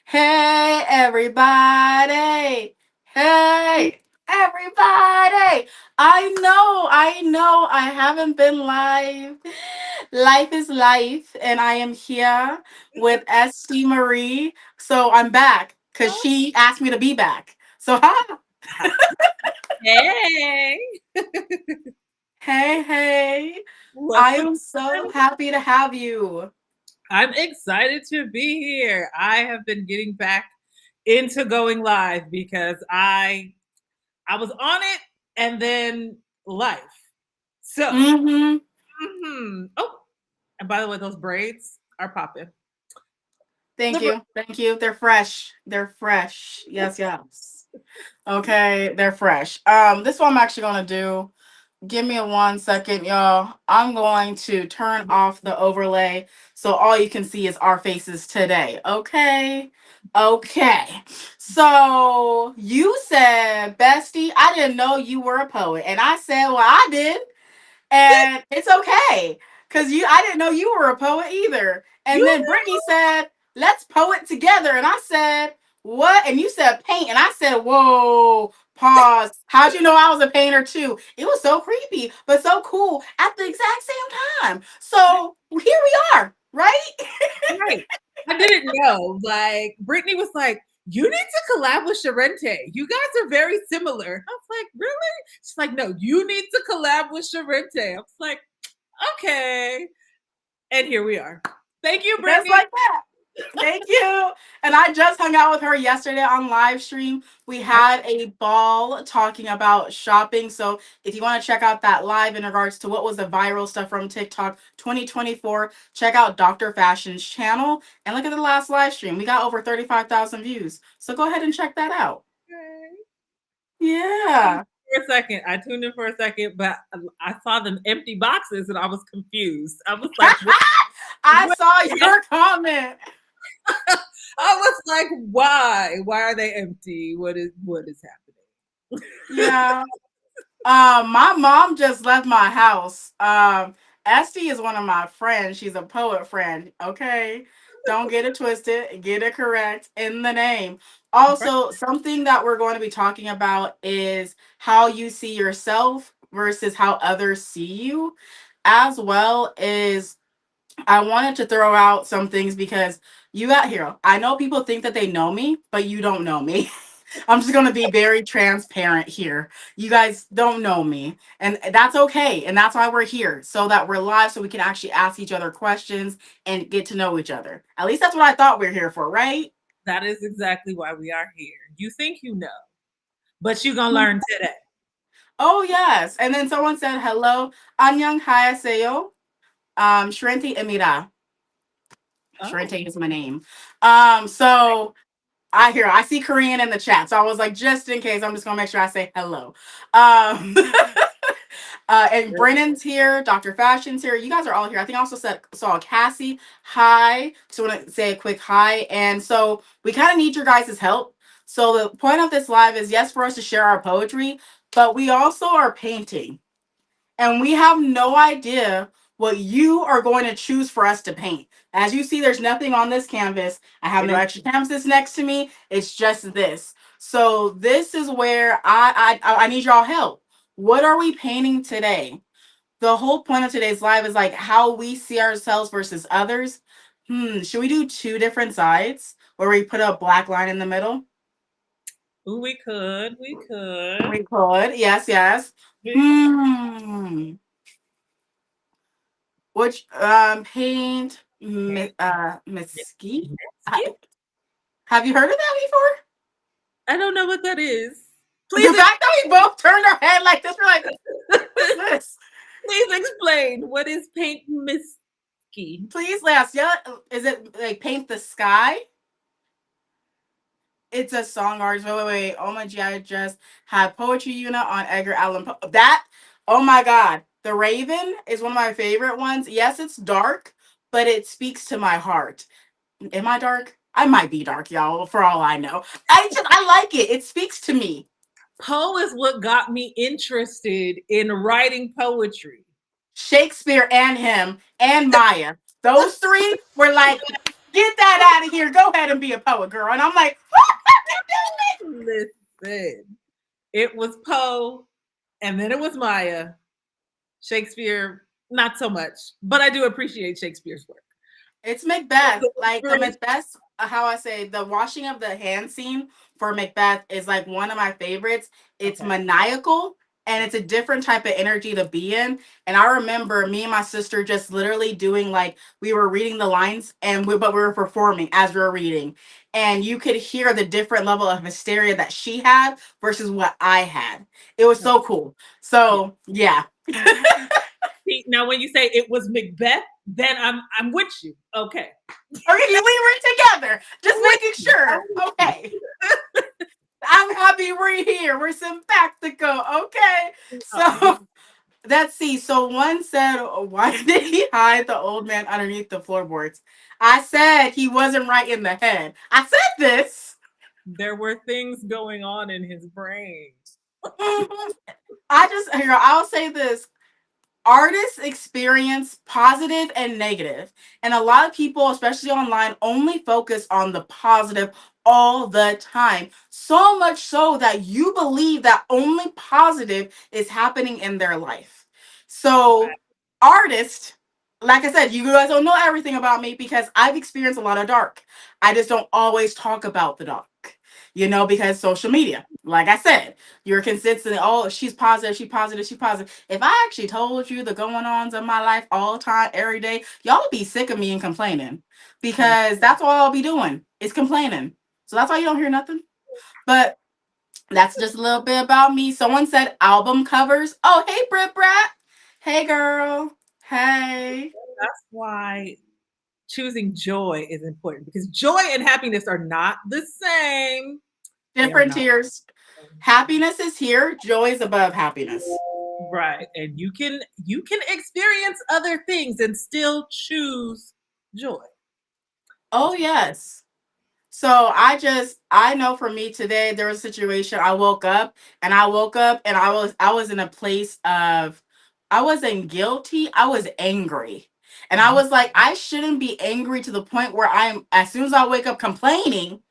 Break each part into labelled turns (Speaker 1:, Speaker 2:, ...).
Speaker 1: Hey, everybody. Hey, everybody. I haven't been live. Life is life, and I am here with Estee Marie. So I'm back because she asked me to be back. So, hi.
Speaker 2: Hey,
Speaker 1: Hey, hey. I
Speaker 2: what's up?
Speaker 1: am so happy to have you.
Speaker 2: I'm excited to be here. I have been getting back into going live because I was on it and then life. So,
Speaker 1: Mm-hmm.
Speaker 2: oh, and by the way, those braids are popping.
Speaker 1: Thank
Speaker 2: The bra-
Speaker 1: you. Thank you. They're fresh. They're fresh. Yes, yes. Okay, they're fresh. This one I'm actually gonna do. Give me a 1 second, y'all. I'm going to turn off the overlay so all you can see is our faces today. Okay. Okay. So you said, Bestie, I didn't know you were a poet. And I said, well, I did. And it's okay. Cause I didn't know you were a poet either. And
Speaker 2: you
Speaker 1: then Brittany said, let's poet together. And I said, what? And you said paint. And I said, whoa, pause. How'd you know I was a painter too? It was so creepy, but so cool at the exact same time. So here we are, right?
Speaker 2: right. I didn't know. Like Brittany was like, "You need to collab with Sharente. You guys are very similar." I was like, "Really?" She's like, "No, you need to collab with Sharente." I was like, "Okay." And here we are. Thank you,
Speaker 1: Just
Speaker 2: Brittany.
Speaker 1: like that. Thank you. And I just hung out with her yesterday on live stream. We had a ball talking about shopping. So if you want to check out that live in regards to what was the viral stuff from TikTok 2024, check out Dr. Fashion's channel and look at the last live stream. We got over 35,000 views. So go ahead and check that out. Yeah.
Speaker 2: For a second, I tuned in for a second, but I saw them empty boxes and I was confused. I was like,
Speaker 1: I
Speaker 2: what
Speaker 1: saw your comment.
Speaker 2: I was like, why? Why are they empty? What is happening?
Speaker 1: Yeah. My mom just left my house. Esty is one of my friends. She's a poet friend. Okay. Don't get it twisted. Get it correct in the name.
Speaker 2: Right.
Speaker 1: Also, something that we're going to be talking about is how you see yourself versus how others see you, as well as I wanted to throw out some things because you got here. I know people think that they know me, but you don't know me. I'm just going to be very transparent here. You guys don't know me, and that's okay. And that's why we're here, so that we're live, so we can actually ask each other questions and get to know each other. At least that's what I thought we are here for, right?
Speaker 2: That is exactly why we are here. You think you know, but you're gonna learn today.
Speaker 1: Oh, yes. And then someone said, hello, Anyang Hayaseyo. Shrenti Emira.
Speaker 2: Oh,
Speaker 1: Shrente is my name. So I see Korean in the chat, so I was like, just in case, I'm just gonna make sure I say hello. Um, and Brennan's here, Dr. Fashion's here. You guys are all here. I think I also saw Cassie. Hi. Just want to say a quick hi. And so we kind of need your guys' help. So the point of this live is yes, for us to share our poetry, but we also are painting and we have no idea what you are going to choose for us to paint. As you see, there's nothing on this canvas. I have
Speaker 2: it
Speaker 1: no
Speaker 2: is.
Speaker 1: extra canvas next to me. It's just this. So this is where I need y'all help. What are we painting today? The whole point of today's live is like how we see ourselves versus others. Should we do two different sides where we put a black line in the middle?
Speaker 2: Ooh, we could. We could.
Speaker 1: We could. Yes, yes.
Speaker 2: We
Speaker 1: Hmm. Which paint mesquite?
Speaker 2: skip.
Speaker 1: Have you heard of that before?
Speaker 2: I don't know what that is.
Speaker 1: The
Speaker 2: Please,
Speaker 1: fact that we both turned our head like this, we're like, what's this?
Speaker 2: please explain. What is paint misky?
Speaker 1: Please, last. Yeah, is it like paint the sky? It's a song artist. Wait. Oh my god, I just had poetry unit on Edgar Allan Poe. That, oh my god. The Raven is one of my favorite ones. Yes, it's dark, but it speaks to my heart. Am I dark? I might be dark, y'all, for all I know. I like it. It speaks to me.
Speaker 2: Poe is what got me interested in writing poetry.
Speaker 1: Shakespeare and him and Maya. Those three were like Get that out of here. Go ahead and be a poet, girl. And I'm like, what fucking do
Speaker 2: Listen, it was Poe, and then it was Maya. Shakespeare, not so much, but I do appreciate Shakespeare's work.
Speaker 1: It's Macbeth.
Speaker 2: The
Speaker 1: Like the
Speaker 2: inspiration.
Speaker 1: Macbeth, how I say the washing of the hand scene for Macbeth is like one of my favorites. It's
Speaker 2: Okay.
Speaker 1: maniacal and it's a different type of energy to be in. And I remember me and my sister just literally doing like we were reading the lines but we were performing as we were reading. And you could hear the different level of hysteria that she had versus what I had. It was
Speaker 2: Okay.
Speaker 1: so cool.
Speaker 2: Yeah.
Speaker 1: So yeah.
Speaker 2: See, now when you say it was Macbeth, then I'm with you. Okay.
Speaker 1: Okay, we were together. Just
Speaker 2: I'm with
Speaker 1: making
Speaker 2: you. I'm
Speaker 1: sure.
Speaker 2: with you.
Speaker 1: Okay. I'm happy we're here. We're sympathico. Okay.
Speaker 2: We
Speaker 1: So let's see. So one said, why did he hide the old man underneath the floorboards? I said he wasn't right in the head. I said this.
Speaker 2: there were things going on in his brain.
Speaker 1: Mhm. I just here, I'll say this. Artists experience positive and negative, and a lot of people, especially online, only focus on the positive all the time, so much so that you believe that only positive is happening in their life.
Speaker 2: Right.
Speaker 1: So artists, like I said, you guys don't know everything about me because I've experienced a lot of dark. I just don't always talk about the dark, because social media, like I said, you're consistently, oh, she's positive, she's positive, she's positive. If I actually told you the going ons of my life all the time, every day, y'all would be sick of me and complaining
Speaker 2: Right.
Speaker 1: because that's all I'll be doing is complaining. So that's why you don't hear nothing. But that's just a little bit about me. Someone said album covers. Oh, hey, Brit Brat. Hey, girl. Hey.
Speaker 2: That's why choosing joy is important because joy and happiness are not the same. They are
Speaker 1: Different
Speaker 2: not.
Speaker 1: tiers. Happiness is here. Joy is above happiness.
Speaker 2: Right. And you can experience other things and still choose joy.
Speaker 1: Oh, yes. So I know for me today there was a situation. I woke up and I was in a place of I wasn't guilty, I was angry. And I
Speaker 2: Mhm.
Speaker 1: was like, I shouldn't be angry to the point where I'm as soon as I wake up complaining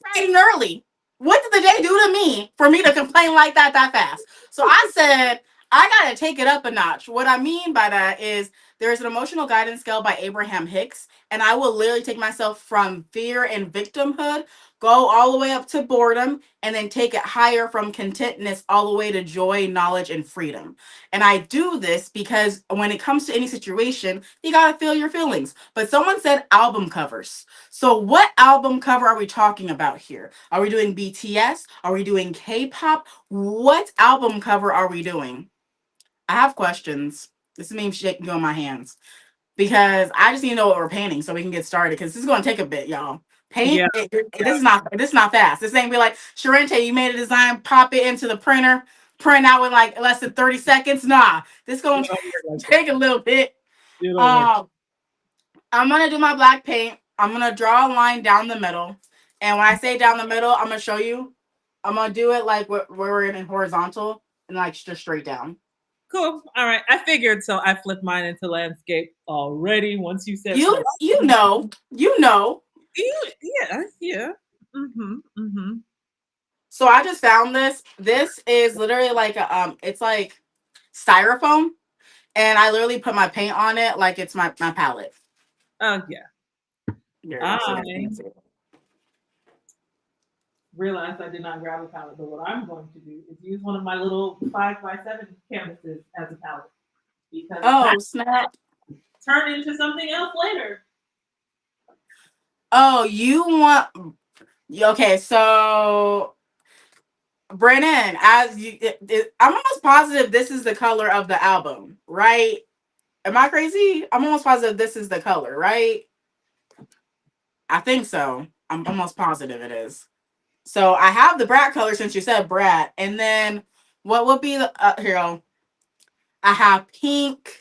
Speaker 1: bright and early. What did the day do to me for me to complain like that fast? So I said, I gotta take it up a notch. What I mean by that is there's an emotional guidance scale by Abraham Hicks, and I will literally take myself from fear and victimhood, go all the way up to boredom, and then take it higher from contentness all the way to joy, knowledge, and freedom. And I do this because when it comes to any situation, you gotta feel your feelings. But someone said album covers. So, what album cover are we talking about here? Are we doing BTS? Are we doing K pop? What album cover are we doing? I have questions. This is me shaking on my hands because I just need to know what we're painting so we can get started because this is going to take a bit, y'all. Paint
Speaker 2: Yeah.
Speaker 1: this is not fast. This ain't be like Sharente, you made a design, pop it into the printer, print out in like less than 30 seconds. Nah, this
Speaker 2: It
Speaker 1: going to
Speaker 2: don't work like that.
Speaker 1: take a little bit.
Speaker 2: It don't work.
Speaker 1: Um, I'm gonna do my black paint. I'm gonna draw a line down the middle. And when I say down the middle, I'm gonna show you. I'm gonna do it like where we're in horizontal and like just straight down.
Speaker 2: Cool. All right. I figured so. I flipped mine into landscape already once you said
Speaker 1: You
Speaker 2: so.
Speaker 1: you know, you know.
Speaker 2: Yeah. Yeah. Mm-hmm. Mm-hmm.
Speaker 1: So I just found this. This is literally like it's like styrofoam, and I literally put my paint on it like it's my palette.
Speaker 2: Oh yeah.
Speaker 1: Here, so you guys
Speaker 2: I
Speaker 1: can see it.
Speaker 2: realized I did not grab a palette, but what I'm going to do is use one of my little 5x7 canvases as a palette because that
Speaker 1: Oh snap!
Speaker 2: turn into something else later.
Speaker 1: Oh, you want? Okay, so Brennan, I'm almost positive this is the color of the album, right? Am I crazy? I'm almost positive this is the color, right? I think so. I'm almost positive it is. So I have the brat color since you said brat, and then what would be the here? I have pink.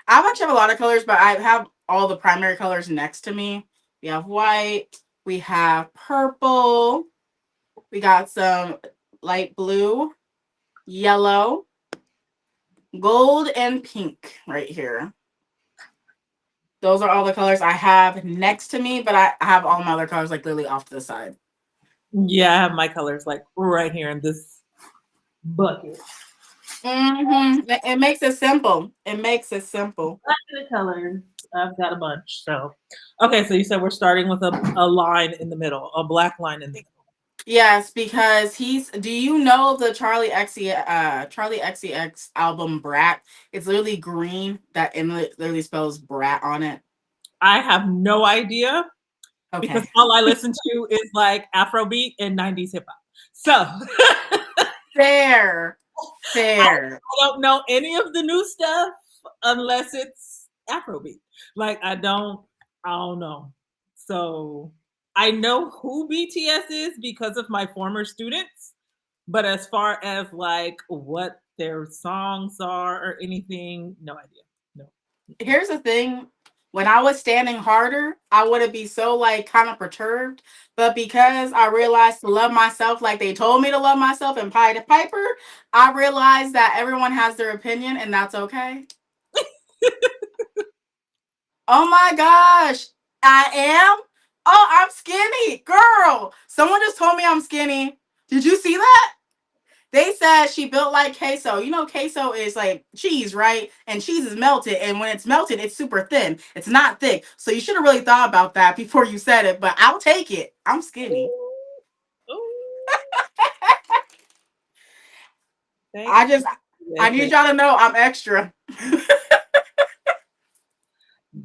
Speaker 1: I actually have a lot of colors, but I have all the primary colors next to me. We have white. We have purple. We got some light blue, yellow, gold, and pink right here. Those are all the colors I have next to me, but I have all my other colors like literally off to the side.
Speaker 2: Yeah, I have my colors like right here in this bucket.
Speaker 1: It makes it simple. It makes it simple.
Speaker 2: Bucket of colors. I've got a bunch. So, okay. So you said we're starting with a line in the middle, a black line in the middle.
Speaker 1: Yes, because he's. Do you know the Charlie XCX album Brat? It's literally green that and it literally spells Brat on it.
Speaker 2: I have no idea because
Speaker 1: Okay,
Speaker 2: all I listen to is like Afrobeat and 90s hip hop. So
Speaker 1: fair,
Speaker 2: I
Speaker 1: fair.
Speaker 2: don't know any of the new stuff unless it's Afrobeat. Like I don't know. So I know who BTS is because of my former students, but as far as like what their songs are or anything, no idea. No.
Speaker 1: Here's the thing. When I was standing harder, I would have be so like kind of perturbed. But because I realized to love myself like they told me to love myself and Pied Piper, I realized that everyone has their opinion and that's okay. Oh my gosh. I am? Oh, I'm skinny. Girl. Someone just told me I'm skinny. Did you see that? They said she built like queso. You know, queso is like cheese, right? And cheese is melted. And when it's melted, it's super thin. It's not thick. So you should have really thought about that before you said it, but I'll take it. I'm skinny.
Speaker 2: Ooh, ooh, thank
Speaker 1: I just, I
Speaker 2: you.
Speaker 1: need y'all to know I'm extra.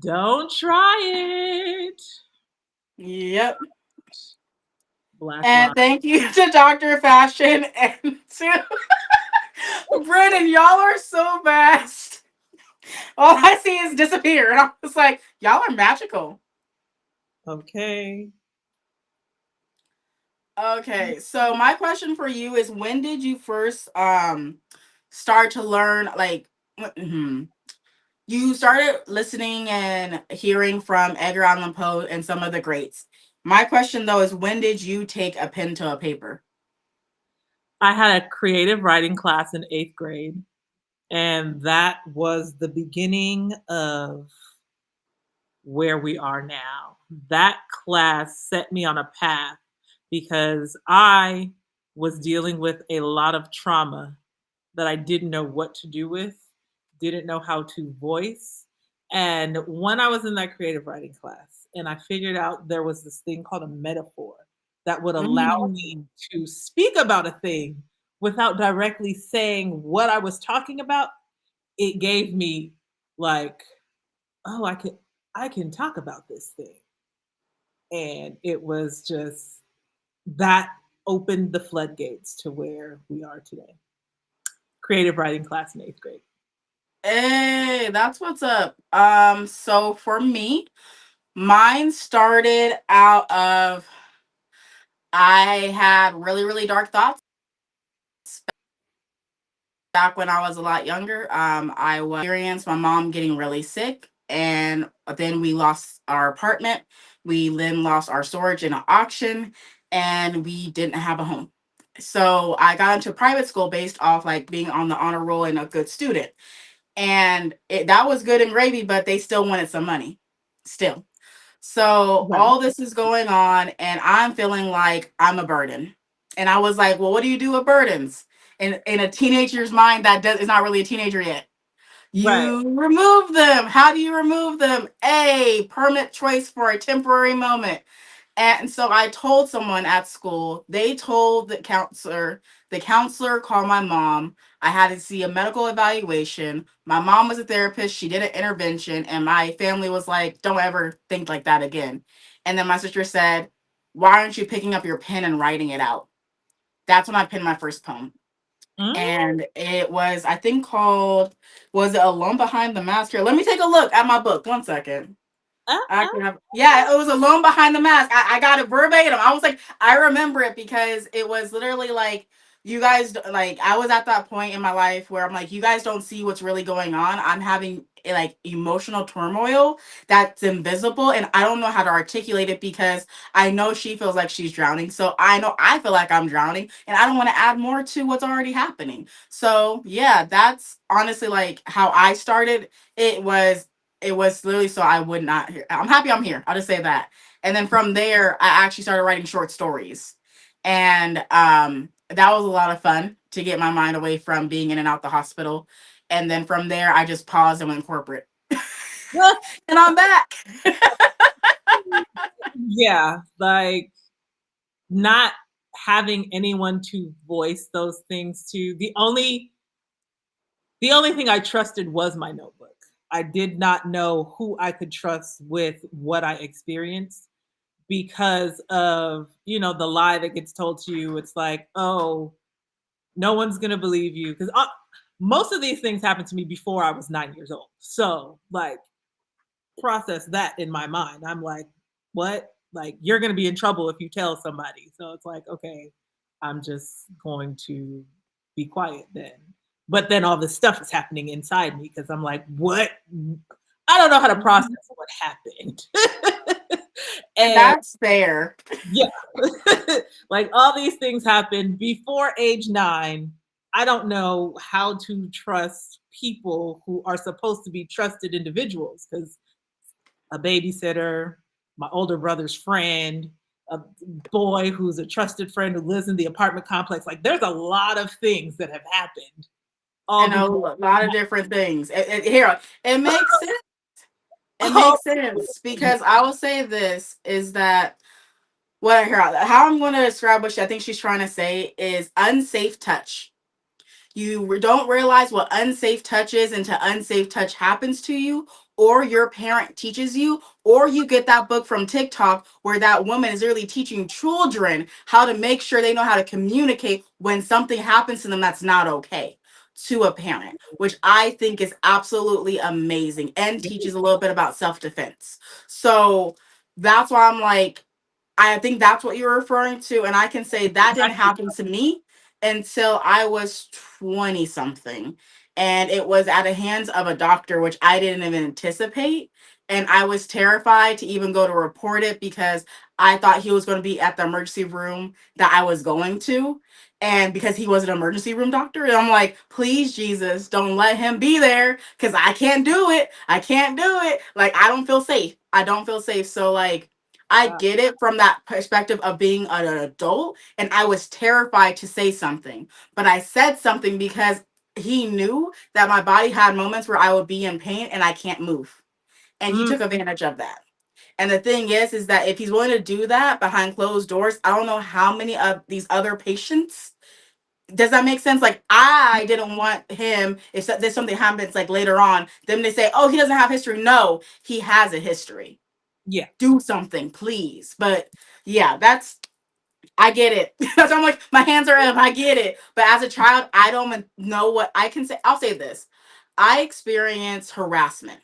Speaker 2: Don't try it.
Speaker 1: Yep.
Speaker 2: Black line.
Speaker 1: And thank you to Dr. Fashion and to Brennan. Y'all are so fast. All I see is disappear. And I'm just like, y'all are magical.
Speaker 2: Okay.
Speaker 1: Okay, so my question for you is when did you first start to learn like you started listening and hearing from Edgar Allan Poe and some of the greats. My question though is when did you take a pen to a paper?
Speaker 2: I had a creative writing class in 8th grade, and that was the beginning of where we are now. That class set me on a path because I was dealing with a lot of trauma that I didn't know what to do with, didn't know how to voice. And when I was in that creative writing class, and I figured out there was this thing called a metaphor that would allow me
Speaker 1: Mm.
Speaker 2: to speak about a thing without directly saying what I was talking about, it gave me like, oh, I can talk about this thing. And it was just that opened the floodgates to where we are today. Creative writing class in 8th grade.
Speaker 1: Hey, that's what's up. So for me, mine started out of I had really, really dark thoughts back when I was a lot younger. I was experienced my mom getting really sick, and then we lost our apartment. We then lost our storage in an auction, and we didn't have a home. So I got into private school based off like being on the honor roll and a good student, and that was good and gravy, but they still wanted some money, still. So
Speaker 2: Right.
Speaker 1: all this is going on, and I'm feeling like I'm a burden. And I was like, well, what do you do with burdens? In a teenager's mind that is not really a teenager yet.
Speaker 2: Right.
Speaker 1: You remove them. How do you remove them? A permanent choice for a temporary moment. And so I told someone at school, they told the counselor called my mom. I had to see a medical evaluation. My mom was a therapist. She did an intervention, and my family was like, don't ever think like that again. And then my sister said, why aren't you picking up your pen and writing it out? That's when I penned my first poem.
Speaker 2: Mm,
Speaker 1: And it was, I think, called, was it Alone Behind the Mask? Here, let me take a look at my book. One second.
Speaker 2: uh,
Speaker 1: I
Speaker 2: uh,
Speaker 1: can have, yeah, it was Alone Behind the Mask. I got it verbatim. I was like, I remember it because it was literally like, you guys, like, I was at that point in my life where I'm like, you guys don't see what's really going on. I'm having like emotional turmoil that's invisible, and I don't know how to articulate it because I know she feels like she's drowning. So I know I feel like I'm drowning, and I don't want to add more to what's already happening. So, yeah, that's honestly like how I started. It was it was literally so I would not hear. I'm happy I'm here. I'll just say that. And then from there, I actually started writing short stories. And that was a lot of fun to get my mind away from being in and out the hospital. And then from there, I just paused and went corporate. And I'm back.
Speaker 2: Yeah, like not having anyone to voice those things to. The only thing I trusted was my notebook. I did not know who I could trust with what I experienced because of, the lie that gets told to you. It's like, oh, no one's going to believe you. Because most of these things happened to me before I was 9 years old. So, like, process that in my mind. I'm like, what? Like, you're going to be in trouble if you tell somebody. So it's like, okay, I'm just going to be quiet then. But then all this stuff is happening inside me because I'm like, what? I don't know how to process what happened.
Speaker 1: And
Speaker 2: And
Speaker 1: that's fair.
Speaker 2: yeah, like all these things happen before age 9. I don't know how to trust people who are supposed to be trusted individuals because a babysitter, my older brother's friend, a boy who's a trusted friend who lives in the apartment complex. Like there's a lot of things that have happened all
Speaker 1: And a
Speaker 2: before.
Speaker 1: lot of different things. Here, it makes sense. It
Speaker 2: Oh,
Speaker 1: makes sense because I will say this is that what I hear, how I'm going to describe what I think she's trying to say is unsafe touch. You don't realize what unsafe touch is until unsafe touch happens to you, or your parent teaches you, or you get that book from TikTok where that woman is really teaching children how to make sure they know how to communicate when something happens to them that's not okay to a parent, which I think is absolutely amazing and teaches a little bit about self defense. So that's why I'm like, I think that's what you're referring to. And I can say that didn't happen to me until I was 20 something. And it was at the hands of a doctor, which I didn't even anticipate. And I was terrified to even go to report it because I thought he was going to be at the emergency room that I was going to. And because he was an emergency room doctor, and I'm like, please, Jesus, don't let him be there because I can't do it. I can't do it. Like, I don't feel safe. I don't feel safe. So, like, I get it from that perspective of being an adult, and I was terrified to say something. But I said something because he knew that my body had moments where I would be in pain and I can't move. And he
Speaker 2: mm,
Speaker 1: took advantage of that. And the thing is that if he's willing to do that behind closed doors, I don't know how many of these other patients. Does that make sense? Like, I didn't want him, if there's something happens like later on, them to say, oh, he doesn't have history. No, he has a history.
Speaker 2: yeah.
Speaker 1: Do something, please. But yeah, I get it. That's why I'm like, my hands are up. I get it. But as a child, I don't even know what I can say. I'll say this. I experienced harassment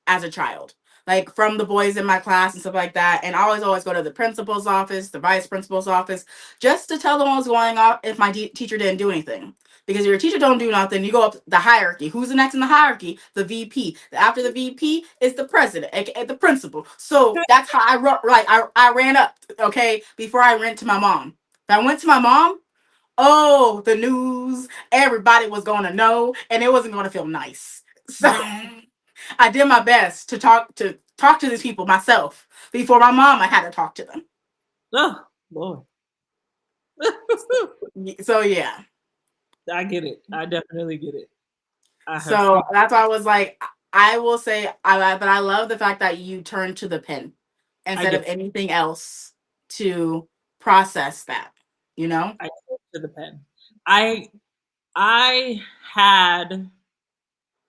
Speaker 1: as a child, like from the boys in my class and stuff like that. And I always go to the principal's office, the vice principal's office, just to tell them what was going on if my teacher didn't do anything. Because if your teacher don't do nothing, you go up the hierarchy. Who's the next in the hierarchy? The VP. After the VP is the president, aka the principal. So that's how I run. Like I ran up, okay, before I went to my mom. If I went to my mom, oh, the news, everybody was going to know, and it wasn't going to feel nice. So I did my best to talk to these people myself before my mom. I had to talk to them.
Speaker 2: Oh, Lord.
Speaker 1: So yeah.
Speaker 2: I get it. I definitely get it. I have
Speaker 1: So
Speaker 2: seen.
Speaker 1: that's why I was like, I will say, but I love the fact that you turned to the pen
Speaker 2: I
Speaker 1: instead of
Speaker 2: did.
Speaker 1: anything else to process that. You know.
Speaker 2: I took to the pen. I I had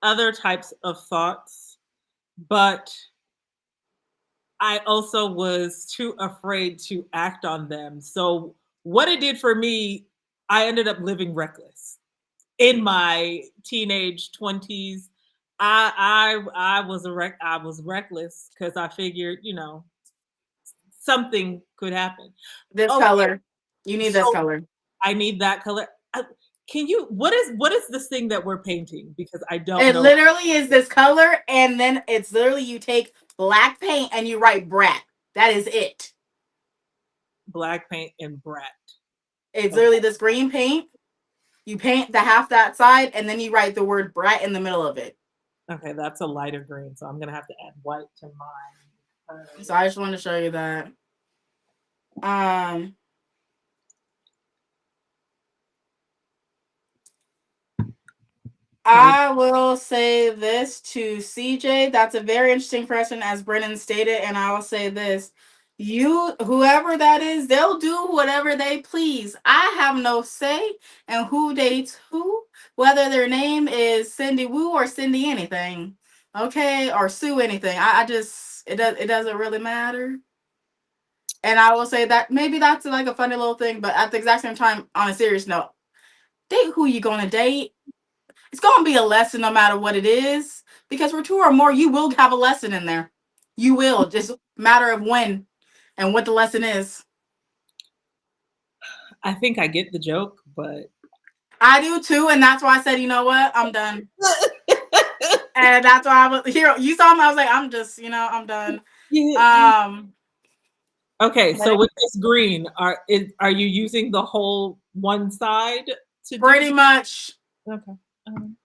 Speaker 2: other types of thoughts, but I also was too afraid to act on them. So what it did for me, I ended up living reckless in my teenage 20s. I was reckless because I figured, something could happen.
Speaker 1: This
Speaker 2: Okay,
Speaker 1: color, you need this
Speaker 2: so
Speaker 1: color.
Speaker 2: I need that color. Can you? What is this thing that we're painting? Because I don't
Speaker 1: It
Speaker 2: know.
Speaker 1: literally is this color, and then it's literally you take black paint and you write brat. That is it.
Speaker 2: Black paint and brat.
Speaker 1: It's
Speaker 2: Okay.
Speaker 1: literally this green paint. You paint the half that side, and then you write the word brat in the middle of it.
Speaker 2: Okay, that's a lighter green, so I'm gonna have to add white to mine.
Speaker 1: So I just wanted to show you that. Um,
Speaker 2: So we
Speaker 1: I will say this to CJ. That's a very interesting question, as Brennan stated, and I will say this. You, whoever that is, they'll do whatever they please. I have no say in who dates who, whether their name is Cindy Woo or Cindy anything, okay, or Sue anything. I just it doesn't really matter. And I will say that maybe that's like a funny little thing, but at the exact same time, on a serious note, date who you gonna date. It's gonna be a lesson no matter what it is. Because for two or more, you will have a lesson in there. You will. Just matter of when and what the lesson is.
Speaker 2: I think I get the joke, but
Speaker 1: I do too, and that's why I said, you know what, I'm done. And that's why I was here. You saw me, I was like, I'm just, I'm done.
Speaker 2: you,
Speaker 1: Um,
Speaker 2: okay,
Speaker 1: but
Speaker 2: so with this green, are you using the whole one side to do
Speaker 1: pretty
Speaker 2: this?
Speaker 1: much,
Speaker 2: Okay. Um,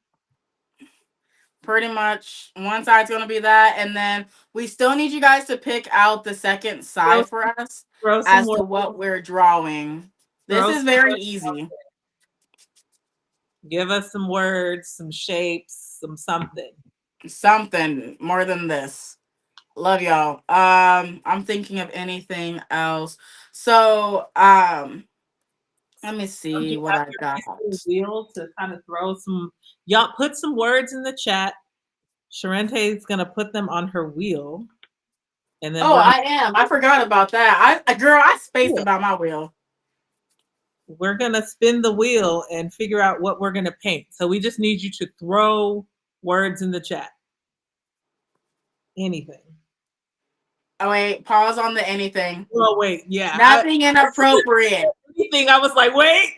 Speaker 1: pretty much one side's gonna be that, and then we still need you guys to pick out the second
Speaker 2: throw
Speaker 1: side for us
Speaker 2: throw some
Speaker 1: as
Speaker 2: words.
Speaker 1: to what we're drawing. This
Speaker 2: Throw
Speaker 1: is
Speaker 2: some
Speaker 1: very
Speaker 2: words out
Speaker 1: easy.
Speaker 2: there. Give us some words, some shapes, some something.
Speaker 1: Something more than this. Love y'all. I'm thinking of anything else. So, let me
Speaker 2: So
Speaker 1: see
Speaker 2: you
Speaker 1: what
Speaker 2: have
Speaker 1: I
Speaker 2: your
Speaker 1: got.
Speaker 2: nice little wheel to kind of throw some. Y'all put some words in the chat. Sharente is gonna put them on her wheel, and then
Speaker 1: Oh, I am. I forgot about that. Girl, I spaced
Speaker 2: yeah,
Speaker 1: about my wheel.
Speaker 2: we're gonna spin the wheel and figure out what we're gonna paint. So we just need you to throw words in the chat. Anything.
Speaker 1: Oh wait, pause on the anything.
Speaker 2: Oh wait, yeah.
Speaker 1: Nothing inappropriate.
Speaker 2: Anything. I was like, wait,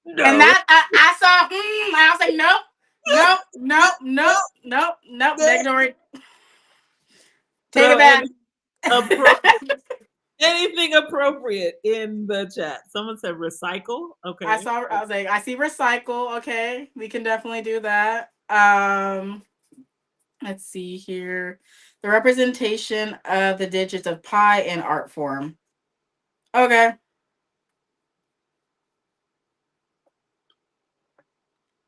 Speaker 1: And
Speaker 2: no,
Speaker 1: that I saw, and I was like, nope, nope, nope, nope, nope, nope,
Speaker 2: no.
Speaker 1: negatory. Take it
Speaker 2: Throw
Speaker 1: back.
Speaker 2: anything appropriate in the chat. Someone said recycle. Okay.
Speaker 1: I was like, I see recycle. Okay, we can definitely do that. Let's see here. The representation of the digits of pi in art form. Okay.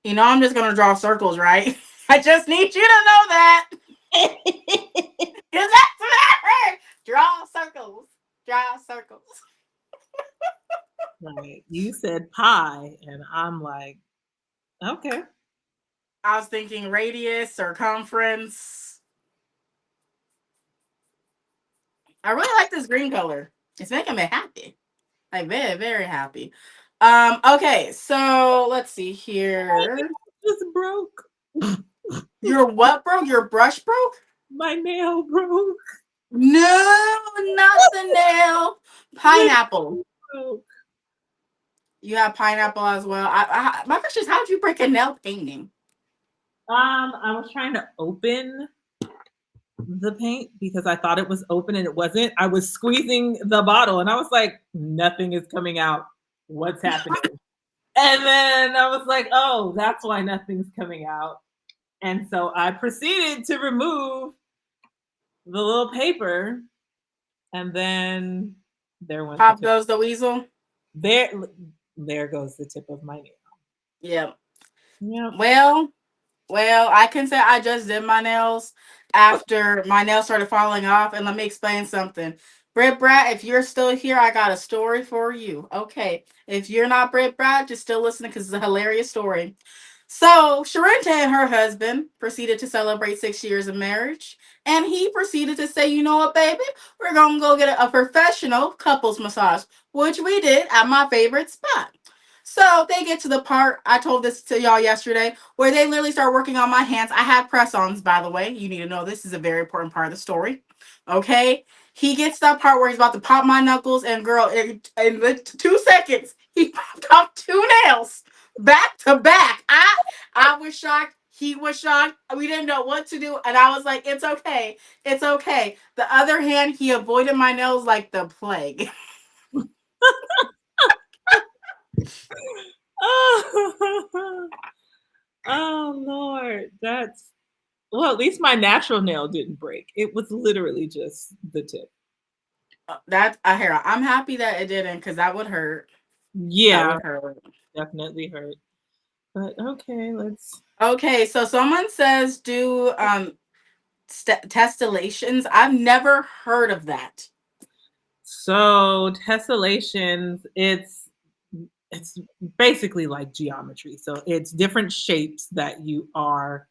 Speaker 1: I'm just gonna draw circles, right? I just need you to know that. Because that's what I heard. Draw circles. Draw circles.
Speaker 2: Right. You said pie, and I'm like, okay.
Speaker 1: I was thinking radius, circumference. I really like this green color. It's making me happy. Like very, very happy. Okay, so let's see here.
Speaker 2: Just broke.
Speaker 1: Your what broke? Your brush broke?
Speaker 2: My nail broke.
Speaker 1: No, not the nail. Pineapple.
Speaker 2: Broke.
Speaker 1: You have pineapple as well. My question is, how did you break a nail painting?
Speaker 2: I was trying to open the paint because I thought it was open and it wasn't. I was squeezing the bottle and I was like, nothing is coming out. What's happening? And then I was like, oh, that's why nothing's coming out. And so I proceeded to remove the little paper, and then there went the
Speaker 1: Pop
Speaker 2: tip.
Speaker 1: goes the weasel.
Speaker 2: There, there goes the tip of my nail.
Speaker 1: Yeah.
Speaker 2: Yep.
Speaker 1: Well, I can say I just did my nails after my nails started falling off. And let me explain something. Britt Brat, if you're still here, I got a story for you. Okay. If you're not Britt Brat, just still listening because it's a hilarious story. So, Sharenta and her husband proceeded to celebrate 6 years of marriage. And he proceeded to say, you know what, baby? We're going to go get a professional couples massage, which we did at my favorite spot. So they get to the part, I told this to y'all yesterday, where they literally start working on my hands. I had press-ons, by the way. You need to know this is a very important part of the story. Okay? He gets to that part where he's about to pop my knuckles, and girl, in the 2 seconds, he popped off two nails back to back. I was shocked. He was shocked. We didn't know what to do. And I was like, it's okay. It's okay. The other hand, he avoided my nails like the plague.
Speaker 2: Oh, oh Lord, that's Well, at least my natural nail didn't break. It was literally just the tip.
Speaker 1: That I hear. I'm happy that it didn't, because that would hurt. That
Speaker 2: Yeah,
Speaker 1: would hurt.
Speaker 2: definitely hurt. But okay, let's.
Speaker 1: Okay, so someone says do tessellations. I've never heard of that.
Speaker 2: So tessellations, it's basically like geometry. So it's different shapes that you are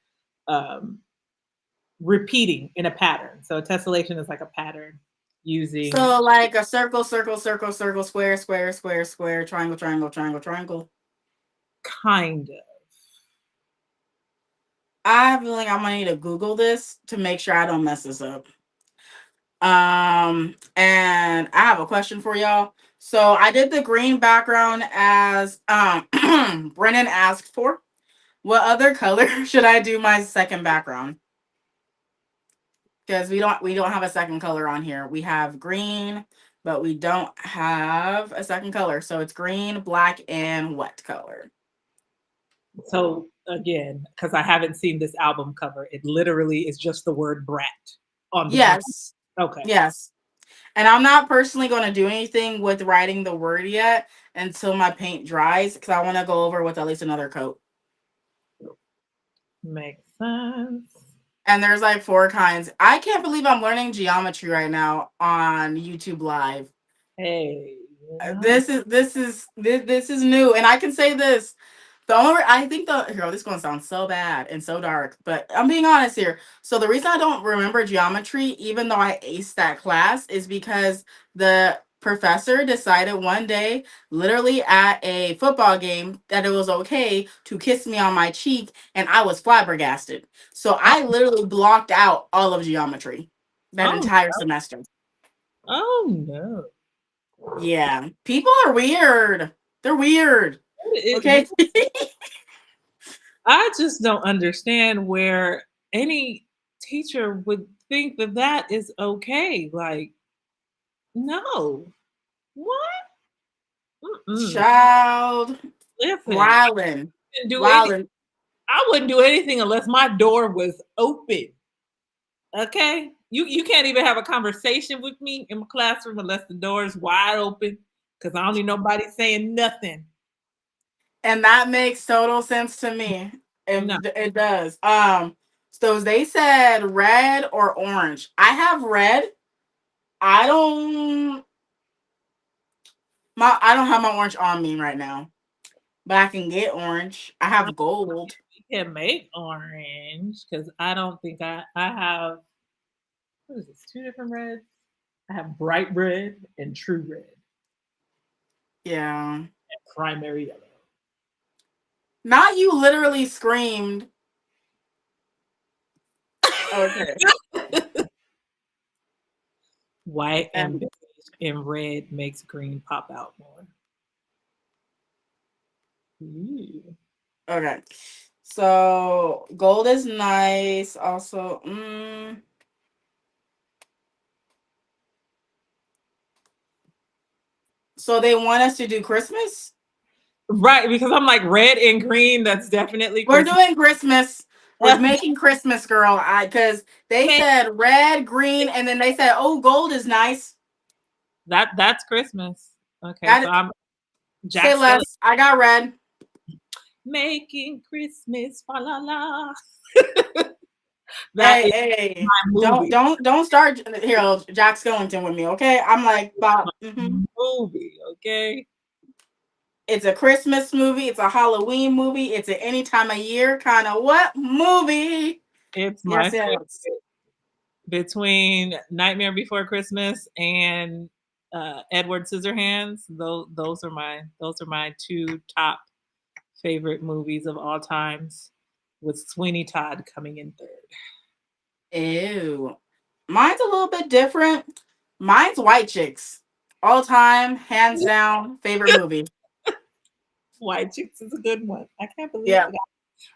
Speaker 2: um, repeating in a pattern. So tessellation is like a pattern using
Speaker 1: So like a circle, circle, circle, circle, square, square, square, square, triangle, triangle, triangle, triangle.
Speaker 2: kind of.
Speaker 1: I have a feeling I'm gonna need to Google this to make sure I don't mess this up. And I have a question for y'all. So I did the green background as Brennan asked for. What other color should I do my second background? Because we don't have a second color on here. We have green, but we don't have a second color. So it's green, black, and what color?
Speaker 2: So again, because I haven't seen this album cover, it literally is just the word brat on the green.
Speaker 1: Yes.
Speaker 2: Okay.
Speaker 1: Yes. And I'm not personally going to do anything with writing the word yet until my paint dries, because I want to go over with at least another coat.
Speaker 2: Makes sense.
Speaker 1: And there's like four kinds. I can't believe I'm learning geometry right now on YouTube Live.
Speaker 2: Hey, you know,
Speaker 1: This is new, and I can say this. The only I think the here, this is gonna sound so bad and so dark, but I'm being honest here. So the reason I don't remember geometry, even though I aced that class, is because the professor decided one day, literally at a football game, that it was okay to kiss me on my cheek, and I was flabbergasted. So
Speaker 2: oh,
Speaker 1: I literally blocked out all of geometry that
Speaker 2: oh,
Speaker 1: entire semester.
Speaker 2: oh no.
Speaker 1: Yeah, people are weird. They're weird.
Speaker 2: It,
Speaker 1: Okay.
Speaker 2: I just don't understand where any teacher would think that that is okay. Like, no. What? Mm-mm.
Speaker 1: Child,
Speaker 2: Listen,
Speaker 1: wildin',
Speaker 2: didn't do any.
Speaker 1: wildin'.
Speaker 2: I wouldn't do anything unless my door was open. Okay, you can't even have a conversation with me in my classroom unless the door is wide open because I don't need nobody saying nothing.
Speaker 1: And that makes total sense to me.
Speaker 2: No,
Speaker 1: It does. So they said red or orange. I have red. I don't I don't have my orange on me right now, but I can get orange. I have gold.
Speaker 2: we can make orange because I don't think I have. What is this? Two different reds. I have bright red and true red
Speaker 1: Yeah.
Speaker 2: and primary yellow.
Speaker 1: Not you literally screamed. Okay.
Speaker 2: White and
Speaker 1: And
Speaker 2: beige and red makes green pop out more. Ooh.
Speaker 1: okay. So gold is nice. Also, so they want us to do Christmas.
Speaker 2: Right, because I'm like red and green. That's definitely
Speaker 1: We're
Speaker 2: Christmas.
Speaker 1: doing Christmas. We're making Christmas, girl. I because they
Speaker 2: Man,
Speaker 1: said red, green, and then they said, "Oh, gold is nice."
Speaker 2: that's Christmas. Okay, so
Speaker 1: That
Speaker 2: I'm
Speaker 1: say
Speaker 2: Jack Skellington
Speaker 1: less. I got red.
Speaker 2: making Christmas, fa la la. That
Speaker 1: Hey,
Speaker 2: is
Speaker 1: hey,
Speaker 2: my movie.
Speaker 1: don't start here, Jack Skellington with me, okay? I'm like, Bob.
Speaker 2: Movie, okay?
Speaker 1: It's a Christmas movie. It's a Halloween movie. It's an any time of year kind of what movie?
Speaker 2: It's my
Speaker 1: Yes, yes.
Speaker 2: favorite between Nightmare Before Christmas and Edward Scissorhands. Those are my two top favorite movies of all times, with Sweeney Todd coming in third.
Speaker 1: Ew. Mine's a little bit different. Mine's White Chicks. All time, hands down, favorite movie.
Speaker 2: White Chicks is a good one. I can't believe
Speaker 1: Yeah.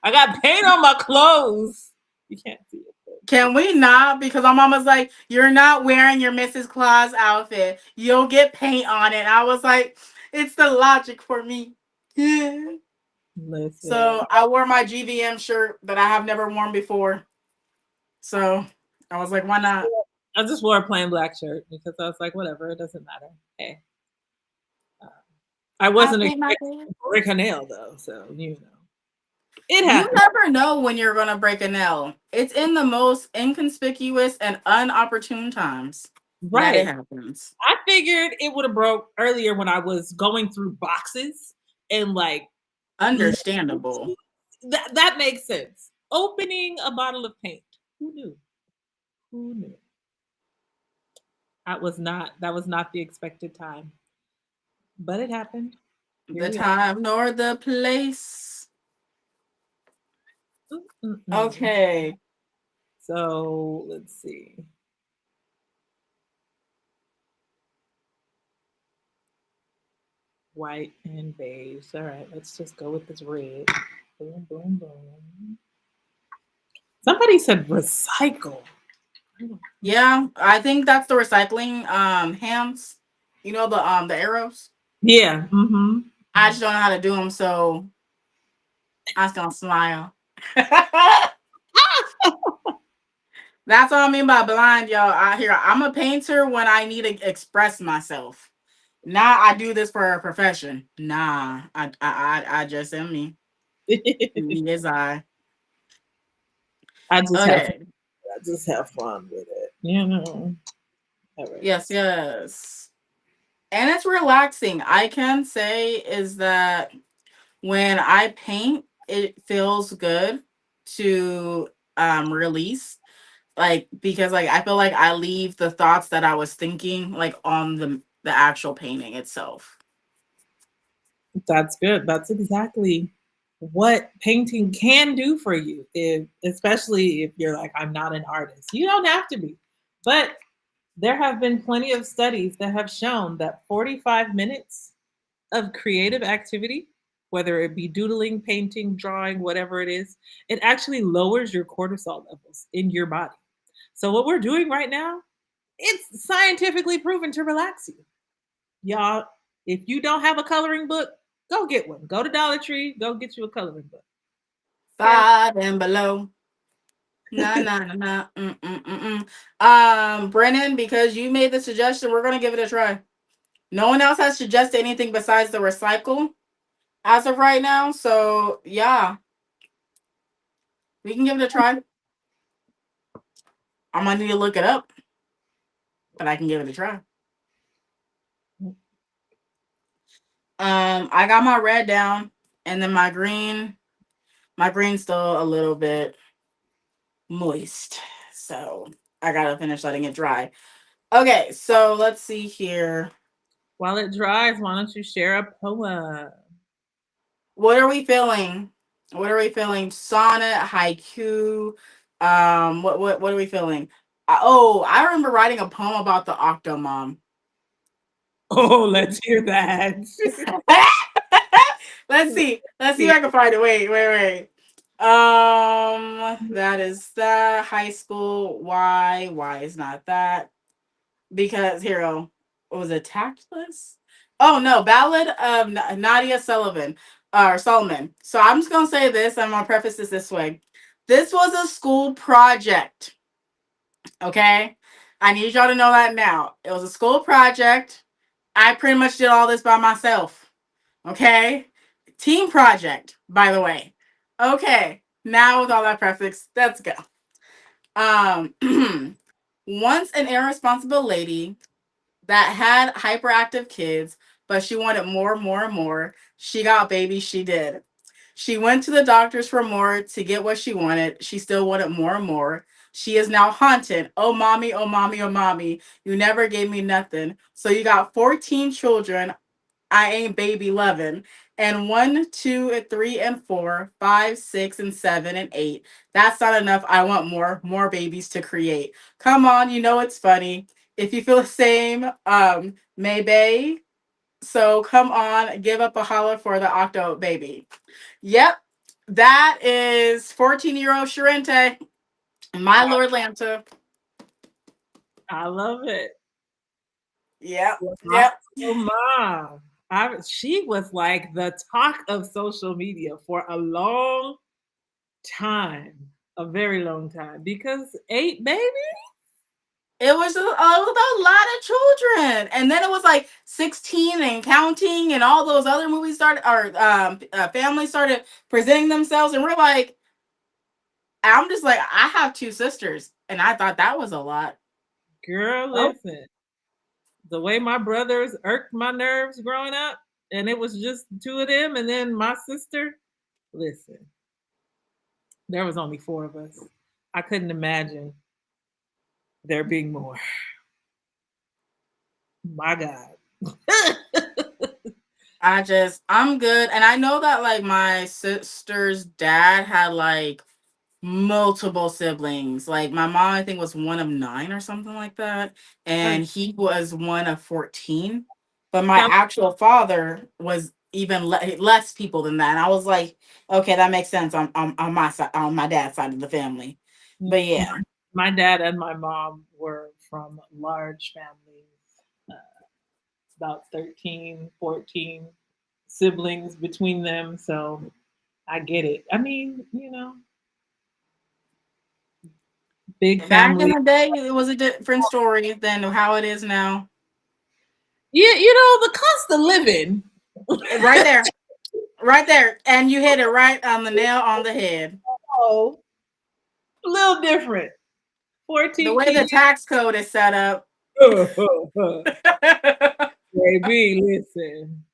Speaker 2: I got paint on my clothes. You can't see it.
Speaker 1: Can we not? Because my mom was like, "You're not wearing your Mrs. Claus outfit. You'll get paint on it." I was like, "It's the logic for me."
Speaker 2: Listen,
Speaker 1: So I wore my GVM shirt that I have never worn before. So I was like, why not?
Speaker 2: I just wore a plain black shirt because I was like, whatever, it doesn't matter. Hey, uh, I
Speaker 1: I
Speaker 2: wasn't
Speaker 1: paint my
Speaker 2: expecting
Speaker 1: face.
Speaker 2: to break a nail though, so it
Speaker 1: You
Speaker 2: happened.
Speaker 1: never know when you're gonna break a nail. It's in the most inconspicuous and unopportune times that it
Speaker 2: Right.
Speaker 1: happens.
Speaker 2: I figured it would have broke earlier when I was going through boxes and like
Speaker 1: Understandable.
Speaker 2: that makes sense. Opening a bottle of paint. Who knew? Who knew? That was not the expected time. But it happened. Here
Speaker 1: The
Speaker 2: we are.
Speaker 1: time nor the place.
Speaker 2: Mm-mm-mm.
Speaker 1: Okay.
Speaker 2: So let's see. White and beige. All right, let's just go with this red. Boom, boom, boom. Somebody said recycle.
Speaker 1: Yeah, I think that's the recycling hands. You know the arrows.
Speaker 2: Yeah. Mm-hmm.
Speaker 1: I just don't know how to do them, so I was gonna smile. That's what I mean by blind, y'all. Out here, I'm a painter when I need to express myself. Nah, I do this for a profession. Nah, I just am me. Me is I.
Speaker 2: I just have
Speaker 1: Okay.
Speaker 2: I just have fun with it. You know. All right.
Speaker 1: Yes, yes. And it's relaxing. I can say is that when I paint, it feels good to release. Like because like I feel like I leave the thoughts that I was thinking like on the actual painting itself.
Speaker 2: That's good. That's exactly what painting can do for you. If especially if you're like, I'm not an artist. You don't have to be. But there have been plenty of studies that have shown that 45 minutes of creative activity, whether it be doodling, painting, drawing, whatever it is, it actually lowers your cortisol levels in your body. So what we're doing right now, it's scientifically proven to relax you. Y'all, if you don't have a coloring book, go get one. Go to Dollar Tree, go get you a coloring book. Okay?
Speaker 1: Five and below. Nah, nah, nah, nah. Brennan, because you made the suggestion, we're gonna give it a try. No one else has suggested anything besides the recycle as of right now. So yeah, we can give it a try. I'm gonna need to look it up, but I can give it a try. I got my red down, and then my green. My green's still a little bit moist, so I gotta finish letting it dry. Okay, so let's see here.
Speaker 2: While it dries, why don't you share a poem?
Speaker 1: What are we feeling? What are we feeling? Sonnet, haiku. What are we feeling? Oh, I remember writing a poem about the Octomom.
Speaker 2: Oh, let's hear that.
Speaker 1: Let's see. Let's see if I can find it. Wait. That is the high school. Why? Why is not that? Because hero was it tactless? Oh no, Ballad of Nadia Sullivan or Solomon. So I'm just gonna say this. I'm gonna preface this way. This was a school project. Okay, I need y'all to know that now. It was a school project. I pretty much did all this by myself. Okay, team project, by the way. Okay, now with all that preface, let's go. Um, once an irresponsible lady that had hyperactive kids, but she wanted more, more, more. She got babies, she did. She went to the doctors for more to get what she wanted. She still wanted more and more. She is now haunted. Oh, mommy, oh, mommy, oh, mommy. You never gave me nothing. So you got 14 children. I ain't baby loving. And one, two, and three, and four, five, six, and seven, and eight. That's not enough. I want more, more babies to create. Come on, you know it's funny. If you feel the same, maybe. So come on, give up a holler for the Octo baby. Yep, that is 14-year-old Sharente, my
Speaker 2: I,
Speaker 1: Lord Lanta.
Speaker 2: I love it.
Speaker 1: Yep,
Speaker 2: Rock
Speaker 1: yep.
Speaker 2: mom. She was like the talk of social media for a long time. a very long time because 8 babies.
Speaker 1: It was a lot of children, and then it was like 16 and counting, and all those other movies started, or families started presenting themselves, and we're like, I'm just like, I have two sisters, and I thought that was a lot.
Speaker 2: Girl,
Speaker 1: Oh,
Speaker 2: listen, the way my brothers irked my nerves growing up, and it was just two of them, and then my sister. Listen, there was only four of us. I couldn't imagine there being more. My God.
Speaker 1: I'm good, and I know that like my sister's dad had like multiple siblings. Like my mom, I think, was one of nine or something like that,
Speaker 2: Uh,
Speaker 1: and he was one of 14. But my
Speaker 2: Sounds
Speaker 1: actual father was even less people than that. And I was like, okay, that makes sense on my side, on my dad's side of the family. But yeah,
Speaker 2: my dad and my mom were from large families, uh, about 13, 14 siblings between them. So I get it. I mean, big
Speaker 1: back in
Speaker 2: family.
Speaker 1: the day, it was a different story than how it is now.
Speaker 2: Yeah, the cost of living.
Speaker 1: Right there, right there, and you hit it right on the nail on the head.
Speaker 2: Oh, a little different.
Speaker 1: The
Speaker 2: 14
Speaker 1: way
Speaker 2: kids.
Speaker 1: the tax code is set up.
Speaker 2: Baby, listen.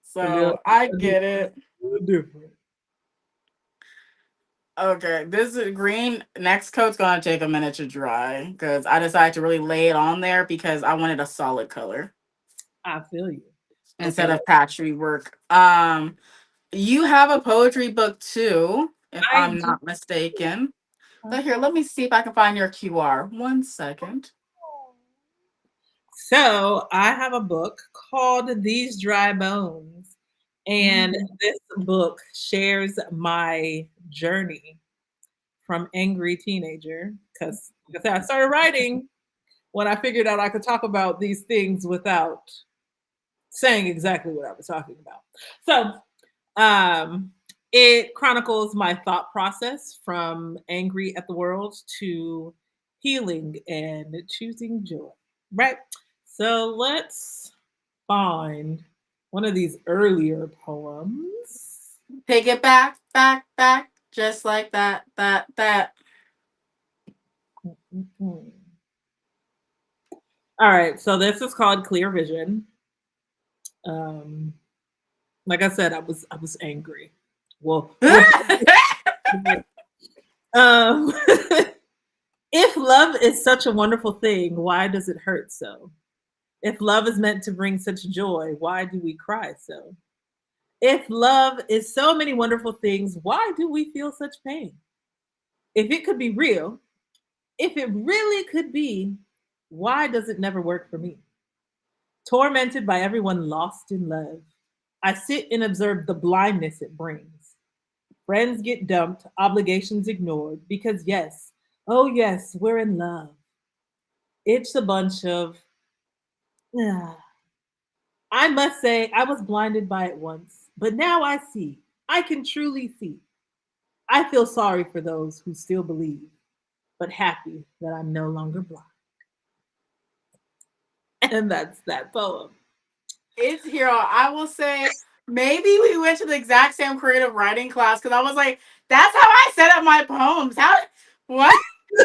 Speaker 1: So I get it.
Speaker 2: A little different.
Speaker 1: Okay, this is green. Next coat's gonna take a minute to dry because I decided to really lay it on there because I wanted a solid color
Speaker 2: I feel you.
Speaker 1: instead
Speaker 2: Okay.
Speaker 1: of patchy work. You have a poetry book too, if
Speaker 2: I
Speaker 1: I'm
Speaker 2: do.
Speaker 1: not mistaken. So here, let me see if I can find your QR. One second.
Speaker 2: So I have a book called These Dry Bones. And
Speaker 1: Mhm.
Speaker 2: this book shares my journey from angry teenager. Because like I said, I started writing when I figured out I could talk about these things without saying exactly what I was talking about. So it chronicles my thought process from angry at the world to healing and choosing joy. Right? So let's find one of these earlier poems.
Speaker 1: Take it back, back, back, just like that, that.
Speaker 2: Mhm. All right, so this is called Clear Vision. Um, like I said, I was angry. Well, um, if love is such a wonderful thing, why does it hurt so? If love is meant to bring such joy, why do we cry so? If love is so many wonderful things, why do we feel such pain? If it could be real, if it really could be, why does it never work for me? Tormented by everyone lost in love, I sit and observe the blindness it brings. Friends get dumped, obligations ignored, because yes, oh yes, we're in love. It's a bunch of, ah. I must say, I was blinded by it once, but now I see. I can truly see. I feel sorry for those who still believe, but happy that I'm no longer blind. And that's that poem.
Speaker 1: It's hero. I will say maybe we went to the exact same creative writing class because I was like, that's how I set up my poems. How what?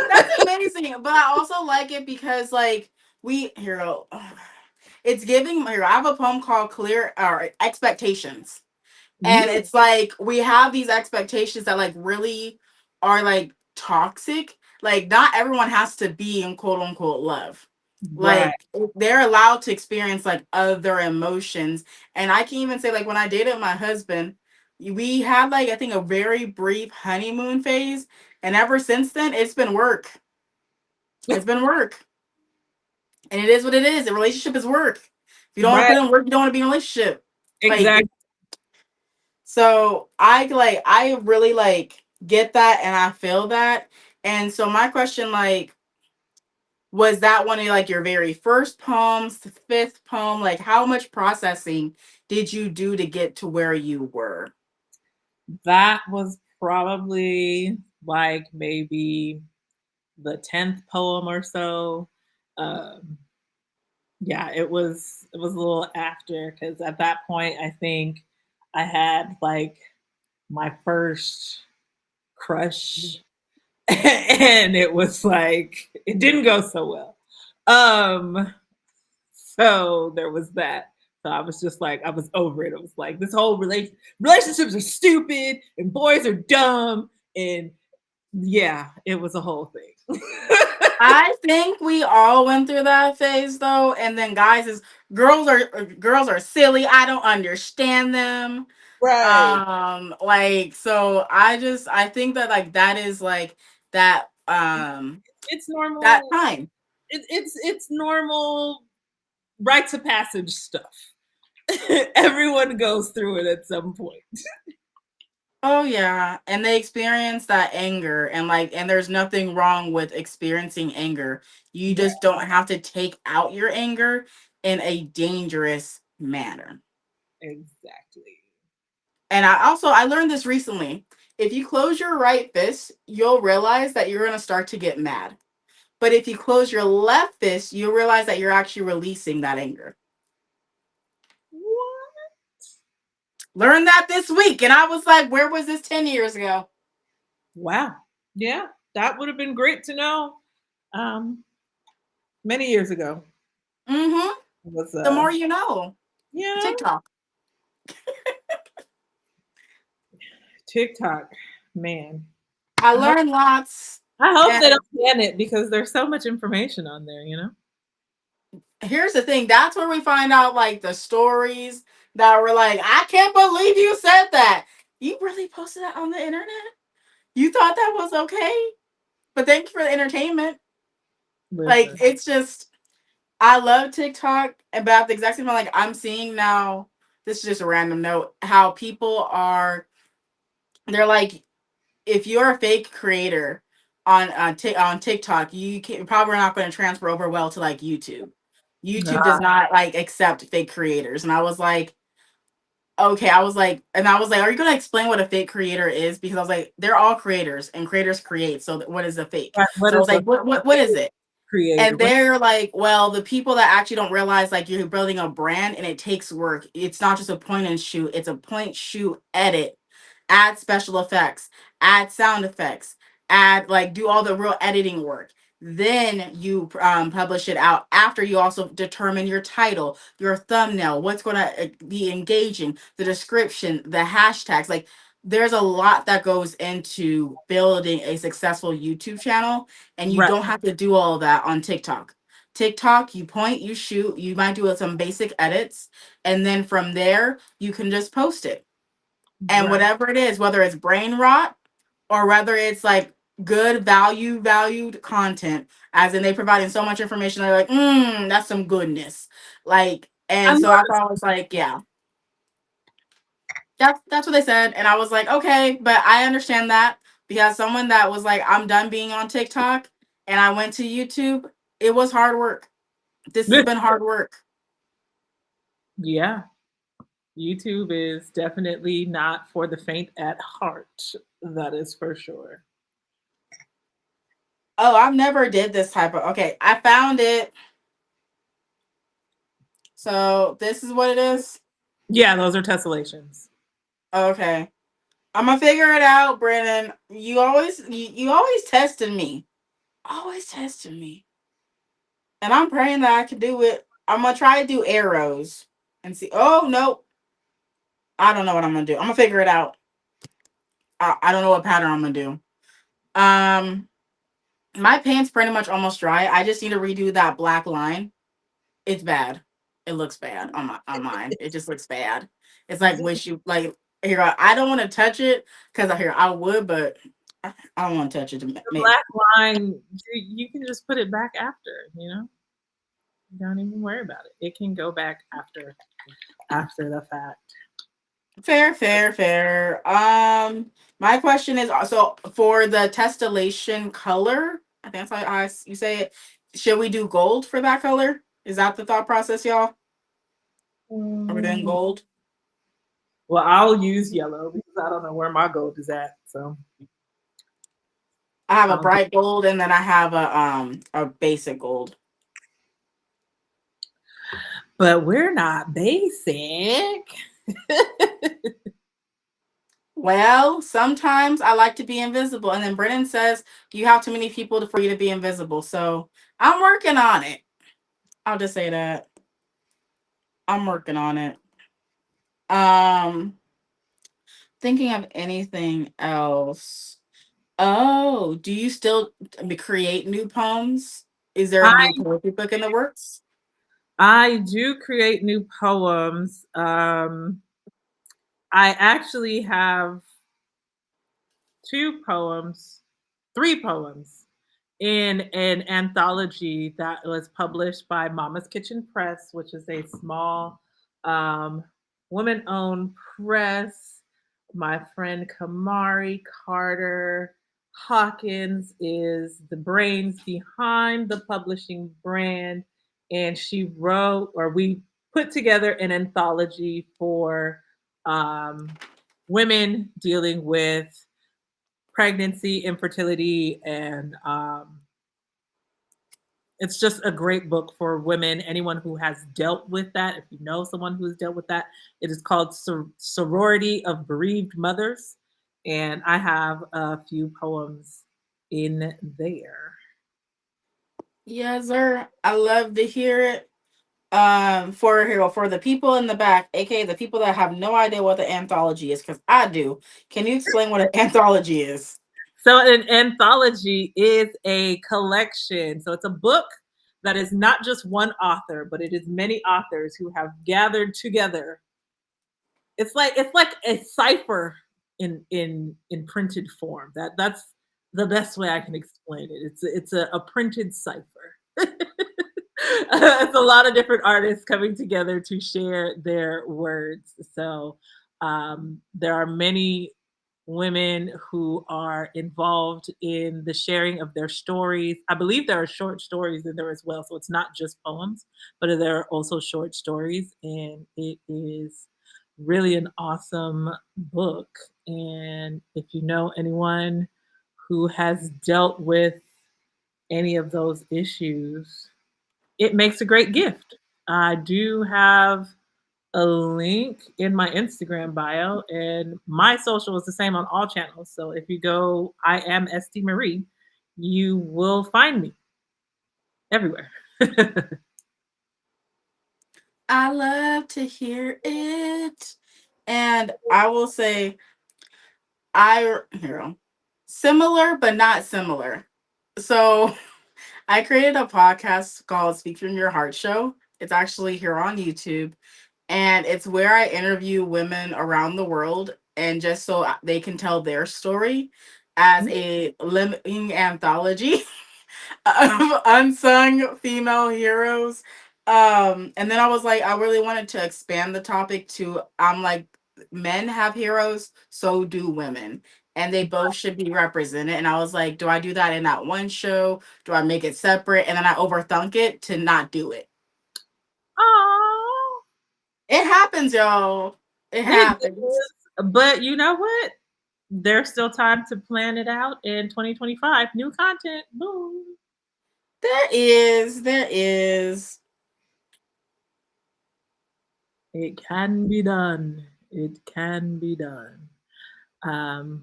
Speaker 1: That's amazing. But I also like it because like we hero. It's giving hero. I have a poem called Clear or Expectations. And
Speaker 2: Mm,
Speaker 1: it's like we have these expectations that like really are like toxic. Like not everyone has to be in quote unquote love.
Speaker 2: right.
Speaker 1: Like they're allowed to experience like other emotions. And I can even say like when I dated my husband, we had like I think a very brief honeymoon phase. And ever since then, it's been work. It's been work. And it is what it is. A relationship is work. If you don't want to
Speaker 2: Right.
Speaker 1: put in work, you don't want to be in a relationship. Like
Speaker 2: Exactly.
Speaker 1: so I really like get that and I feel that. And so my question like was that one of like your very first poems, the fifth poem? Like how much processing did you do to get to where you were?
Speaker 2: That was probably. like maybe the 10th poem or so. Um, yeah, it was a little after because at that point I think I had like my first crush and it was like it didn't go so well. So there was that. So I was just like I was over it. It was like this whole relationships are stupid and boys are dumb and yeah, it was a whole thing.
Speaker 1: I think we all went through that phase though, and then guys is girls are silly. I don't understand them.
Speaker 2: Right.
Speaker 1: Like so I think that like that is like that
Speaker 2: It's
Speaker 1: that
Speaker 2: normal.
Speaker 1: time.
Speaker 2: It's normal rites of passage stuff. Everyone goes through it at some point.
Speaker 1: Oh yeah, and they experience that anger and like and there's nothing wrong with experiencing anger. You
Speaker 2: Right.
Speaker 1: just don't have to take out your anger in a dangerous manner.
Speaker 2: Exactly.
Speaker 1: And I learned this recently. If you close your right fist, you'll realize that you're going to start to get mad. But if you close your left fist, you'll realize that you're actually releasing that anger.
Speaker 2: What?
Speaker 1: Learned that this week and I was like, where was this 10 years ago?
Speaker 2: Wow. Yeah, that would have been great to know. Many years ago
Speaker 1: Mhm.
Speaker 2: was
Speaker 1: The more you know.
Speaker 2: you know
Speaker 1: TikTok.
Speaker 2: TikTok, man.
Speaker 1: I
Speaker 2: I hope
Speaker 1: learned lots.
Speaker 2: I hope they
Speaker 1: And
Speaker 2: don't ban it because there's so much information on there. You know.
Speaker 1: here's the thing, that's where we find out like the stories that were like, I can't believe you said that. You really posted that on the internet? You thought that was okay? But thank you for the entertainment. Like
Speaker 2: Listen.
Speaker 1: it's just I love TikTok, but at the exact same time, like I'm seeing now. This is just a random note. How people are, they're like, if you're a fake creator on TikTok, you're probably not going to transfer over well to like YouTube. YouTube does not like accept fake creators, and I was like, okay, and I was like, are you going to explain what a fake creator is? Because I was like, they're all creators, and creators create. So what is a fake?
Speaker 2: Right, what
Speaker 1: So I
Speaker 2: is
Speaker 1: was
Speaker 2: a
Speaker 1: like, what is it?
Speaker 2: creator?
Speaker 1: And
Speaker 2: What
Speaker 1: they're like, well, the people that actually don't realize like you're building a brand and it takes work. It's not just a point and shoot, it's a point, shoot, edit, add special effects, add sound effects, add like do all the real editing work. Then you publish it out after you also determine your title, your thumbnail, what's going to be engaging, the description, the hashtags. Like there's a lot that goes into building a successful YouTube channel, and you
Speaker 2: right,
Speaker 1: don't have to do all of that on TikTok. TikTok, you point, you shoot, you might do some basic edits, and then from there, you can just post it. And
Speaker 2: right,
Speaker 1: whatever it is, whether it's brain rot or whether it's like good valued content, as in they providing so much information, they're like, that's some goodness. Like,
Speaker 2: I
Speaker 1: and
Speaker 2: love
Speaker 1: so I thought it was like, yeah, that's what they said. And I was like, okay, but I understand that because someone that was like, I'm done being on TikTok and I went to YouTube, it was hard work. This has
Speaker 2: it.
Speaker 1: been hard work.
Speaker 2: Yeah, YouTube is definitely not for the faint at heart. That is for sure.
Speaker 1: Oh, I've never did this type of, okay, I found it. So this is what it is.
Speaker 2: Yeah, those are tessellations.
Speaker 1: Okay. I'm gonna figure it out, Brandon. You always testing me. Always testing me. And I'm praying that I can do it. I'm gonna try to do arrows and see. Oh no. I don't know what I'm gonna do. I'm gonna figure it out. I don't know what pattern I'm gonna do. Um my paint's pretty much almost dry. I just need to redo that black line. It's bad. It looks bad on mine. It just looks bad. It's like wish you like here. I don't want to touch it because here I would, but I don't want to touch it. To
Speaker 2: The
Speaker 1: make
Speaker 2: black line, you can just put it back after, you know? Don't even worry about it. It can go back after the fact.
Speaker 1: fair, fair, fair. My question is also for the testillation color. I think that's how you say it. Should we do gold for that color? Is that the thought process, y'all? Are we doing
Speaker 2: Mm,
Speaker 1: gold?
Speaker 2: well, I'll use yellow because I don't know where my gold is at. So
Speaker 1: I have a
Speaker 2: Um,
Speaker 1: bright gold and then I have a basic gold.
Speaker 2: but we're not basic.
Speaker 1: Well, sometimes I like to be invisible, and then Brennan says you have too many people for you to be invisible. So I'm working on it. I'll just say that I'm working on it. Um, thinking of anything else. Oh, do you still create new poems? Is there a
Speaker 2: I
Speaker 1: new poetry book in the works?
Speaker 2: I do create new poems. I actually have two poems, three poems in an anthology that was published by Mama's Kitchen Press, which is a small um, woman owned press. My friend Kamari Carter Hawkins is the brains behind the publishing brand. And she wrote, or we put together an anthology for um, women dealing with pregnancy, infertility, and it's just a great book for women, anyone who has dealt with that. If you know someone who has dealt with that, it is called Sorority of Bereaved Mothers. And I have a few poems in there.
Speaker 1: Yes, sir. I love to hear it. For the people in the back, aka the people that have no idea what the anthology is, because I do. Can you explain what an anthology is?
Speaker 2: So, an anthology is a collection. So, it's a book that is not just one author, but it is many authors who have gathered together. It's like a cipher in printed form. That's the best way I can explain it. It's a printed cipher. It's a lot of different artists coming together to share their words. So there are many women who are involved in the sharing of their stories. I believe there are short stories in there as well. So it's not just poems, but there are also short stories. And it is really an awesome book. And if you know anyone who has dealt with any of those issues, it makes a great gift. I do have a link in my Instagram bio, and my social is the same on all channels. So if you go, I am Estee Marie, you will find me everywhere.
Speaker 1: I love to hear it. And I will say I hero. Similar but not similar. So I created a podcast called Speak From Your Heart Show. It's actually here on YouTube. And it's where I interview women around the world and just so they can tell their story as a living anthology of unsung female heroes. And then I was like, I really wanted to expand the topic to I'm like, men have heroes, so do women. And they both should be represented. And I was like, do I do that in that one show? Do I make it separate? And then I overthunk it to not do it.
Speaker 2: Oh,
Speaker 1: It happens, y'all. It
Speaker 2: it
Speaker 1: happens.
Speaker 2: is. But you know what? There's still time to plan it out in 2025. New content. Boom.
Speaker 1: There is. There is.
Speaker 2: It can be done. It can be done.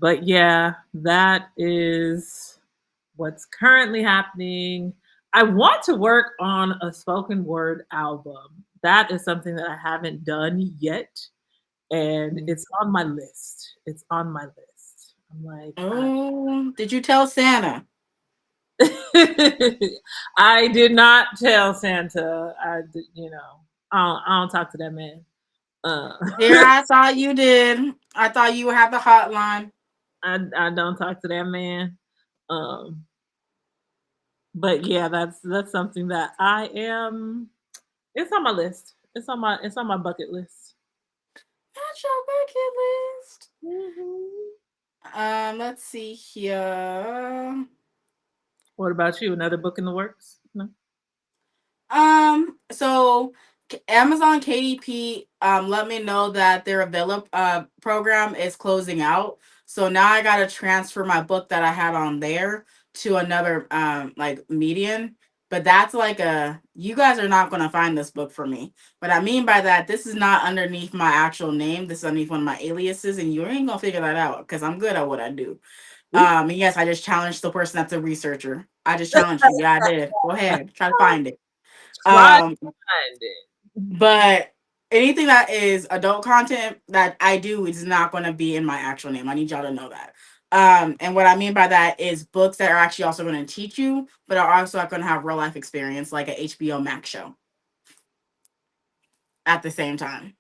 Speaker 2: But yeah, that is what's currently happening. I want to work on a spoken word album. That is something that I haven't done yet. And it's on my list. It's on my list. I'm like,
Speaker 1: Oh, did you tell Santa?
Speaker 2: I did not tell Santa. I don't talk to that man. Uh,
Speaker 1: Here, I thought you did. I thought you had the hotline.
Speaker 2: I don't talk to that man. Um, but yeah, that's something that I am. It's on my list. It's on my bucket list.
Speaker 1: That's your bucket list.
Speaker 2: Mhm.
Speaker 1: Let's see here.
Speaker 2: What about you? Another book in the works? No.
Speaker 1: So Amazon KDP let me know that their develop program is closing out. So now I gotta transfer my book that I had on there to another like median. But that's like a you guys are not gonna find this book for me. What I mean by that, this is not underneath my actual name. This is underneath one of my aliases, and you ain't gonna figure that out because I'm good at what I do.
Speaker 2: Ooh.
Speaker 1: And yes, I just challenged the person that's a researcher. I just challenged you. Yeah, I did. Go ahead, try to find it.
Speaker 2: Try to
Speaker 1: Um,
Speaker 2: find it.
Speaker 1: but anything that is adult content that I do is not going to be in my actual name. I need y'all to know that. And what I mean by that is books that are actually also going to teach you, but are also going to have real life experience, like a HBO Max show at the same time.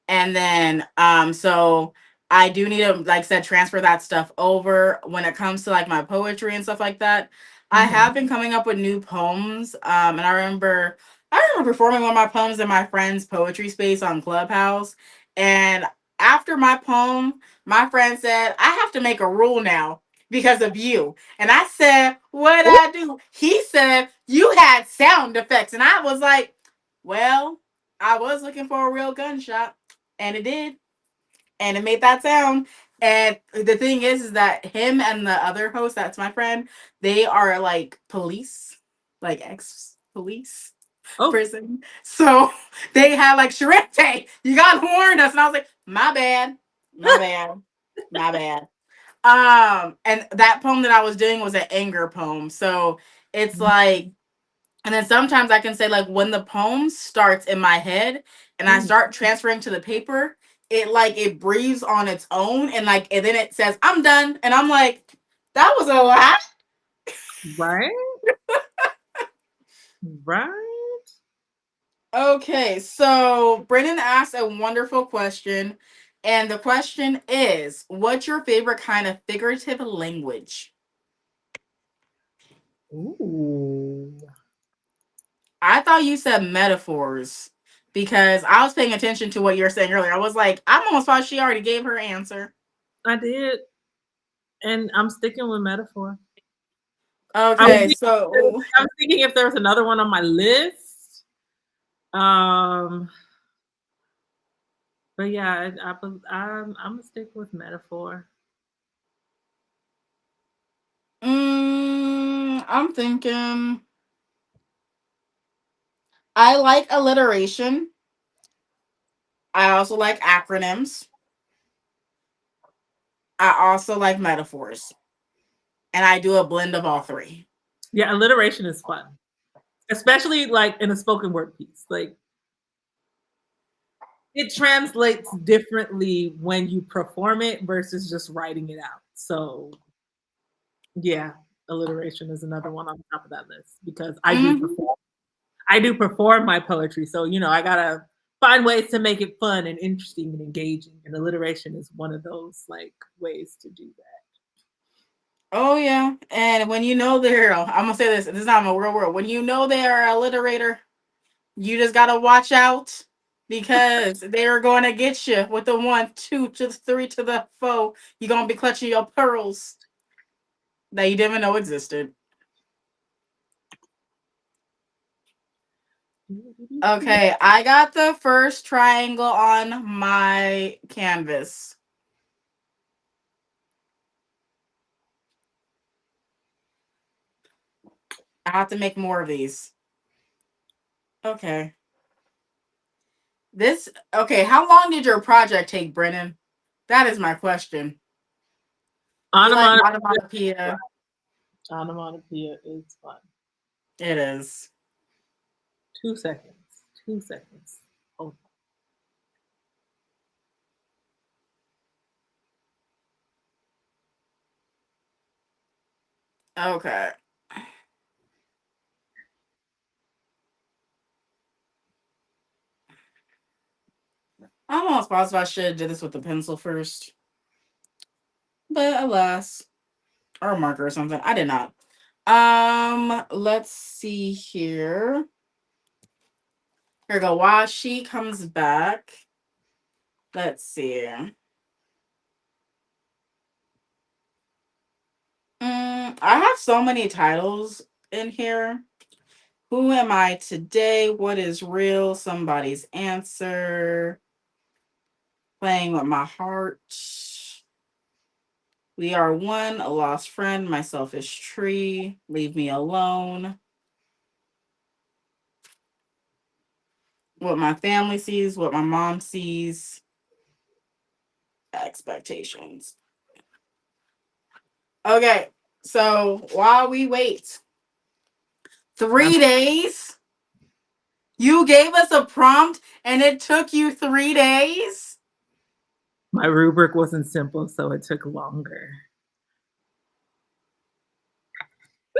Speaker 1: And then so I do need to, like I said, transfer that stuff over when it comes to like my poetry and stuff like that. I
Speaker 2: Mhm.
Speaker 1: have been coming up with new poems. And I remember performing one of my poems in my friend's poetry space on Clubhouse. And after my poem, my friend said, I have to make a rule now because of you. And I said, what did
Speaker 2: Ooh.
Speaker 1: I do? He said, you had sound effects. And I was like, well, I was looking for a real gunshot, and it did, and it made that sound. And the thing is that him and the other host, that's my friend, they are like police, like ex police
Speaker 2: Oh,
Speaker 1: prison. So they had like Sharente, you gotta warn us. And I was like, my bad, my bad, my bad. And that poem that I was doing was an anger poem. So it's like, and then sometimes I can say like when the poem starts in my head and I
Speaker 2: mm,
Speaker 1: start transferring to the paper, it breathes on its own, and then it says I'm done, and I'm like, that was a lot.
Speaker 2: right, right.
Speaker 1: Okay, so Brennan asked a wonderful question, and the question is, what's your favorite kind of figurative language?
Speaker 2: Ooh,
Speaker 1: I thought you said metaphors because I was paying attention to what you were saying earlier. I was like, I'm almost positive she already gave her answer.
Speaker 2: I did, and I'm sticking with metaphor. I was
Speaker 1: Okay, so
Speaker 2: I was thinking if there was another one on my list. Um, but yeah, I'm gonna stick with metaphor.
Speaker 1: I'm thinking I like alliteration. I also like acronyms. I also like metaphors. And I do a blend of all three.
Speaker 2: Yeah, alliteration is fun, especially like in a spoken word piece. Like it translates differently when you perform it versus just writing it out. So yeah, alliteration is another one on top of that list because I do
Speaker 1: Hmm.
Speaker 2: perform. I do perform my poetry, so I gotta find ways to make it fun and interesting and engaging. And alliteration is one of those like ways to do that.
Speaker 1: Oh yeah. And when you know they're I'm gonna say this is not my real world. When you know they are a alliterator, you just gotta watch out because they're gonna get you with the 1, 2 to the 3 to the 4. You're gonna be clutching your pearls that you didn't even know existed. Okay, I got the first triangle on my canvas. I have to make more of these. Okay. Okay, how long did your project take, Brennan? That is my question. You like
Speaker 2: Onomatopoeia,
Speaker 1: onomatopoeia?
Speaker 2: onomatopoeia is fun.
Speaker 1: It is.
Speaker 2: 2 seconds. 2 seconds. Oh,
Speaker 1: Okay. I'm almost positive I should have did this with the pencil first. But alas. Or a marker or something. I did not. Let's see here. Here we go. While she comes back. Let's see. I have so many titles in here. Who am I today? What is real? Somebody's answer. Playing with my heart. We are one, a lost friend, my selfish tree, leave me alone, what my family sees, what my mom sees, expectations. Okay, so while we wait,
Speaker 2: Um,
Speaker 1: 3 days? You gave us a prompt and it took you 3 days?
Speaker 2: my rubric wasn't simple, so it took longer.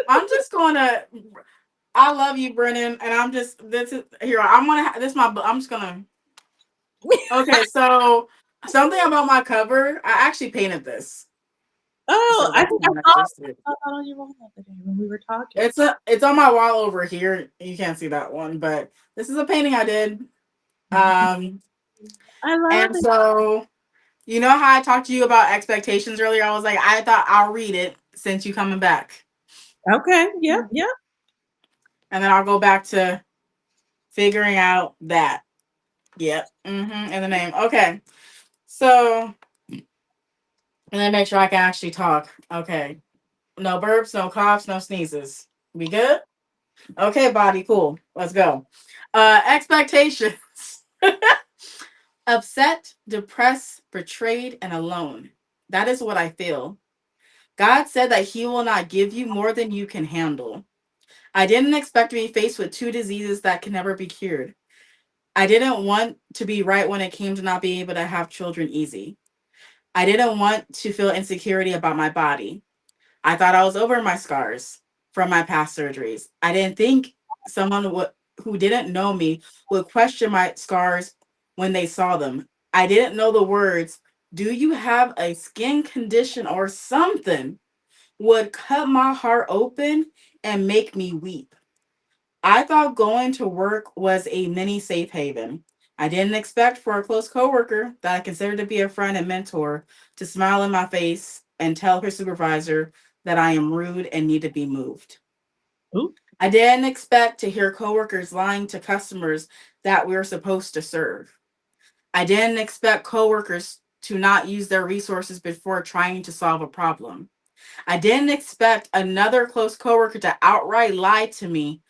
Speaker 1: I'm just gonna. I love you, Brennan, and I'm just this is here. I'm gonna this my. I'm just gonna. Okay, so something about my cover. I actually painted this,
Speaker 2: Oh,
Speaker 1: so
Speaker 2: I
Speaker 1: that's
Speaker 2: think I
Speaker 1: not
Speaker 2: saw
Speaker 1: just it.
Speaker 2: that on your wall the other day when we were talking.
Speaker 1: It's on my wall over here. You can't see that one, but this is a painting I did. Um,
Speaker 2: I love
Speaker 1: and
Speaker 2: it.
Speaker 1: so you know how I talked to you about expectations earlier. I was like, I thought I'll read it since you coming back,
Speaker 2: Okay. Yep. Yep.
Speaker 1: and then I'll go back to figuring out that. Yep. And the name. Okay. So and then make sure I can actually talk. Okay. No burps, no coughs, no sneezes. We good? Okay, body, cool. Let's go. Expectations. Upset, depressed, betrayed, and alone. That is what I feel. God said that He will not give you more than you can handle. I didn't expect to be faced with two diseases that can never be cured. I didn't want to be right when it came to not being able to have children easy. I didn't want to feel insecurity about my body. I thought I was over my scars from my past surgeries. I didn't think someone who didn't know me would question my scars when they saw them. I didn't know the words, "Do you have a skin condition or something?" would cut my heart open and make me weep. I thought going to work was a mini safe haven. I didn't expect for a close coworker that I considered to be a friend and mentor to smile in my face and tell her supervisor that I am rude and need to be moved.
Speaker 2: Ooh.
Speaker 1: I didn't expect to hear coworkers lying to customers that we're supposed to serve. I didn't expect coworkers to not use their resources before trying to solve a problem. I didn't expect another close coworker to outright lie to me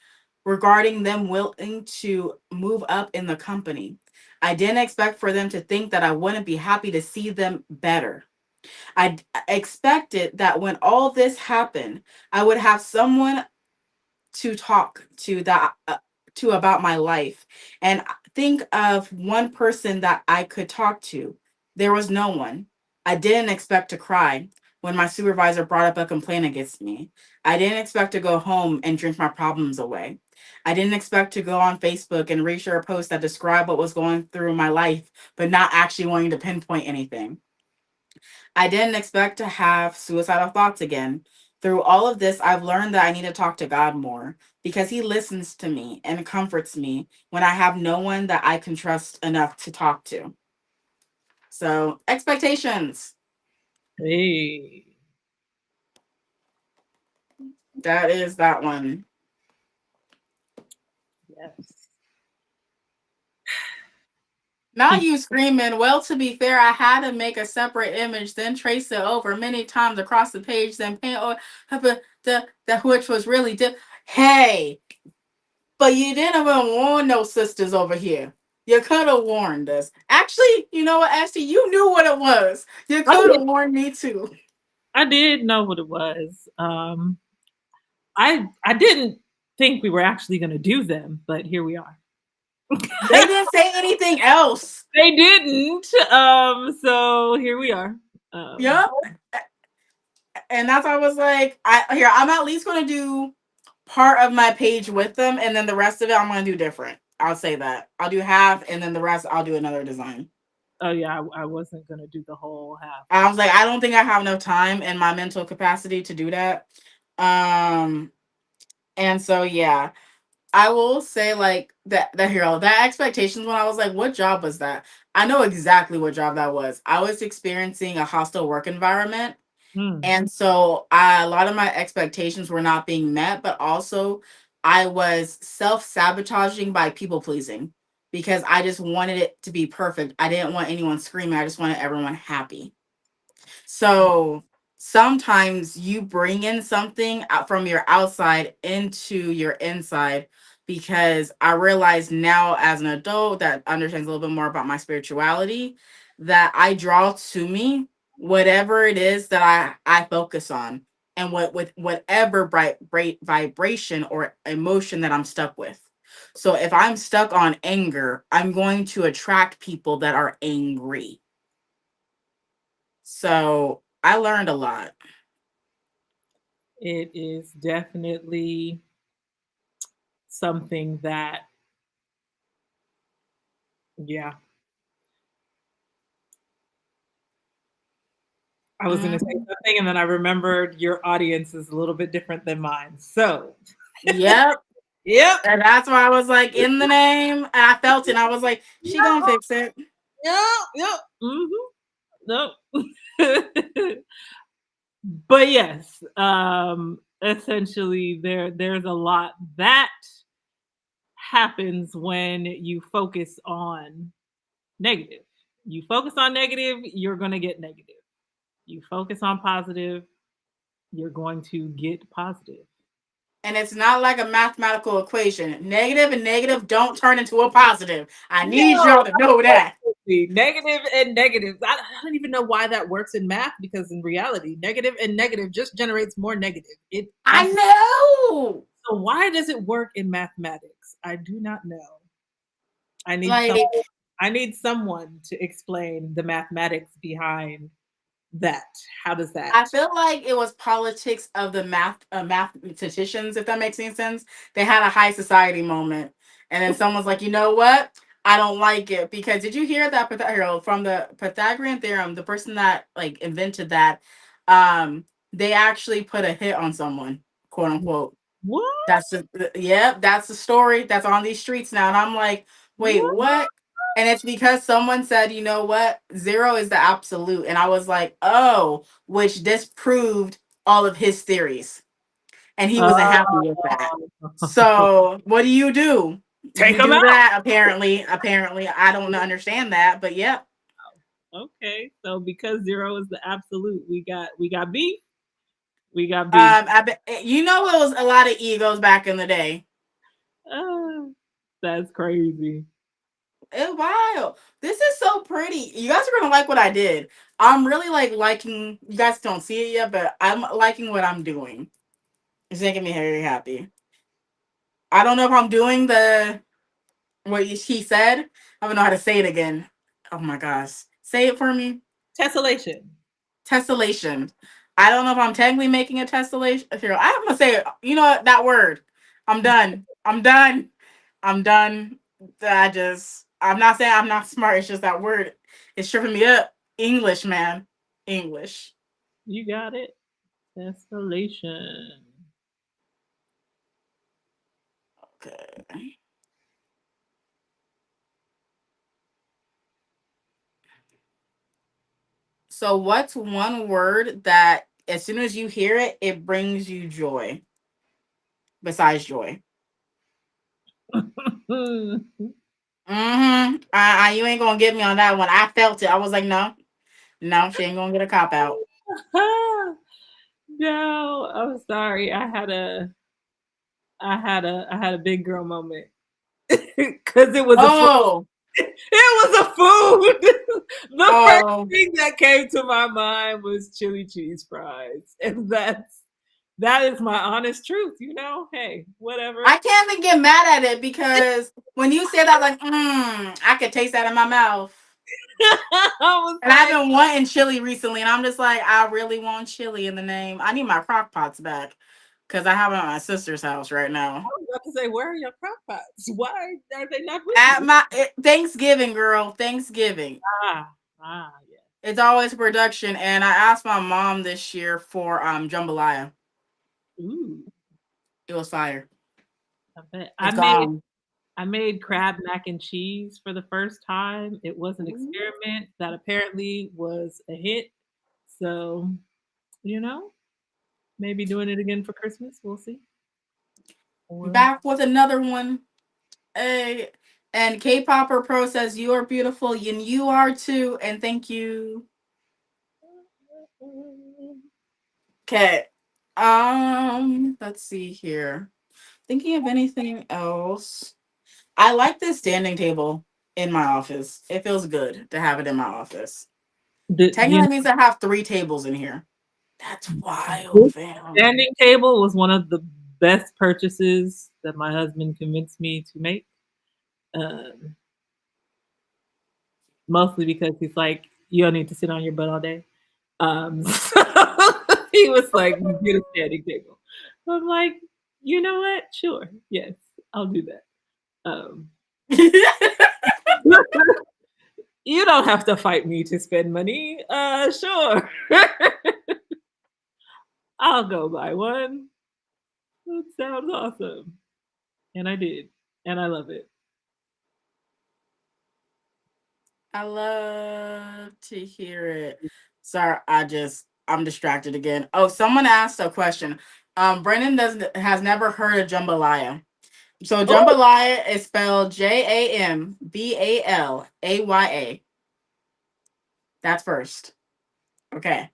Speaker 1: regarding them willing to move up in the company. I didn't expect for them to think that I wouldn't be happy to see them better. Expected that when all this happened, I would have someone to talk to about my life and think of one person that I could talk to. There was no one. I didn't expect to cry when my supervisor brought up a complaint against me. I didn't expect to go home and drink my problems away. I didn't expect to go on Facebook and reshare a post that described what was going through my life, but not actually wanting to pinpoint anything. I didn't expect to have suicidal thoughts again. Through all of this, I've learned that I need to talk to God more because He listens to me and comforts me when I have no one that I can trust enough to talk to. So, expectations.
Speaker 2: Hey.
Speaker 1: That is that one.
Speaker 2: Yes.
Speaker 1: Not
Speaker 2: Keep.
Speaker 1: you screaming. Well, to be fair, I had to make a separate image, then trace it over many times across the page, then paint over the which was really Hey, but you didn't even warn no sisters over here. You could have warned us. Actually, you know what, Ashley? You knew what it was. You
Speaker 2: I
Speaker 1: could
Speaker 2: did.
Speaker 1: have warned me too.
Speaker 2: I did know what it was. I didn't think we were actually going to do them, but here we are.
Speaker 1: They didn't say anything else.
Speaker 2: They didn't. So here we are. Um,
Speaker 1: Yep. And that's why I was like, I'm at least gonna do part of my page with them, and then the rest of it I'm gonna do different. I'll say that. I'll do half, and then the rest I'll do another design.
Speaker 2: oh yeah, I wasn't going to do the whole half.
Speaker 1: I was like, I don't think I have enough time in my mental capacity to do that. Um, and so yeah. I will say like that hero, that expectations when I was like, what job was that? I know exactly what job that was. I was experiencing a hostile work environment.
Speaker 2: Hmm.
Speaker 1: And so a lot of my expectations were not being met, but also I was self-sabotaging by people pleasing because I just wanted it to be perfect. I didn't want anyone screaming. I just wanted everyone happy. So sometimes you bring in something out from your outside into your inside, because I realize now as an adult that understands a little bit more about my spirituality, that I draw to me whatever it is that I focus on, and what with whatever bright vibration or emotion that I'm stuck with. So if I'm stuck on anger, I'm going to attract people that are angry. So I learned a lot.
Speaker 2: It is definitely something that, yeah, I was going to say
Speaker 1: Mhm.
Speaker 2: something and then I remembered your audience is a little bit different than mine. So,
Speaker 1: Yep.
Speaker 2: yep,
Speaker 1: And that's why I was like, in the name. And I felt it. And I was like, she gonna fix it.
Speaker 2: yep, yep. Nope. But yes, essentially there's a lot that happens when you focus on negative. You focus on negative, you're going to get negative. You focus on positive, you're going to get positive.
Speaker 1: And it's not like a mathematical equation. Negative and negative don't turn into a positive. I need
Speaker 2: No,
Speaker 1: y'all to know that.
Speaker 2: negative and negative. I don't even know why that works in math because in reality, negative and negative just generates more negative. It
Speaker 1: I
Speaker 2: amplifies.
Speaker 1: know.
Speaker 2: So why does it work in mathematics? I do not know. I need some.
Speaker 1: Like,
Speaker 2: I need someone to explain the mathematics behind that. How does
Speaker 1: I
Speaker 2: that?
Speaker 1: feel like it was politics of the mathematicians, if that makes any sense. They had a high society moment, and then someone's like, you know what? I don't like it because did you hear that from the Pythagorean theorem? The person that like invented that, they actually put a hit on someone, quote unquote.
Speaker 2: What?
Speaker 1: That's yep, that's the story that's on these streets now. And I'm like, wait,
Speaker 2: What?
Speaker 1: what? And it's because someone said, you know what? Zero is the absolute. And I was like, oh, which disproved all of his theories. And he wasn't happy with that.
Speaker 2: Oh.
Speaker 1: So what do?
Speaker 2: Take
Speaker 1: You
Speaker 2: them
Speaker 1: do
Speaker 2: out.
Speaker 1: that apparently. Apparently, I don't understand that, but yep.
Speaker 2: Okay, so because zero is the absolute, we got beef. We got beef.
Speaker 1: You know it was a lot of egos back in the day.
Speaker 2: Ah, that's crazy.
Speaker 1: It's wild. This is so pretty. You guys are gonna like what I did. I'm really like liking. You guys don't see it yet, but I'm liking what I'm doing. It's making me very happy. I don't know if I'm doing the what he said. I don't know how to say it again. Oh my gosh, say it for me.
Speaker 2: Tessellation.
Speaker 1: Tessellation. I don't know if I'm technically making a tessellation. Here, I'm gonna say it. You know what? That word. I'm done. I'm done. I'm done. I'm not saying I'm not smart. It's just that word. It's tripping me up. English, man. English.
Speaker 2: You got it. Tessellation.
Speaker 1: Okay. So, what's one word that as soon as you hear it, it brings you joy besides joy? You ain't gonna get me on that one. I felt it. I was like, no, no, she ain't gonna get a cop out.
Speaker 2: No, I'm sorry. I had a big girl moment because it was a food.
Speaker 1: Oh,
Speaker 2: It was a food. The first
Speaker 1: oh,
Speaker 2: thing that came to my mind was chili cheese fries, and that is my honest truth. Hey, whatever.
Speaker 1: I can't even get mad at it because when you say that, like, I could taste that in my mouth.
Speaker 2: I was
Speaker 1: And I've
Speaker 2: like,
Speaker 1: been wanting chili recently, and I'm just like, I really want chili in the name. I need my crock pots back because I have it at my sister's house right
Speaker 2: I
Speaker 1: now.
Speaker 2: was about to say, where are your crock pots? Why are they not with
Speaker 1: At
Speaker 2: you?
Speaker 1: my Thanksgiving, girl, Thanksgiving.
Speaker 2: Yeah.
Speaker 1: It's always production, and I asked my mom this year for jambalaya.
Speaker 2: Ooh,
Speaker 1: It was fire.
Speaker 2: I bet. I
Speaker 1: It's
Speaker 2: made
Speaker 1: gone.
Speaker 2: I made crab mac and cheese for the first time. It was an
Speaker 1: Ooh.
Speaker 2: experiment that apparently was a hit. So, you know, maybe doing it again for Christmas. We'll see. Or
Speaker 1: Back with another one. Hey, and K-Popper Pro says you are beautiful, and you are too. And thank you. Okay. Let's see here. Thinking of anything else. I like this standing table in my office. It feels good to have it in my office.
Speaker 2: You
Speaker 1: Technically, it means I have three tables in here. That's wild,
Speaker 2: know,
Speaker 1: fam.
Speaker 2: standing table was one of the best purchases that my husband convinced me to make. Um, Mostly because he's like, you don't need to sit on your butt all day. So he was like, get a standing table. I'm like, you know what? Sure, yes, I'll do that. Um, you don't have to fight me to spend money. Sure, I'll go buy one. That sounds awesome, and I did, and I love it.
Speaker 1: I love to hear it. Sorry, I'm distracted again. Oh, someone asked a question. Brennan doesn't has never heard of jambalaya. So
Speaker 2: Oh,
Speaker 1: jambalaya is spelled Jambalaya. That's first. Okay.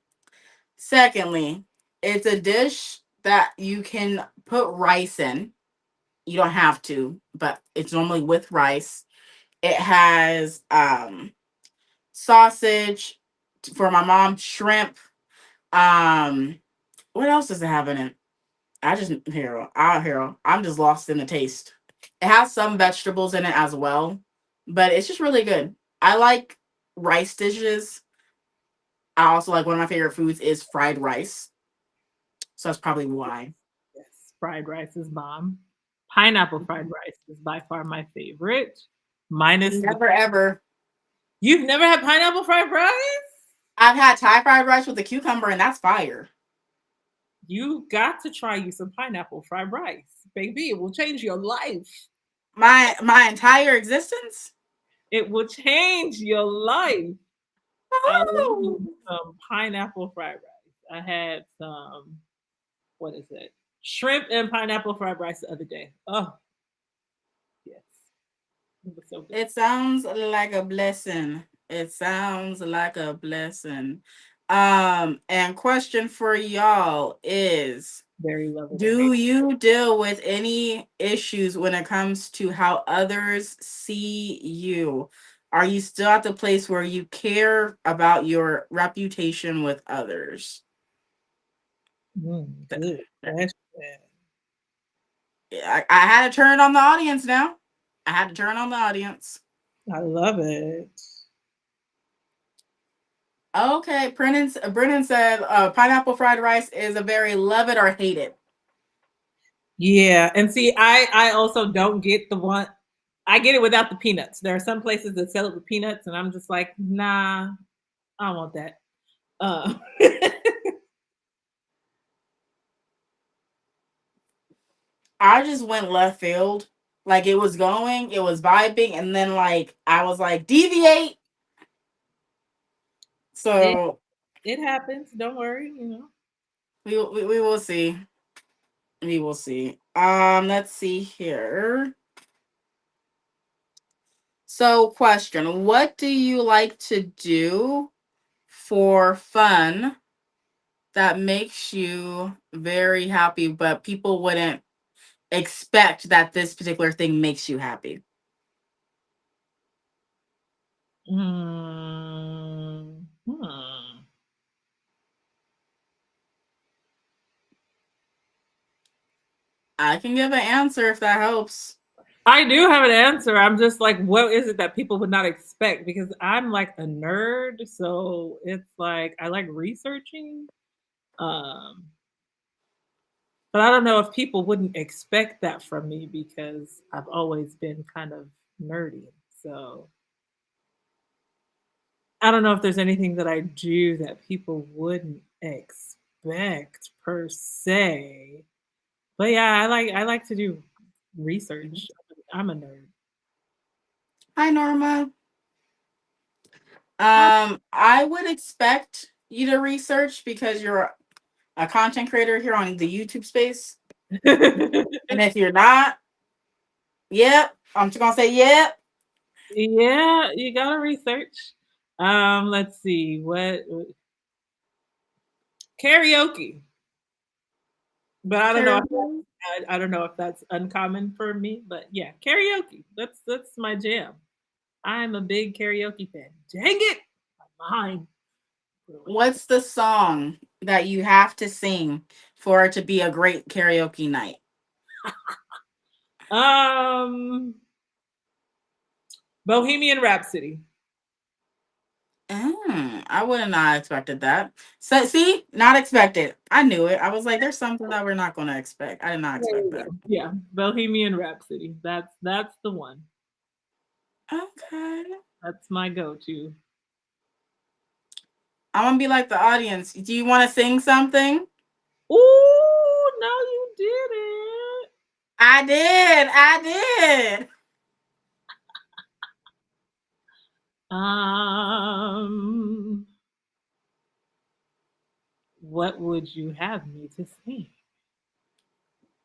Speaker 1: Secondly, it's a dish that you can put rice in. You don't have to, but it's normally with rice. It has sausage for my mom, shrimp. Um, what else does it have in it? I just hero. I'm just lost in the taste. It has some vegetables in it as well, but it's just really good. I like rice dishes. I also like one of my favorite foods is fried rice. So that's probably why.
Speaker 2: yes, fried rice is bomb. Pineapple fried rice is by far my favorite. Minus the
Speaker 1: Never ever.
Speaker 2: You've never had pineapple fried rice?
Speaker 1: I've had Thai fried rice with a cucumber, and that's fire.
Speaker 2: You got to try you some pineapple fried rice, baby. It will change your life.
Speaker 1: My entire existence.
Speaker 2: It will change your life. I love me
Speaker 1: Oh.
Speaker 2: some pineapple fried rice. I had some, what is it? Shrimp and pineapple fried rice the other day. Oh, yes. It was so good.
Speaker 1: It sounds like a blessing. It sounds like a blessing. And question for y'all is,
Speaker 2: Very lovable.
Speaker 1: do you deal with any issues when it comes to how others see you? Are you still at the place where you care about your reputation with others?
Speaker 2: Good question.
Speaker 1: I had to turn on the audience now. I had to turn on the audience.
Speaker 2: I love it.
Speaker 1: Okay, Brennan said pineapple fried rice is a very love it or hate it.
Speaker 2: Yeah, and see, I also don't get the one. I get it without the peanuts. There are some places that sell it with peanuts, and I'm just like, nah, I don't want that. Uh,
Speaker 1: I just went left field. Like it was going, it was vibing, and then like I was like deviate.
Speaker 2: it
Speaker 1: So
Speaker 2: it happens. Don't worry.
Speaker 1: we will see. We will see. Let's see here. So question, what do you like to do for fun that makes you very happy, but people wouldn't expect that this particular thing makes you happy?
Speaker 2: Hmm.
Speaker 1: I can give an answer if that helps.
Speaker 2: I do have an answer. I'm just like, what is it that people would not expect? Because I'm like a nerd, so it's like I like researching. Um, but I don't know if people wouldn't expect that from me because I've always been kind of nerdy. So I don't know if there's anything that I do that people wouldn't expect per se. But yeah, I like to do research. I'm a nerd.
Speaker 1: Hi, Norma.
Speaker 2: Hi.
Speaker 1: I would expect you to research because you're a content creator here on the YouTube space. And if you're not, yep, I'm just gonna say yep.
Speaker 2: Yeah, you gotta research. Let's see what karaoke. But I don't know.
Speaker 1: Karaoke.
Speaker 2: I don't know if that's uncommon for me, but yeah, karaoke. That's my jam. I'm a big karaoke fan. Dang it, my mind.
Speaker 1: What's the song that you have to sing for it to be a great karaoke night?
Speaker 2: Um, Bohemian Rhapsody.
Speaker 1: I would have not expected that. So see, not expected. I knew it. I was like, there's something that we're not going to expect. I did not
Speaker 2: There
Speaker 1: expect
Speaker 2: you
Speaker 1: that.
Speaker 2: go. Yeah, Bohemian Rhapsody. That's the one.
Speaker 1: Okay.
Speaker 2: That's my go-to.
Speaker 1: I'm gonna be like the audience. Do you want to sing something?
Speaker 2: Ooh, no, you didn't.
Speaker 1: I did. I did.
Speaker 2: Um, what would you have me to sing?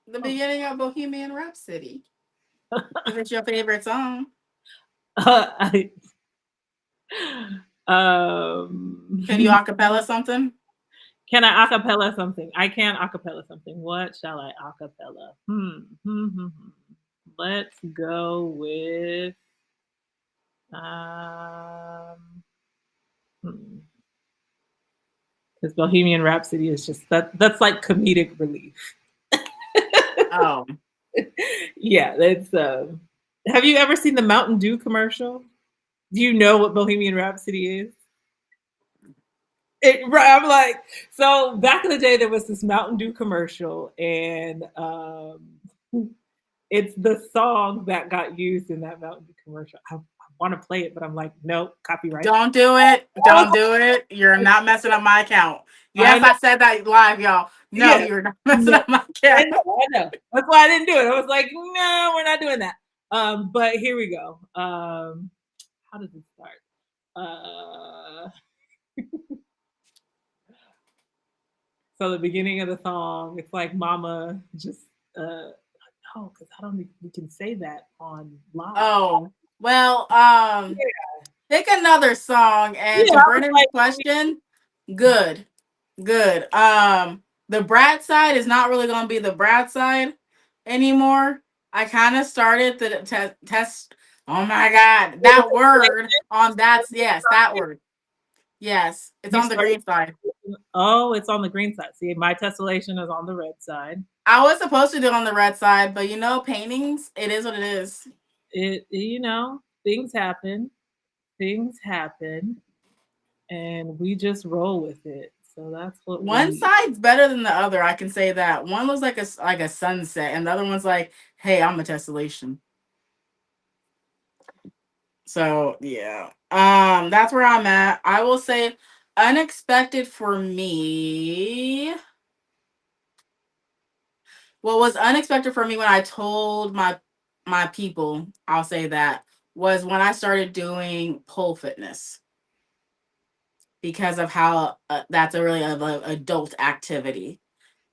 Speaker 1: The
Speaker 2: Oh.
Speaker 1: beginning of Bohemian Rhapsody. If it's your favorite song.
Speaker 2: I,
Speaker 1: Can you acapella something?
Speaker 2: can I acapella something? I can acapella something. What shall I acapella? Let's go with um. Because Bohemian Rhapsody is just that's like comedic relief.
Speaker 1: Oh,
Speaker 2: Yeah, that's. Have you ever seen the Mountain Dew commercial? Do you know what Bohemian Rhapsody is? Right, I'm like, so back in the day, there was this Mountain Dew commercial, and it's the song that got used in that Mountain Dew commercial. I want to play it, but I'm like, nope, copyright.
Speaker 1: don't do it. Don't do it. You're not messing up my account.
Speaker 2: I
Speaker 1: Yes,
Speaker 2: know,
Speaker 1: I said that live, y'all. No,
Speaker 2: yeah,
Speaker 1: you're not messing
Speaker 2: no,
Speaker 1: up my account.
Speaker 2: I know. That's why I didn't do it. I was like, no, we're not doing that. But here we go. How does it start? Uh, so the beginning of the song, it's like Mama just no, because I don't think we can say that on live.
Speaker 1: Oh, well, pick another song. And
Speaker 2: Yeah,
Speaker 1: to
Speaker 2: I was
Speaker 1: Brennan's
Speaker 2: like,
Speaker 1: question, good, good. The Brad side is not really gonna be the Brad side anymore. I kind of started the test. Oh my God, that word on that's yes, that word. Yes, it's
Speaker 2: you
Speaker 1: on the
Speaker 2: started.
Speaker 1: green side.
Speaker 2: Oh, it's on the green side. See, my tessellation is on the red side.
Speaker 1: I was supposed to do it on the red side, but paintings, it is what it is.
Speaker 2: Things happen. Things happen, and we just roll with it. So that's what
Speaker 1: One
Speaker 2: we.
Speaker 1: side's better than the other. I can say that. One was like a sunset, and the other one's like, "Hey, I'm a tessellation." So yeah, that's where I'm at. I will say, unexpected for me. What was unexpected for me when I told my people, I'll say that, was when I started doing pole fitness because of how that's a really adult activity.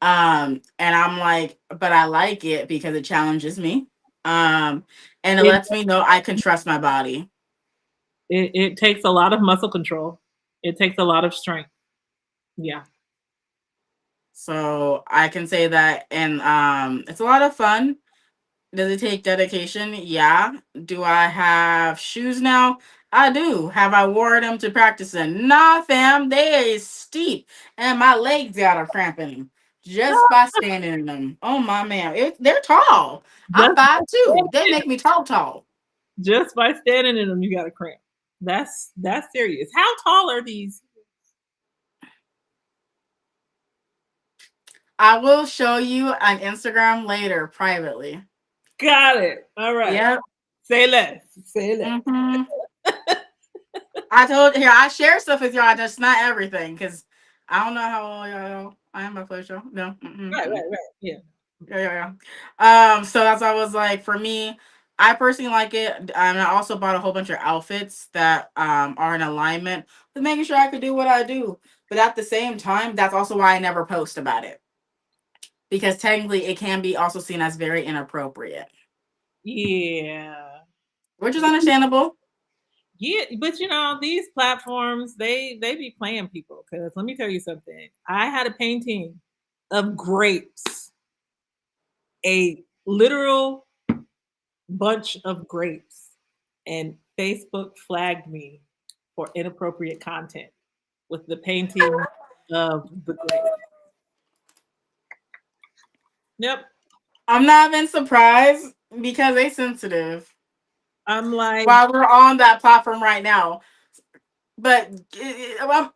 Speaker 1: And I'm like, but I like it because it challenges me. And it
Speaker 2: It,
Speaker 1: lets me know I can trust my body.
Speaker 2: it takes a lot of muscle control. It takes a lot of strength. Yeah.
Speaker 1: So I can say that, and it's a lot of fun. Does it take dedication? Yeah. Do I have shoes now? I do. Have I wore them to practice in? Nah, fam. They is steep, and my legs got a cramping just by standing in them. Oh my man, they're tall. I'm
Speaker 2: Just
Speaker 1: 5'2". They make me tall.
Speaker 2: just by standing in them, you got a cramp. That's serious. How tall are these?
Speaker 1: I will show you on Instagram later privately.
Speaker 2: Got it. All right.
Speaker 1: Yep.
Speaker 2: Say less. Say less.
Speaker 1: hmm I told here I share stuff with y'all, just not everything, because I don't know how old y'all. I am a first show. No.
Speaker 2: Right. Yeah.
Speaker 1: Yeah. So that's why I was like, for me, I personally like it. And I also bought a whole bunch of outfits that are in alignment with making sure I could do what I do. But at the same time, that's also why I never post about it. Because technically it can be also seen as very inappropriate.
Speaker 2: Yeah.
Speaker 1: Which is understandable.
Speaker 2: Yeah, but these platforms they be playing people because let me tell you something. I had a painting of grapes a literal bunch of grapes, and Facebook flagged me for inappropriate content with the painting of the grape. Yep.
Speaker 1: I'm not even surprised because they sensitive.
Speaker 2: I'm like,
Speaker 1: While we're on that platform right now, but why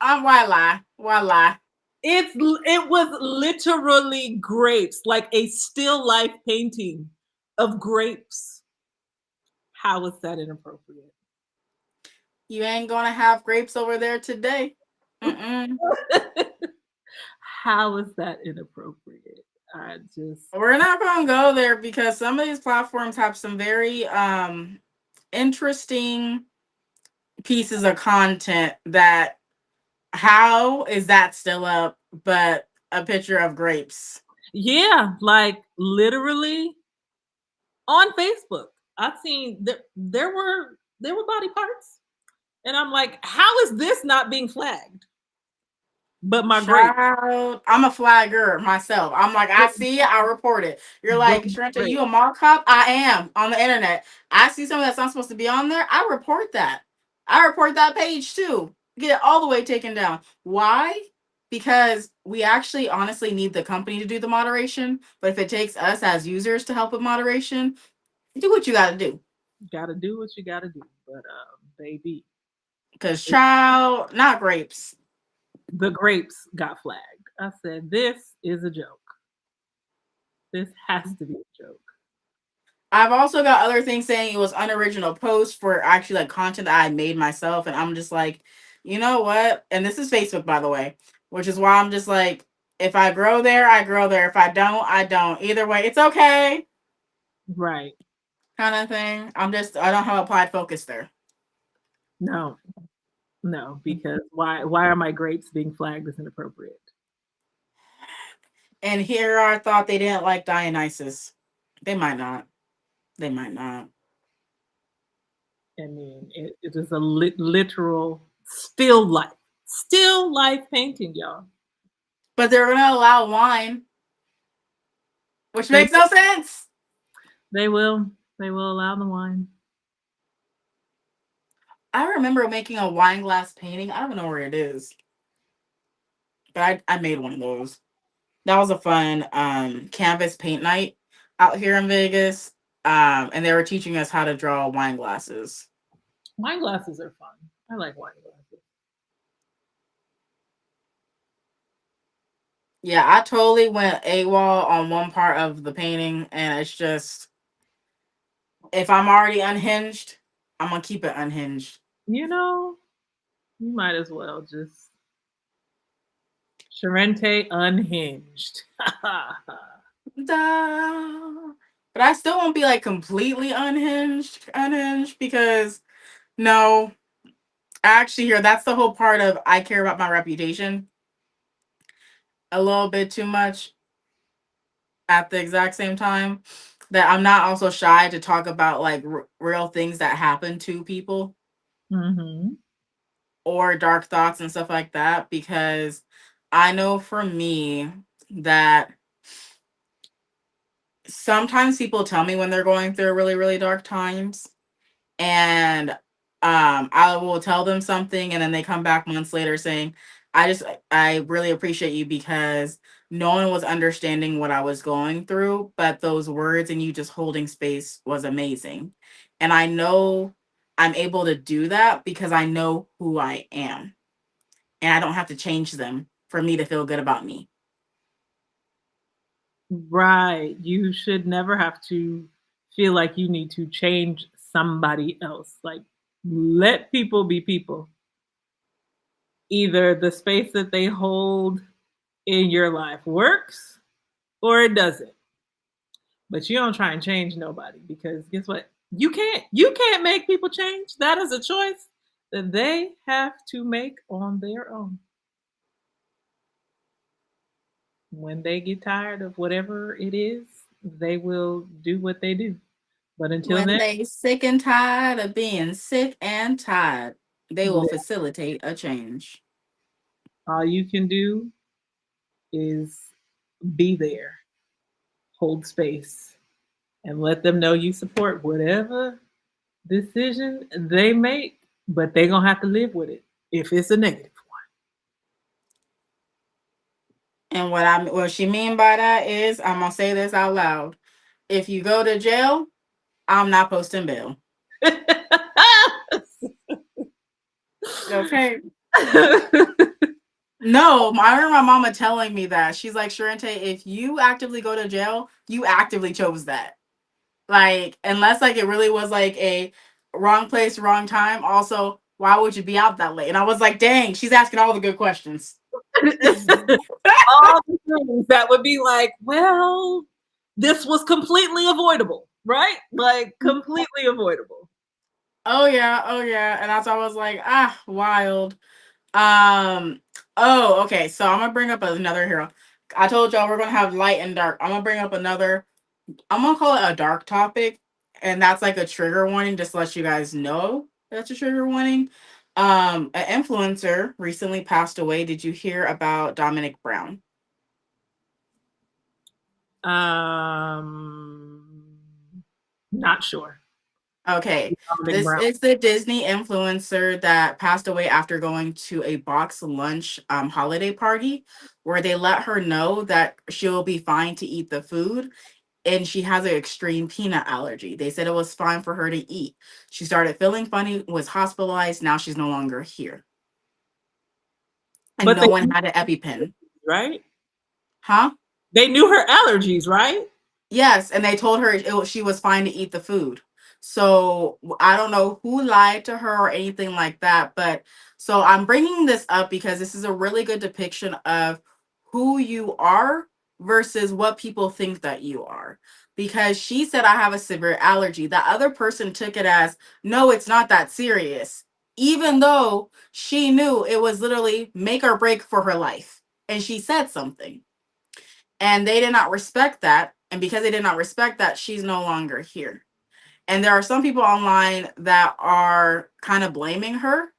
Speaker 1: lie? Why lie?
Speaker 2: it was literally grapes, like a still life painting of grapes. How is that inappropriate?
Speaker 1: You ain't gonna have grapes over there today. Mm-mm.
Speaker 2: How is that inappropriate? I just
Speaker 1: We're not gonna go there because some of these platforms have some very interesting pieces of content that how is that still up but a picture of grapes.
Speaker 2: yeah, like literally on Facebook. I've seen there were body parts, and I'm like, how is this not being flagged? But my grape,
Speaker 1: Child, I'm a flagger myself. I'm like, I see it, I report it. You're
Speaker 2: but
Speaker 1: like,
Speaker 2: my
Speaker 1: Sharenta,
Speaker 2: grape.
Speaker 1: you a mall cop? I am on the internet. I see something that's not supposed to be on there. I report that. I report that page too. Get it all the way taken down. Why? Because we actually honestly need the company to do the moderation. But if it takes us as users to help with moderation, do what you got to do.
Speaker 2: Gotta do what you gotta do. But baby,
Speaker 1: Because, child, not grapes.
Speaker 2: the grapes got flagged. I said, this is a joke. This has to be a joke.
Speaker 1: I've also got other things saying it was unoriginal post for actually like content that I made myself, and I'm just like, you know what? And this is Facebook, by the way, which is why I'm just like, if I grow there, I grow there. If I don't, I don't. Either way, it's okay,
Speaker 2: Right.
Speaker 1: kind of thing. I don't have applied focus there.
Speaker 2: No, no, because why are my grapes being flagged as inappropriate?
Speaker 1: And here I thought they didn't like Dionysus. They might not. They might not.
Speaker 2: I mean, it is a literal still life painting, y'all.
Speaker 1: But they're gonna allow wine, which
Speaker 2: They
Speaker 1: makes no sense.
Speaker 2: they will they will allow the wine.
Speaker 1: I remember making a wine glass painting. I don't know where it is, but I made one of those. That was a fun canvas paint night out here in Vegas. And they were teaching us how to draw wine glasses.
Speaker 2: Wine glasses are fun. I like wine glasses.
Speaker 1: Yeah, I totally went AWOL on one part of the painting, and it's just if I'm already unhinged, I'm gonna keep it unhinged.
Speaker 2: You know, you might as well just Charente unhinged.
Speaker 1: Duh. But I still won't be like completely unhinged because no, actually here that's the whole part of I care about my reputation a little bit too much at the exact same time that I'm not also shy to talk about like real things that happen to people
Speaker 2: hmm
Speaker 1: or dark thoughts and stuff like that because I know for me that sometimes people tell me when they're going through really dark times and I will tell them something and then they come back months later saying I really appreciate you because no one was understanding what I was going through, but those words and you just holding space was amazing. And I know I'm able to do that because I know who I am and I don't have to change them for me to feel good about me.
Speaker 2: Right. You should never have to feel like you need to change somebody else. Like, let people be people. Either the space that they hold in your life works or it doesn't. But you don't try and change nobody because guess what? You can't make people change. That is a choice that they have to make on their own. When they get tired of whatever it is, they will do what they do. But until
Speaker 1: When
Speaker 2: then,
Speaker 1: they sick and tired of being sick and tired, they will facilitate a change.
Speaker 2: all you can do is be there, hold space and let them know you support whatever decision they make, but they gonna have to live with it if it's a negative
Speaker 1: And what she mean by that is, I'm gonna say this out loud. If you go to jail, I'm not posting bail. Okay.
Speaker 2: one.
Speaker 1: No, I remember my mama telling me that. She's like, Sharente, if you actively go to jail, you actively chose that. Like, unless like it really was like a wrong place, wrong time. Also, why would you be out that late? And I was like, dang, she's asking all the good questions.
Speaker 2: All the things that would be like, well, this was completely avoidable, right? Like completely avoidable.
Speaker 1: Oh yeah, oh yeah. And that's why I was like, ah, wild. Um, oh, okay. So I'm gonna bring up another hero. I told y'all we're gonna have light and dark. I'm gonna bring up another, I'm gonna call it a dark topic, and that's like a trigger warning, just to let you guys know that's a trigger warning. An influencer recently passed away. Did you hear about Dominic Brown?
Speaker 2: Um, Not sure.
Speaker 1: Okay,
Speaker 2: Dominic
Speaker 1: this
Speaker 2: Brown.
Speaker 1: is the Disney influencer that passed away after going to a box lunch holiday party where they let her know that she'll be fine to eat the food, and she has an extreme peanut allergy. They said it was fine for her to eat. She started feeling funny, was hospitalized. Now she's no longer here. And
Speaker 2: But
Speaker 1: no
Speaker 2: they
Speaker 1: one had an EpiPen.
Speaker 2: right?
Speaker 1: Huh?
Speaker 2: They knew her allergies, right?
Speaker 1: Yes, and they told her she was fine to eat the food. So I don't know who lied to her or anything like that, but so I'm bringing this up because this is a really good depiction of who you are versus what people think that you are. Because she said I have a severe allergy. The other person took it as, no, it's not that serious, even though she knew it was literally make or break for her life. And she said something, and they did not respect that, and because they did not respect that, she's no longer here. And there are some people online that are kind of blaming her,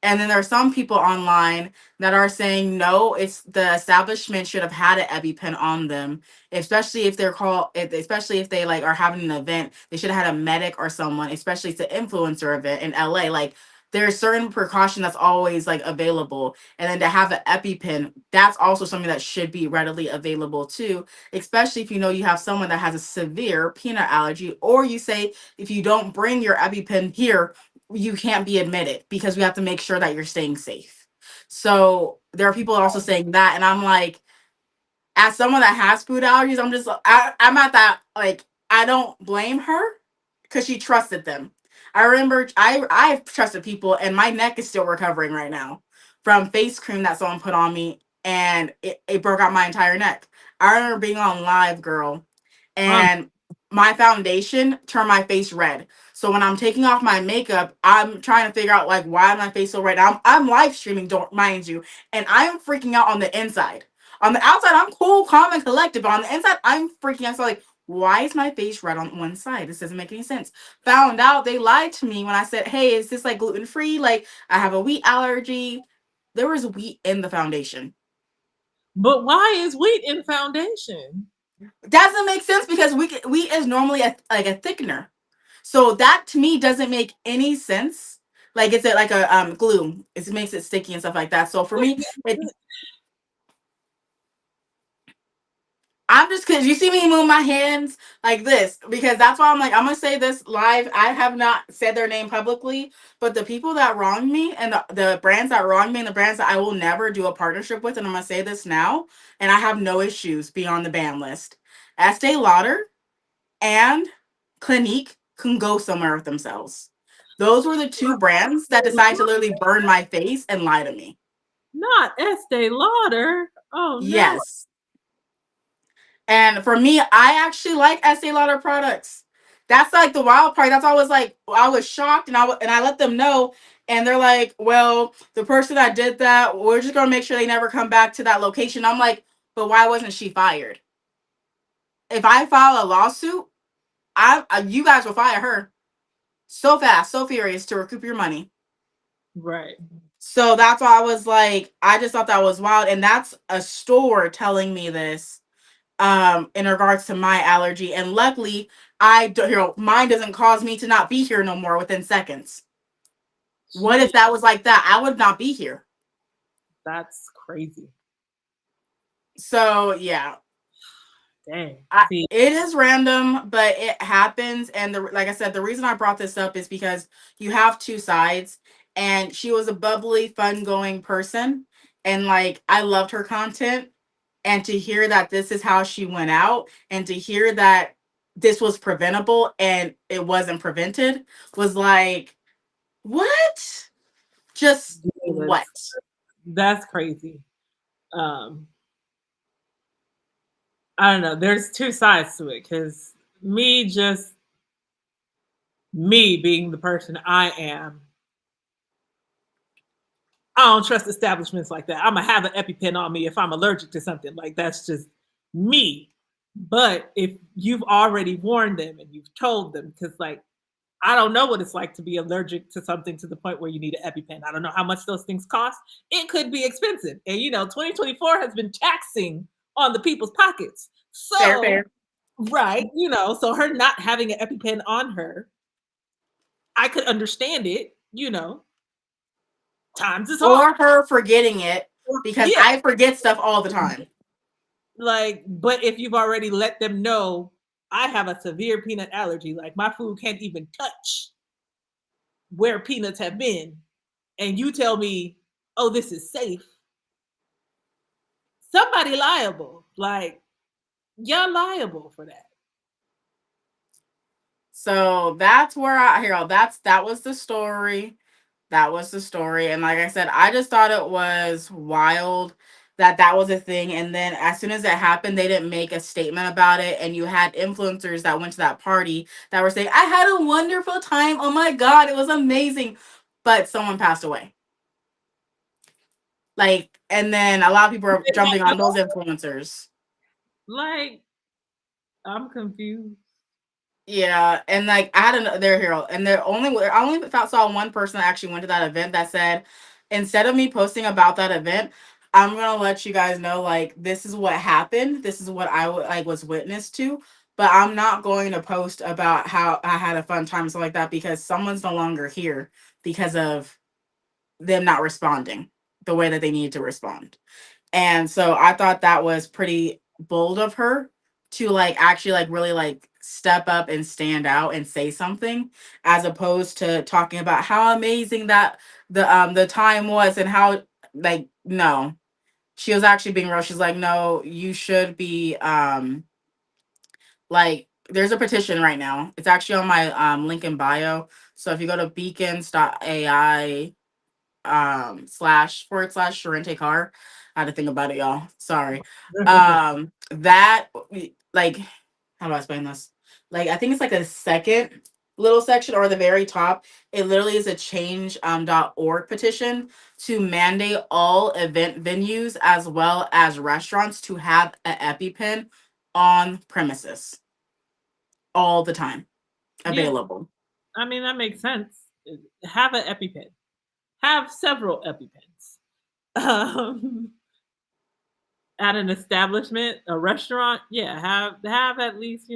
Speaker 1: and then there are some people online that are saying no, it's the establishment should have had an EpiPen on them, especially if they're especially if they like are having an event. They should have had a medic or someone, especially it's an influencer event in LA. Like there's certain precaution that's always like available, and then to have an EpiPen, that's also something that should be readily available too, especially if you know you have someone that has a severe peanut allergy, or you say if you don't bring your EpiPen here, you can't be admitted because we have to make sure that you're staying safe. So there are people also saying that, and I'm like, as someone that has food allergies, I'm at that like I don't blame her because she trusted them. I remember I've trusted people, and my neck is still recovering right now from face cream that someone put on me, and it broke out my entire neck. I remember being on live, girl,
Speaker 2: Um,
Speaker 1: and my foundation turned my face red. So when I'm taking off my makeup, I'm trying to figure out like why my face so red. I'm live streaming, don't mind you, and I'm freaking out on the inside. On the outside, I'm cool, calm, and collected, but on the inside, I'm freaking out. So like, why is my face red on one side? This doesn't make any sense. Found out they lied to me when I said, "Hey, is this like gluten free? Like, I have a wheat allergy." There was wheat in the foundation.
Speaker 2: but why is wheat in foundation?
Speaker 1: Doesn't make sense because wheat is normally like a thickener. So that to me doesn't make any sense. Like it's like a glue. It makes it sticky and stuff like that. So for
Speaker 2: But
Speaker 1: me, I'm just because you see me move my hands like this because that's why I'm like I'm gonna say this live. I have not said their name publicly, but the people that wronged me and the brands that wronged me and the brands that I will never do a partnership with, and I'm gonna say this now, and I have no issues being on the ban list. Estee Lauder and Clinique can go somewhere with themselves. Those were the two brands that decided to literally burn my face and lie to me.
Speaker 2: not Estee Lauder. Oh no.
Speaker 1: Yes. And for me, I actually like Estee Lauder products. That's like the wild part. That's always like I was shocked, and I let them know, and they're like, "Well, the person that did that, we're just gonna make sure they never come back to that location." I'm like, "But why wasn't she fired? If I file a lawsuit, you guys will fire her so fast, so furious to recoup your money."
Speaker 2: Right.
Speaker 1: So that's why I was like, I just thought that was wild, and that's a store telling me this. in regards to my allergy. And luckily, I don't, mine doesn't cause me to not be here no more within seconds. What if
Speaker 2: Gee,
Speaker 1: that was like that? I would not be here.
Speaker 2: that's crazy.
Speaker 1: So yeah,
Speaker 2: Dang. See,
Speaker 1: it is random, but it happens. And like I said, the reason I brought this up is because you have two sides, and she was a bubbly, fun-going person, and like I loved her content. And to hear that this is how she went out, and to hear that this was preventable and it wasn't prevented, was like, what? Just
Speaker 2: yeah,
Speaker 1: what?
Speaker 2: that's crazy. Um, I don't know. There's two sides to it because me, just me being the person I am, I don't trust establishments like that. I'm gonna have an EpiPen on me if I'm allergic to something. Like that's just me. But if you've already warned them and you've told them, because like I don't know what it's like to be allergic to something to the point where you need an EpiPen. I don't know how much those things cost. It could be expensive, and 2024 has been taxing on the people's pockets.
Speaker 1: Fair,
Speaker 2: So
Speaker 1: fair.
Speaker 2: right, so her not having an EpiPen on her, I could understand it. Times is hard.
Speaker 1: Or her forgetting it, because
Speaker 2: Yeah,
Speaker 1: I forget stuff all the time.
Speaker 2: like, but if you've already let them know, I have a severe peanut allergy, like my food can't even touch where peanuts have been, and you tell me, oh, this is safe, somebody liable. Like, you're liable for that.
Speaker 1: So that's where I here. That was the story. That was the story. And like I said, I just thought it was wild that that was a thing. And then as soon as it happened, they didn't make a statement about it. And you had influencers that went to that party that were saying, "I had a wonderful time. Oh my god, it was amazing." But someone passed away. Like, and then a lot of people are
Speaker 2: They
Speaker 1: jumping on
Speaker 2: don't
Speaker 1: those
Speaker 2: know.
Speaker 1: influencers.
Speaker 2: Like, I'm confused.
Speaker 1: Yeah, and like I had another hero, and I only saw one person that actually went to that event that said, instead of me posting about that event, I'm gonna let you guys know like this is what happened, this is what like was witness to, but I'm not going to post about how I had a fun time and stuff like that because someone's no longer here because of them not responding the way that they needed to respond. And so I thought that was pretty bold of her to like actually like really like step up and stand out and say something, as opposed to talking about how amazing that the time was, and how like no. She was actually being real. She's like, no, you should be like, there's a petition right now. It's actually on my link in bio. So if you go to beacons.ai // Sharente Carr. I had to think about it, y'all. Sorry. That like, how do I explain this? Like, I think it's like a second little section or the very top. It literally is a change .org petition to mandate all event venues as well as restaurants to have an EpiPen on premises all the time
Speaker 2: Yeah,
Speaker 1: available.
Speaker 2: I mean, that makes sense. Have an EpiPen. Have several EpiPens. Um, at an establishment, a restaurant, yeah, have at least,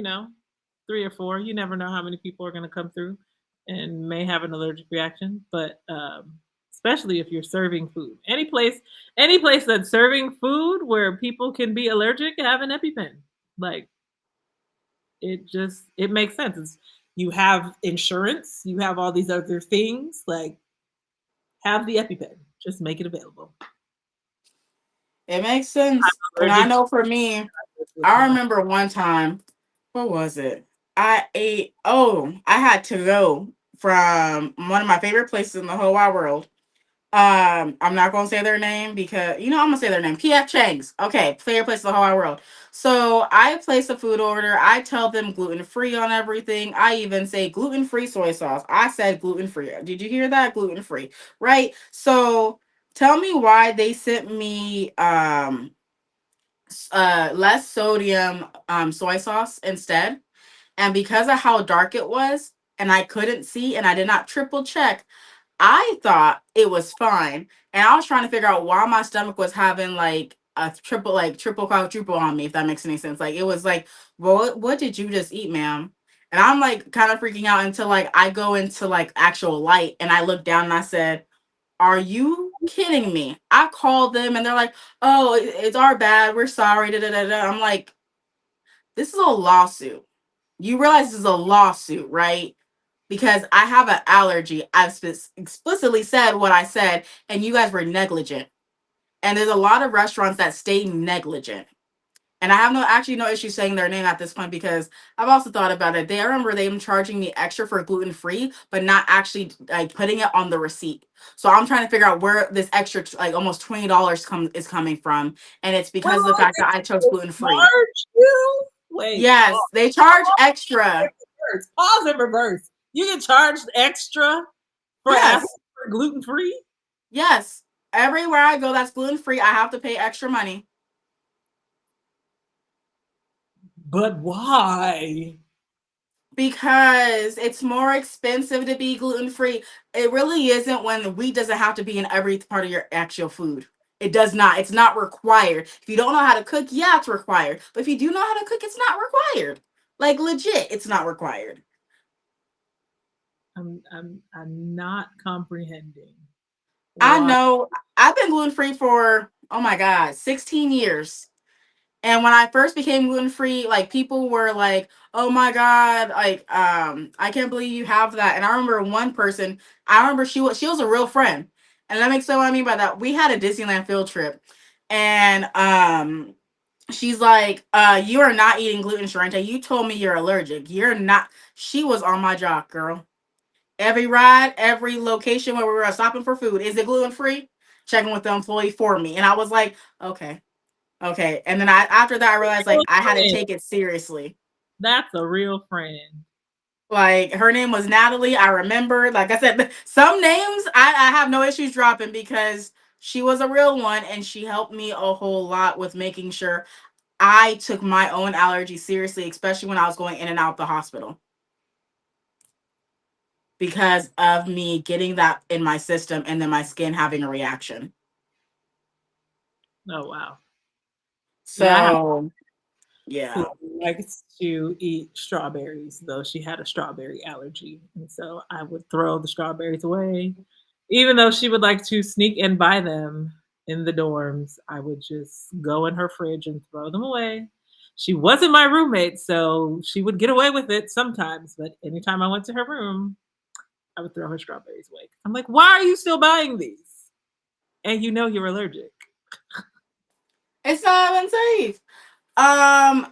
Speaker 2: 3 or 4. You never know how many people are going to come through and may have an allergic reaction. But especially if you're serving food, any place that's serving food where people can be allergic, have an EpiPen. Like, it makes sense. You have insurance, you have all these other things. Like, have the EpiPen. Just make it available.
Speaker 1: It makes sense. And I
Speaker 2: Allergic to
Speaker 1: know for me,
Speaker 2: with
Speaker 1: I
Speaker 2: my
Speaker 1: remember one time, what was it? I had to go from one of my favorite places in the whole wide world. I'm not gonna say their name because I'm gonna say their name. PF Chang's. Okay, favorite place in the whole wide world. So I place a food order. I tell them gluten free on everything. I even say gluten free soy sauce. I said gluten free. Did you hear that? Gluten free, right? So tell me why they sent me less sodium soy sauce instead. And because of how dark it was, and I couldn't see, and I did not triple check, I thought it was fine. And I was trying to figure out why my stomach was having like a triple quadruple on me, if that makes any sense. Like it was like, well, what did you just eat, ma'am? And I'm like kind of freaking out until like I go into like actual light and I look down and I said, are you kidding me? I called them and they're like, oh, it's our bad. We're sorry. Da, da, da, da. I'm like, this is a lawsuit. You realize this is a lawsuit, right? Because I have an allergy. I've explicitly said what I said, and you guys were negligent. And there's a lot of restaurants that stay negligent. And I have no issue saying their name at this point because I've also thought about it. I remember them charging me extra for gluten free, but not actually like putting it on the receipt. So I'm trying to figure out where this extra like almost $20 is coming from, and it's because of the
Speaker 2: Well,
Speaker 1: fact that I chose
Speaker 2: they
Speaker 1: gluten free.
Speaker 2: charge you. Wait,
Speaker 1: Yes, they charge extra.
Speaker 2: reverse. Pause and reverse. You get charged extra for asking
Speaker 1: Yes,
Speaker 2: for gluten free,
Speaker 1: yes. Everywhere I go that's gluten free, I have to pay extra money.
Speaker 2: but why?
Speaker 1: Because it's more expensive to be gluten free. It really isn't when the wheat doesn't have to be in every part of your actual food. It does not. It's not required. If you don't know how to cook, yeah, it's required. But if you do know how to cook, it's not required. Like legit, it's not required.
Speaker 2: I'm not comprehending
Speaker 1: I
Speaker 2: why.
Speaker 1: know I've been gluten free for oh my god, 16 years. And when I first became gluten free, like people were like, "Oh my god, like I can't believe you have that." And I remember one person, I remember she was a real friend. And let me explain what I mean by that. We had a Disneyland field trip, and she's like, you are not eating gluten, Sharenta. You told me you're allergic. You're not." She was on my jock, girl. Every ride, every location where we were stopping for food, is it gluten free? Checking with the employee for me, and I was like, okay. Okay. And then after that I realized like
Speaker 2: Real
Speaker 1: I had to
Speaker 2: friend.
Speaker 1: take it seriously.
Speaker 2: That's a real friend.
Speaker 1: Like her name was Natalie. I remember, like I said, some names I have no issues dropping because she was a real one and she helped me a whole lot with making sure I took my own allergies seriously, especially when I was going in and out the hospital because of me getting that in my system and then my skin having a reaction.
Speaker 2: Oh wow. Yeah, I have
Speaker 1: So
Speaker 2: who
Speaker 1: yeah.
Speaker 2: likes to eat strawberries, though she had a strawberry allergy. And so I would throw the strawberries away. Even though she would like to sneak and buy them in the dorms, I would just go in her fridge and throw them away. She wasn't my roommate, so she would get away with it sometimes. But anytime I went to her room, I would throw her strawberries away. I'm like, why are you still buying these? And you know you're allergic.
Speaker 1: It's not even safe.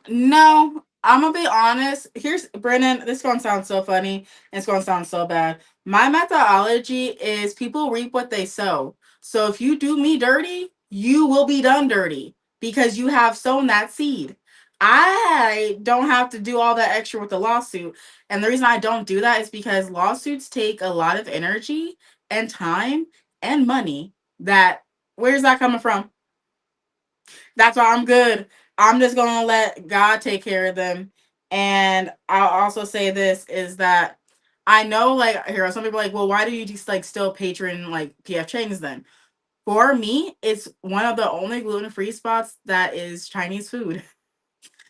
Speaker 1: No, I'm gonna be honest. Here's Brennan. This is gonna sound so funny and it's gonna sound so bad. My methodology is people reap what they sow. So if you do me dirty, you will be done dirty because you have sown that seed. I don't have to do all that extra with the lawsuit. And the reason I don't do that is because lawsuits take a lot of energy and time and money that where's that coming from? That's why I'm good. I'm just gonna let God take care of them. And I'll also say this is that I know like here are some people like, well, why do you just like still patron like PF Chang's then? For me, it's one of the only gluten-free spots that is Chinese food.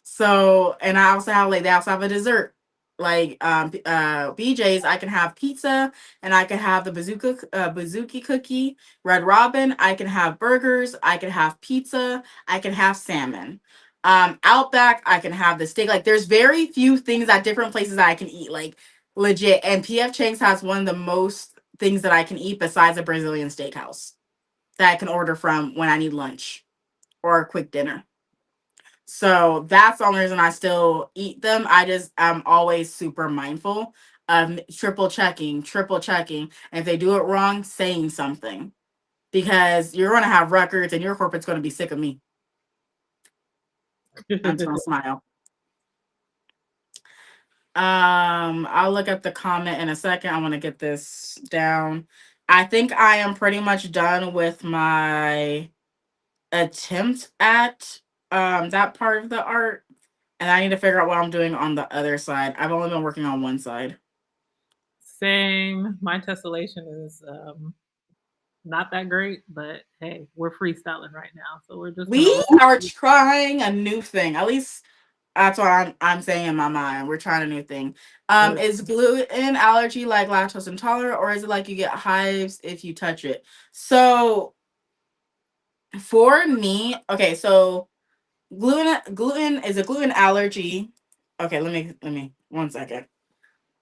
Speaker 1: So, and I also have like they also have a dessert. Like BJ's, I can have pizza and I can have the bazooki cookie, Red Robin, I can have burgers, I can have pizza, I can have salmon. Outback, I can have the steak. Like there's very few things at different places that I can eat, like legit. And PF Chang's has one of the most things that I can eat besides a Brazilian steakhouse that I can order from when I need lunch or a quick dinner. So that's the only reason I still eat them. I'm always super mindful of triple checking. And if they do it wrong, saying something. Because you're gonna have records and your corporate's gonna be sick of me. I'm just gonna smile. I'll look at the comment in a second. I want to get this down. I think I am pretty much done with my attempt at that part of the art. And I need to figure out what I'm doing on the other side. I've only been working on one side.
Speaker 2: Same. My tessellation is Not that great, but hey, we're freestyling right now, so we're just gonna
Speaker 1: We
Speaker 2: roll.
Speaker 1: are trying a new thing. At least that's what I'm saying in my mind. We're trying a new thing.
Speaker 2: With
Speaker 1: Is gluten allergy like lactose intolerant, or is it like you get hives if you touch it? So for me, okay, so gluten is a gluten allergy. Okay, let me 1 second.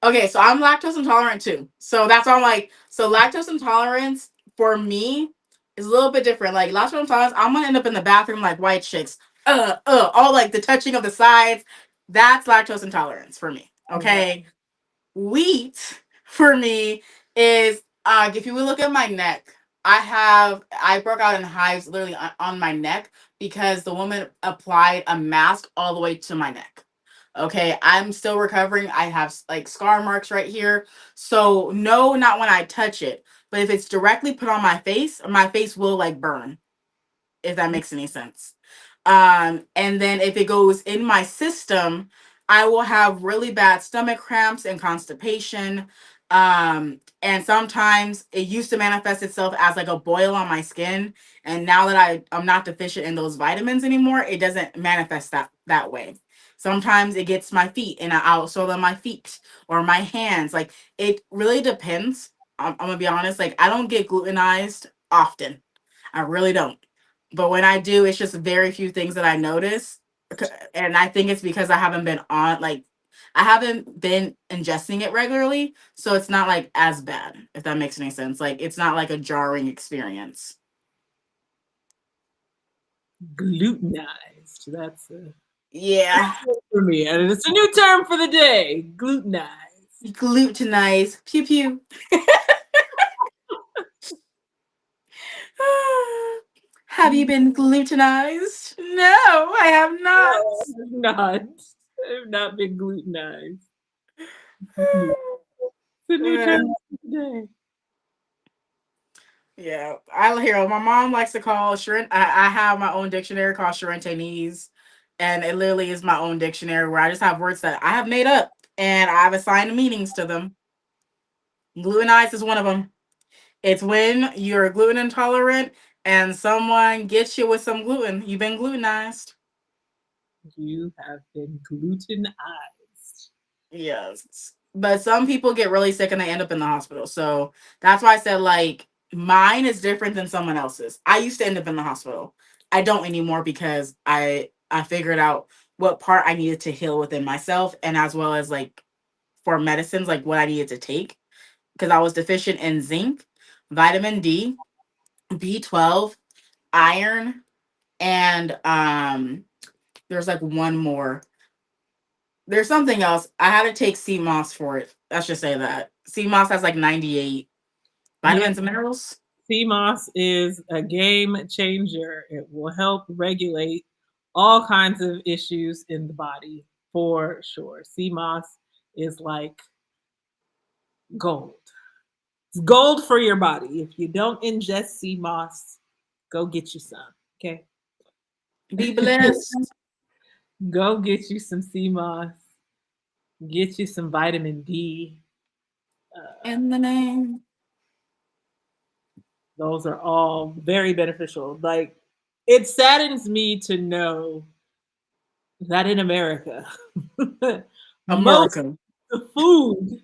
Speaker 1: Okay, so I'm lactose intolerant too. So that's why I'm like, so lactose intolerance for me is a little bit different. Like lactose intolerance, I'm gonna end up in the bathroom like white chicks. All like the touching of the sides. That's lactose intolerance for me.
Speaker 2: okay.
Speaker 1: Okay. Wheat for me is if you would look at my neck, I broke out in hives literally on my neck because the woman applied a mask all the way to my neck. Okay, I'm still recovering. I have like scar marks right here. So no, not when I touch it. But if it's directly put on my face will like burn, if that makes any sense. And then if it goes in my system, I will have really bad stomach cramps and constipation. And sometimes it used to manifest itself as like a boil on my skin. And now that I'm not deficient in those vitamins anymore, it doesn't manifest that way. Sometimes it gets my feet and I'll swell on my feet or my hands. Like it really depends. I'm gonna be honest, like I don't get glutenized often. I really don't. But when I do, it's just very few things that I notice. And I think it's because I haven't been ingesting it regularly. So it's not like as bad, if that makes any sense. Like it's not like a jarring experience.
Speaker 2: Glutenized. That's
Speaker 1: Yeah.
Speaker 2: for me, and it's a new term for the day. Glutenized.
Speaker 1: Glutenize. Pew pew. Have you been glutenized? No, I have not.
Speaker 2: No, I've not. I've not been glutenized. It's a new term for the day.
Speaker 1: Yeah, I hear my mom likes to call Sharent. I have my own dictionary called Sharentanese, and it literally is my own dictionary where I just have words that I have made up and I've assigned meanings to them. Glutenized is one of them. It's when you're gluten intolerant and someone gets you with some gluten. You've been glutenized.
Speaker 2: You have been glutenized.
Speaker 1: Yes. But some people get really sick and they end up in the hospital. So that's why I said like mine is different than someone else's. I used to end up in the hospital. I don't anymore because I figured out what part I needed to heal within myself and as well as like for medicines like what I needed to take because I was deficient in zinc, vitamin D, B12, iron, and there's like one more. There's something else. I had to take sea moss for it. Let's just say that. Sea moss has like 98
Speaker 2: Yeah,
Speaker 1: vitamins and minerals.
Speaker 2: CMOS is a game changer. It will help regulate all kinds of issues in the body for sure. CMOS is like gold. It's gold for your body. If you don't ingest CMOS, go get you some. Okay.
Speaker 1: Be blessed.
Speaker 2: Go get you some CMOS. Get you some vitamin D. Uh,
Speaker 1: In the name.
Speaker 2: those are all very beneficial. Like, it saddens me to know that in America, most
Speaker 1: America.
Speaker 2: of the food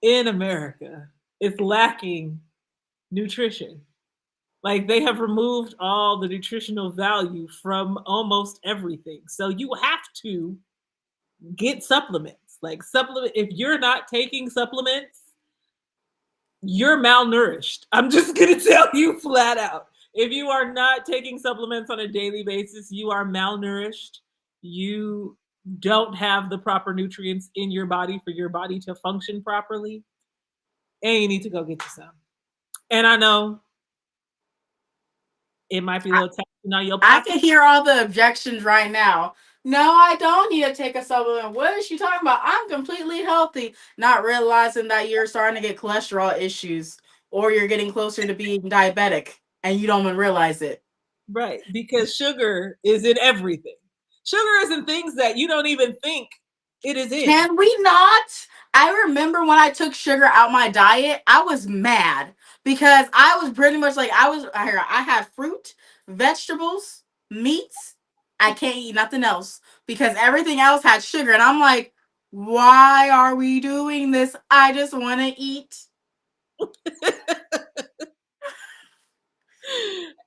Speaker 2: in America is lacking nutrition. Like, they have removed all the nutritional value from almost everything. So you have to get supplements. Like, supplement, if you're not taking supplements, you're malnourished. I'm just going to tell you flat out. If you are not taking supplements on a daily basis, you are malnourished. You don't have the proper nutrients in your body for your body to function properly. And you need to go get you some. And I know it might be a
Speaker 1: I,
Speaker 2: little taxing on your
Speaker 1: I
Speaker 2: pocket.
Speaker 1: can hear all the objections right now. No, I don't need to take a supplement. What is she talking about? I'm completely healthy. Not realizing that you're starting to get cholesterol issues or you're getting closer to being diabetic and you don't even realize it.
Speaker 2: Right. Because sugar is in everything. Sugar is in things that you don't even think. It is in.
Speaker 1: Can we not? I remember when I took sugar out my diet, I was mad because I was pretty much like I had fruit, vegetables, meats. I can't eat nothing else because everything else had sugar and I'm like, why are we doing this? I just want to eat.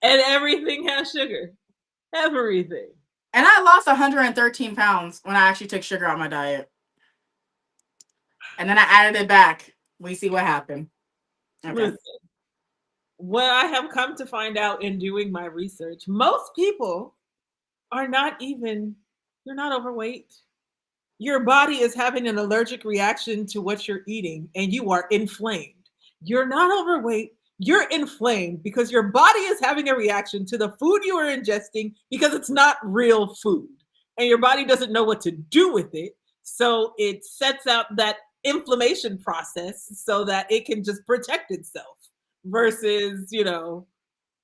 Speaker 2: And everything has sugar. Everything.
Speaker 1: And I lost 113 pounds when I actually took sugar out my diet. And then I added it back. We see what happened. Okay.
Speaker 2: Listen, what I have come to find out in doing my research, most people are not even, you're not overweight. Your body is having an allergic reaction to what you're eating and you are inflamed. You're not overweight. You're inflamed because your body is having a reaction to the food you are ingesting because it's not real food. And your body doesn't know what to do with it. So it sets out that inflammation process so that it can just protect itself versus,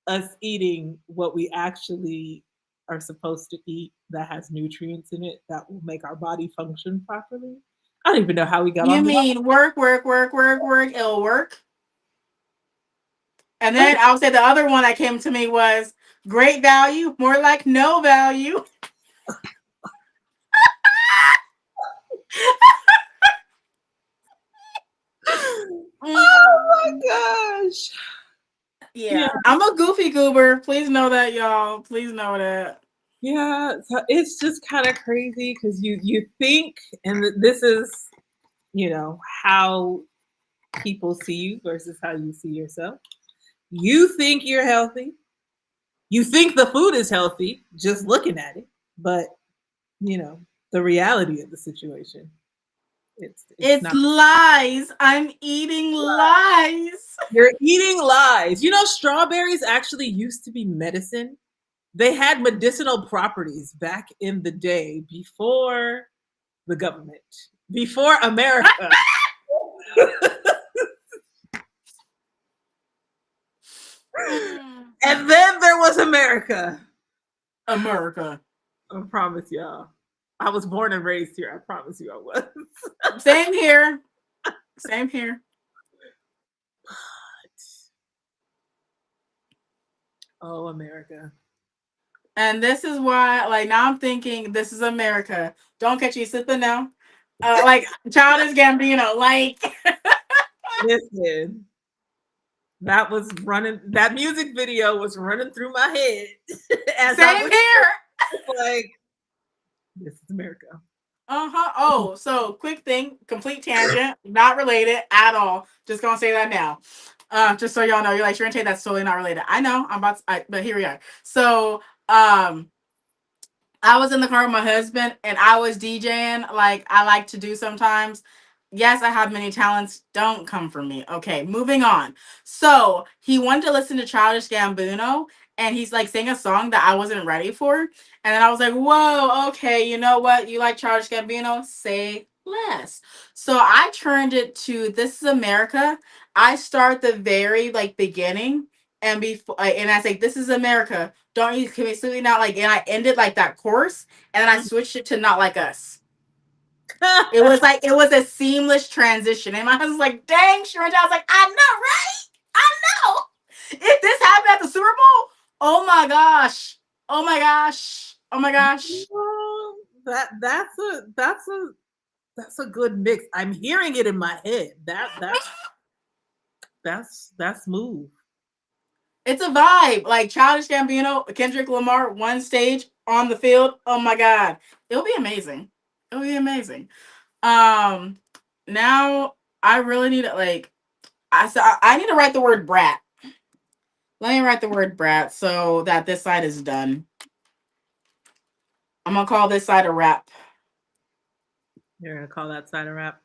Speaker 2: us eating what we actually are supposed to eat that has nutrients in it that will make our body function properly. I don't even know how we got
Speaker 1: You
Speaker 2: on the
Speaker 1: mean work, work, work, work, work, it'll work? And then I would say the other one that came to me was great value, more like no value.
Speaker 2: Oh my
Speaker 1: Mm,
Speaker 2: gosh. Yeah,
Speaker 1: yeah, I'm a goofy goober. Please know that, y'all. Please know that.
Speaker 2: yeah. So it's just kind of crazy because you think, and this is how people see you versus how you see yourself. You think you're healthy. You think the food is healthy just looking at it, but you know the reality of the situation. It's
Speaker 1: It's
Speaker 2: not.
Speaker 1: lies. I'm eating lies.
Speaker 2: You're eating lies. Strawberries actually used to be medicine. They had medicinal properties back in the day before the government, before America.
Speaker 1: Mm,
Speaker 2: And then there was America.
Speaker 1: America.
Speaker 2: I promise y'all. I was born and raised here. I promise you I was.
Speaker 1: Same here. Same here.
Speaker 2: Oh, America.
Speaker 1: And this is why, like, now I'm thinking, this is America. Don't catch you slipping now. Like, Childish Gambino, like,
Speaker 2: Listen, that music video was running through my head as I
Speaker 1: same
Speaker 2: was
Speaker 1: here.
Speaker 2: like, this is America.
Speaker 1: Uh huh. Oh, so quick thing, complete tangent, not related at all. Just gonna say that now. Just so y'all know, you're like, Sharente, that's totally not related. I know, but here we are. So, I was in the car with my husband and I was DJing like I like to do sometimes. Yes, I have many talents. Don't come for me. Okay, moving on. So he wanted to listen to Childish Gambino and he's like saying a song that I wasn't ready for. And then I was like, whoa, okay, you know what? You like Childish Gambino? Say less. So I turned it to This Is America. I start the very like beginning and before and I say, This is America. Don't you completely not like, and I ended like that course, and then I switched it to Not Like Us. It was a seamless transition, and my husband's like, "Dang, Sharenta," I was like, "I know, right? I know." If this happened at the Super Bowl, oh my gosh, oh my gosh, oh my gosh.
Speaker 2: That's a good mix. I'm hearing it in my head. That's smooth.
Speaker 1: It's a vibe. Like Childish Gambino, Kendrick Lamar, one stage on the field. Oh my god, it'll be amazing. It'll be amazing. Um, now I really need to like I need to write the word brat. Let me write the word brat so that this side is done. I'm gonna call this side a wrap.
Speaker 2: You're gonna call that side a wrap.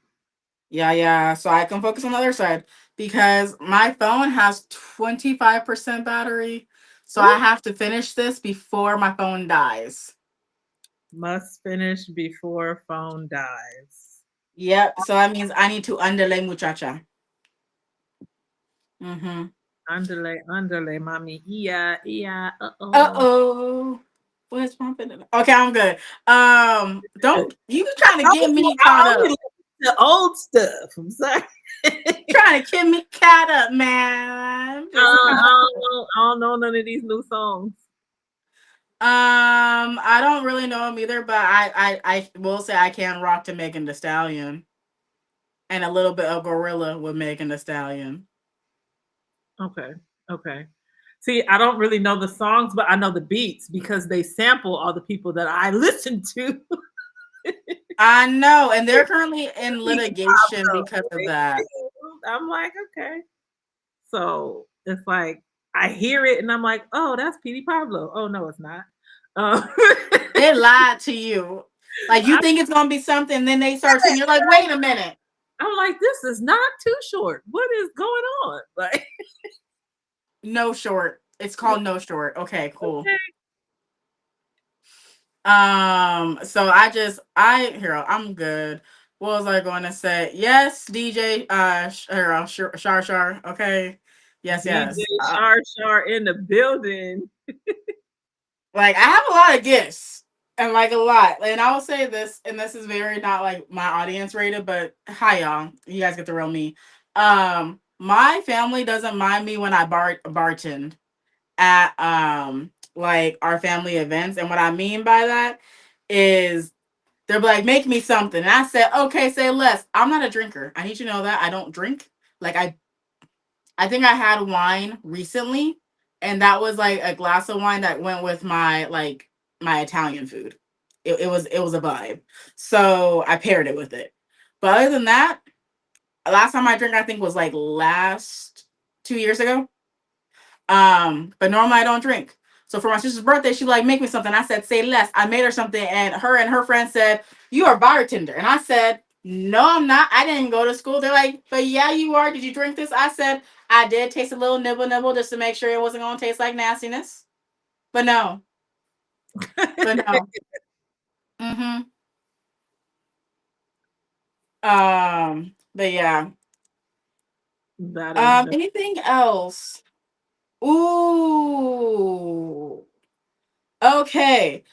Speaker 1: Yeah, yeah. So I can focus on the other side because my phone has 25% battery. So I
Speaker 2: Ooh.
Speaker 1: have to finish this before my phone dies.
Speaker 2: Must finish before phone dies.
Speaker 1: Yep. So that means I need to underlay muchacha. Mm-hmm.
Speaker 2: Underlay, underlay, mommy. Yeah, yeah.
Speaker 1: Uh
Speaker 2: Uh-oh.
Speaker 1: oh. What's pumping? Okay, I'm good. Don't you trying to
Speaker 2: I
Speaker 1: get me caught
Speaker 2: only
Speaker 1: up?
Speaker 2: listen to old stuff. I'm sorry.
Speaker 1: Trying to get me caught up, man. Just
Speaker 2: I don't know none of these new songs.
Speaker 1: I don't really know him either, but I will say I can rock to Megan Thee Stallion and a little bit of Gorilla with Megan Thee Stallion.
Speaker 2: Okay. Okay. See, I don't really know the songs, but I know the beats because they sample all the people that I listen to.
Speaker 1: I know, and they're currently in
Speaker 2: Petey
Speaker 1: litigation
Speaker 2: Pablo,
Speaker 1: because of
Speaker 2: right?
Speaker 1: that.
Speaker 2: I'm like, okay. So it's like I hear it and I'm like, oh, that's Petey Pablo. Oh no, it's not. Um,
Speaker 1: They lied to you. Like you think it's gonna be something, then they start singing. You're like, wait a minute.
Speaker 2: I'm like, this is not too short. What is going on? Like,
Speaker 1: No short. It's called No Short. Okay, cool.
Speaker 2: okay.
Speaker 1: So Hero, I'm good. What was I going to say? Yes, DJ Shar Shar. Okay. Yes,
Speaker 2: DJ
Speaker 1: yes.
Speaker 2: Shar Shar in the building.
Speaker 1: Like I have a lot of gifts and like a lot. And I will say this, and this is very not like my audience rated, but hi y'all. You guys get the real me. My family doesn't mind me when I bartend at like our family events. And what I mean by that is they're like, make me something. And I said, okay, say less. I'm not a drinker. I need you to know that I don't drink. Like I think I had wine recently, and that was like a glass of wine that went with my Italian food. It was a vibe. So I paired it with it. But other than that, last time I drank I think was like last 2 years ago. But normally I don't drink. So for my sister's birthday, she like make me something. I said, say less. I made her something, and her friend said, you are a bartender. And I said, no, I'm not. I didn't go to school. They're like, but yeah, you are. Did you drink this? I said, I did taste a little nibble just to make sure it wasn't gonna taste like nastiness. But no. But no. Mm-hmm. But yeah.
Speaker 2: That is the
Speaker 1: Anything else? Ooh. Okay.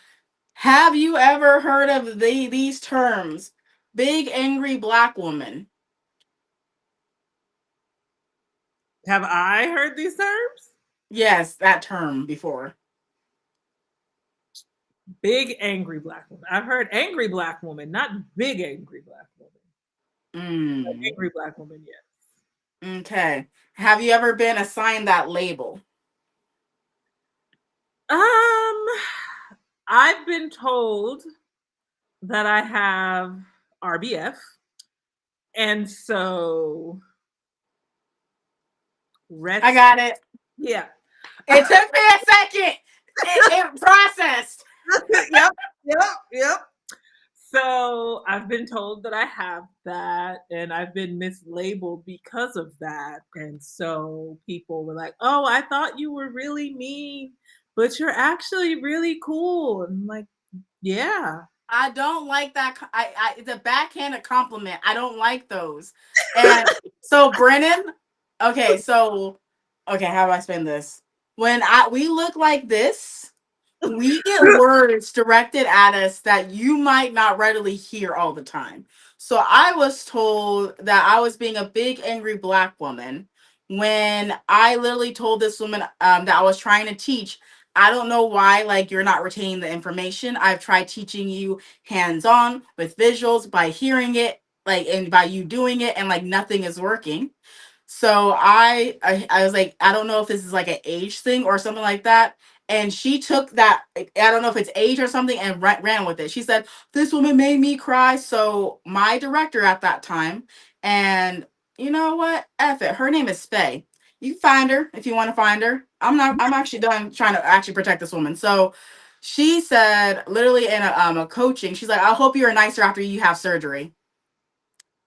Speaker 1: Have you ever heard of these terms? Big angry black woman.
Speaker 2: have I heard these terms?
Speaker 1: Yes, that term before.
Speaker 2: Big angry black woman. I've heard angry black woman, not big angry black woman. But
Speaker 1: Mm.
Speaker 2: angry black woman, yes.
Speaker 1: Okay. Have you ever been assigned that label?
Speaker 2: Um, I've been told that I have RBF, and so
Speaker 1: I
Speaker 2: rest.
Speaker 1: got it.
Speaker 2: Yeah.
Speaker 1: It took me a second. It processed.
Speaker 2: Yep. Yep. Yep. So I've been told that I have that, and I've been mislabeled because of that. And so people were like, "Oh, I thought you were really mean, but you're actually really cool." And I'm like, "Yeah."
Speaker 1: I don't like that. It's a backhanded compliment. I don't like those. And so, Brennan, okay, okay, how do I spend this? When we look like this, we get words directed at us that you might not readily hear all the time. So I was told that I was being a big angry black woman when I literally told this woman that I was trying to teach. I don't know why, like, you're not retaining the information. I've tried teaching you hands on with visuals by hearing it, like, and by you doing it, and like nothing is working. So I was like, I don't know if this is like an age thing or something like that. And she took that, I don't know if it's age or something, and ran with it. She said, this woman made me cry. So my director at that time, and you know what? F it. Her name is Faye. You can find her if you want to find her. I'm actually done trying to actually protect this woman. So she said, literally in a coaching, she's like, I hope you're nicer after you have surgery.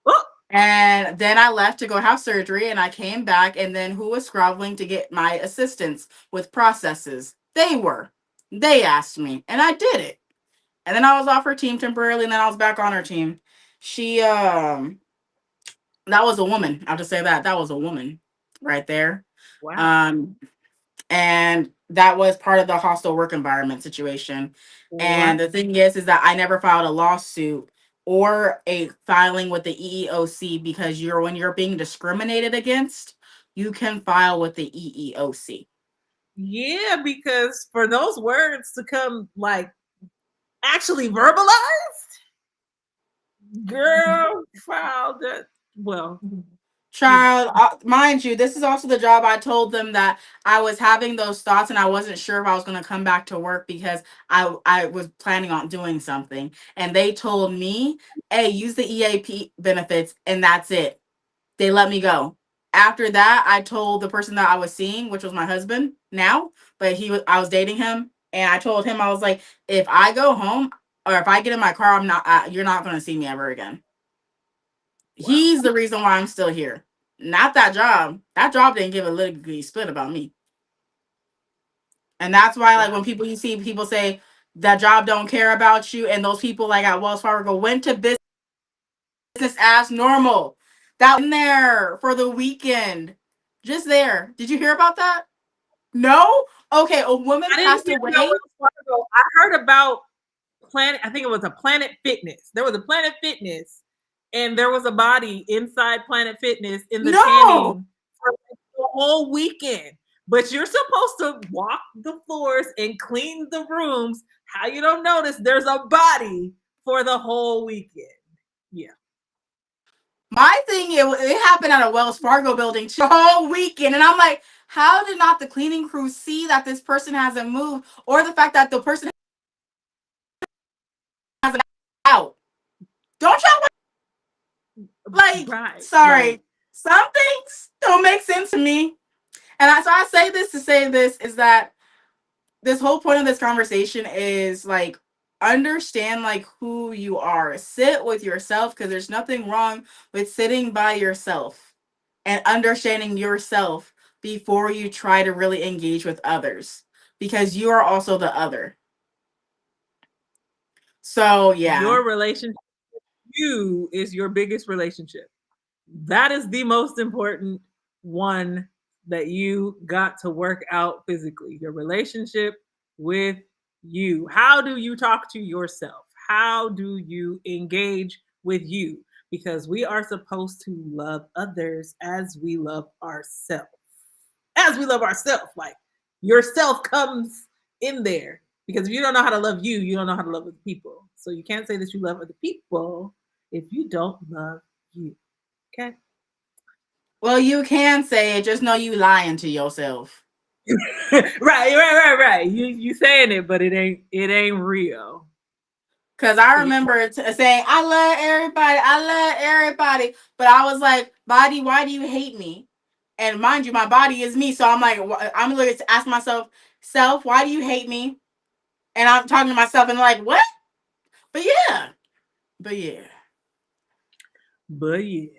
Speaker 2: Oh,
Speaker 1: And then I left to go have surgery, and I came back, and then who was scrabbling to get my assistance with processes? They were. They asked me, and I did it. And then I was off her team temporarily, and then I was back on her team. She that was a woman. I'll just say that. That was a woman right there.
Speaker 2: wow.
Speaker 1: Um And that was part of the hostile work environment situation.
Speaker 2: What?
Speaker 1: And the thing is that I never filed a lawsuit or a filing with the EEOC, because when you're being discriminated against, you can file with the EEOC.
Speaker 2: Yeah, because for those words to come like actually verbalized, girl, filed that. Well, you know,
Speaker 1: Child, mind you, this is also the job I told them that I was having those thoughts and I wasn't sure if I was going to come back to work because I was planning on doing something. And they told me, hey, use the EAP benefits, and that's it. They let me go. After that, I told the person that I was seeing, which was my husband now, but I was dating him, and I told him, I was like, if I go home or if I get in my car, I'm not. You're not going to see me ever again.
Speaker 2: wow.
Speaker 1: He's the reason why I'm still here, not that job. That job didn't give a lickety split about me, and that's why, like,
Speaker 2: Wow.
Speaker 1: when people you see people say that job don't care about you, and those people like at Wells Fargo went to business as normal. That was in there for the weekend, just there. Did you hear about that? No. Okay, a woman
Speaker 2: I didn't
Speaker 1: passed
Speaker 2: hear about
Speaker 1: away.
Speaker 2: Wells Fargo. I heard about Planet. I think it was a Planet Fitness. There was a Planet Fitness, and there was a body inside Planet Fitness in the
Speaker 1: No.
Speaker 2: tanning for like the whole weekend. But you're supposed to walk the floors and clean the rooms. How you don't notice there's a body for the whole weekend? Yeah.
Speaker 1: My thing, it happened at a Wells Fargo building too, the whole weekend. And I'm like, how did not the cleaning crew see that this person hasn't moved, or the fact that the person hasn't out? Don't y'all like,
Speaker 2: Right. Like,
Speaker 1: sorry, some things don't make sense to me. And so I say this to say this is that this whole point of this conversation is like, understand like who you are. Sit with yourself, because there's nothing wrong with sitting by yourself and understanding yourself before you try to really engage with others, because you are also the other. So yeah.
Speaker 2: your relationship with you is your biggest relationship. That is the most important one that you got to work out physically. Your relationship with you. How do you talk to yourself? How do you engage with you? Because we are supposed to love others as we love ourselves. As we love ourselves. Like yourself comes in there. Because if you don't know how to love you, you don't know how to love other people. So you can't say that you love other people if you don't love you. Okay.
Speaker 1: Well, you can say it, just know you lying to yourself.
Speaker 2: Right. You saying it, but it ain't real.
Speaker 1: Cause I
Speaker 2: Yeah.
Speaker 1: remember saying, I love everybody, I love everybody. But I was like, body, why do you hate me? And mind you, my body is me. So I'm like, I'm literally asking myself, self, why do you hate me? And I'm talking to myself and like, what? But yeah. But yeah.
Speaker 2: But yeah.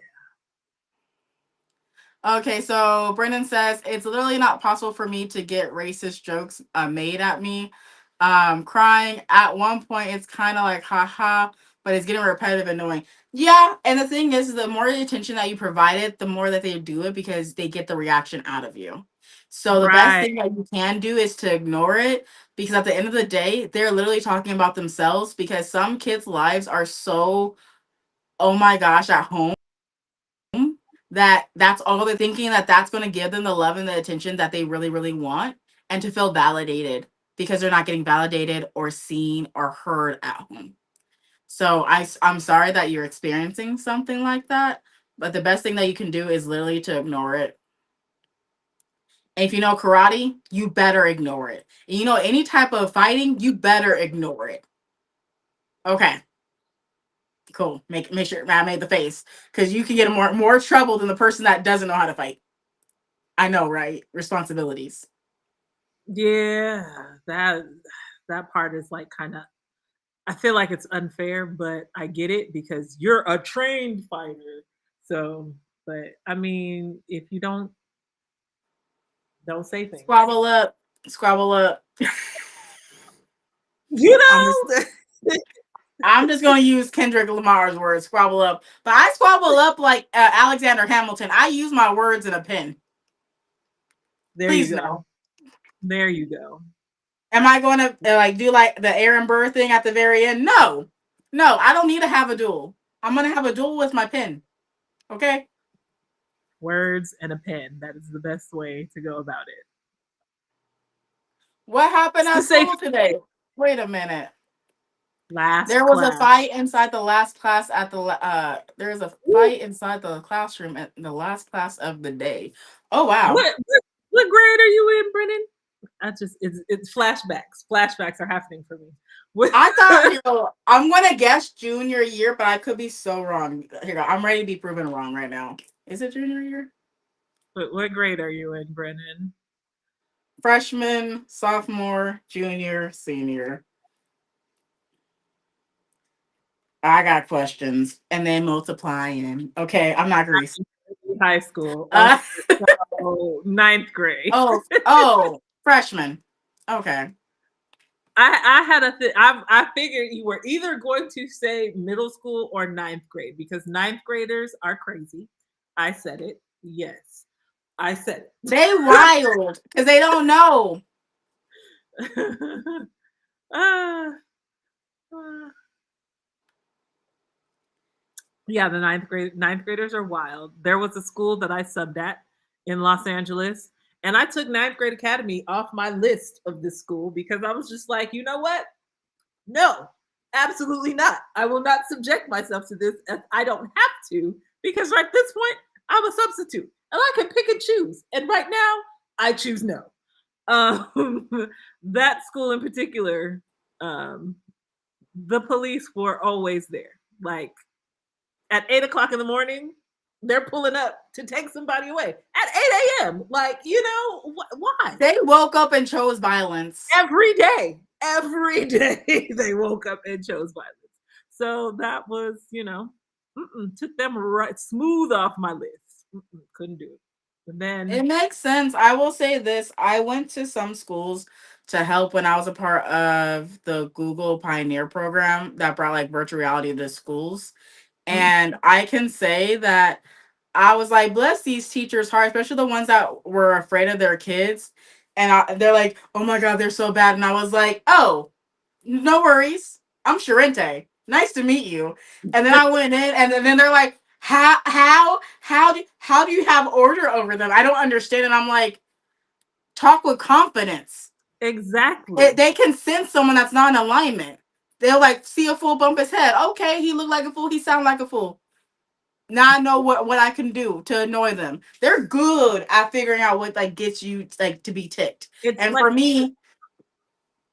Speaker 1: Okay, so Brendan says it's literally not possible for me to get racist jokes made at me. Crying at one point, it's kind of like haha, but it's getting repetitive and annoying. Yeah, and the thing is, the more attention that you provide it, the more that they do it, because they get the reaction out of you. So the best
Speaker 2: Right.
Speaker 1: thing that you can do is to ignore it, because at the end of the day, they're literally talking about themselves, because some kids' lives are so, oh my gosh, at home, that that's all they're thinking, that that's going to give them the love and the attention that they really really want, and to feel validated, because they're not getting validated or seen or heard at home. So I'm sorry that you're experiencing something like that, but the best thing that you can do is literally to ignore it. And if you know karate, you better ignore it. And you know any type of fighting, you better ignore it. Okay, cool. Make sure I made the face, because you can get more trouble than the person that doesn't know how to fight. I know, right? Responsibilities.
Speaker 2: Yeah. That part is like kind of I feel like it's unfair, but I get it because you're a trained fighter. So, but I mean, if you don't say things.
Speaker 1: Squabble up, squabble up.
Speaker 2: You
Speaker 1: I'm just
Speaker 2: know?
Speaker 1: I'm just gonna use Kendrick Lamar's words, squabble up. But I squabble up like Alexander Hamilton. I use my words in a pen.
Speaker 2: There you
Speaker 1: Please
Speaker 2: go.
Speaker 1: no.
Speaker 2: There you go.
Speaker 1: Am I going to like do like the Aaron Burr thing at the very end? No, no, I don't need to have a duel. I'm gonna have a duel with my pen. Okay.
Speaker 2: Words and a pen. That is the best way to go about it.
Speaker 1: What happened
Speaker 2: It's the
Speaker 1: at school
Speaker 2: safest
Speaker 1: today?
Speaker 2: way.
Speaker 1: Wait a minute.
Speaker 2: Last
Speaker 1: There was a
Speaker 2: class.
Speaker 1: fight inside the last class at the there was a
Speaker 2: Ooh,
Speaker 1: fight inside the classroom at the last class of the day. Oh wow.
Speaker 2: what grade are you in, Brennan? I just it's flashbacks. Flashbacks are happening for me. What
Speaker 1: I thought, I'm gonna guess junior year, but I could be so wrong. Here, I'm ready to be proven wrong right now. Is it junior year?
Speaker 2: what grade are you in, Brennan?
Speaker 1: Freshman, sophomore, junior, senior. I got questions and then multiplying. Okay, I'm not Greece.
Speaker 2: High school.
Speaker 1: Uh,
Speaker 2: So ninth grade.
Speaker 1: oh, freshman. Okay.
Speaker 2: I had I figured you were either going to say middle school or ninth grade because ninth graders are crazy. I said it. Yes, I said
Speaker 1: They wild because they don't know.
Speaker 2: it. Ah, ah. Yeah, the ninth graders are wild. There was a school that I subbed at in Los Angeles, and I took ninth grade academy off my list of this school because I was just like, you know what? No, absolutely not. I will not subject myself to this if I don't have to, because right at this point, I'm a substitute and I can pick and choose. And right now, I choose no. Um, that school in particular, um, the police were always there. Like at 8 o'clock in the morning, they're pulling up to take somebody away at 8 a.m. Like, why?
Speaker 1: They woke up and chose violence.
Speaker 2: Every day they woke up and chose violence. So that was, took them right smooth off my list. Couldn't do it. And
Speaker 1: It
Speaker 2: then,
Speaker 1: makes sense. I will say this. I went to some schools to help when I was a part of the Google Pioneer program that brought like virtual reality to schools.
Speaker 2: mm,
Speaker 1: And I can say that I was like, bless these teachers' heart, especially the ones that were afraid of their kids. And they're like, oh my God, they're so bad. And I was like, oh, no worries. I'm Sharente. Nice to meet you. And then I went in, and then they're like, how do you have order over them? I don't understand. And I'm like, talk with confidence.
Speaker 2: exactly.
Speaker 1: They can sense someone that's not in alignment. They'll like see a fool bump his head. Okay, he looked like a fool. He sound like a fool. Now I know what I can do to annoy them. They're good at figuring out what like gets you like to be ticked.
Speaker 2: It's
Speaker 1: And
Speaker 2: like
Speaker 1: for me,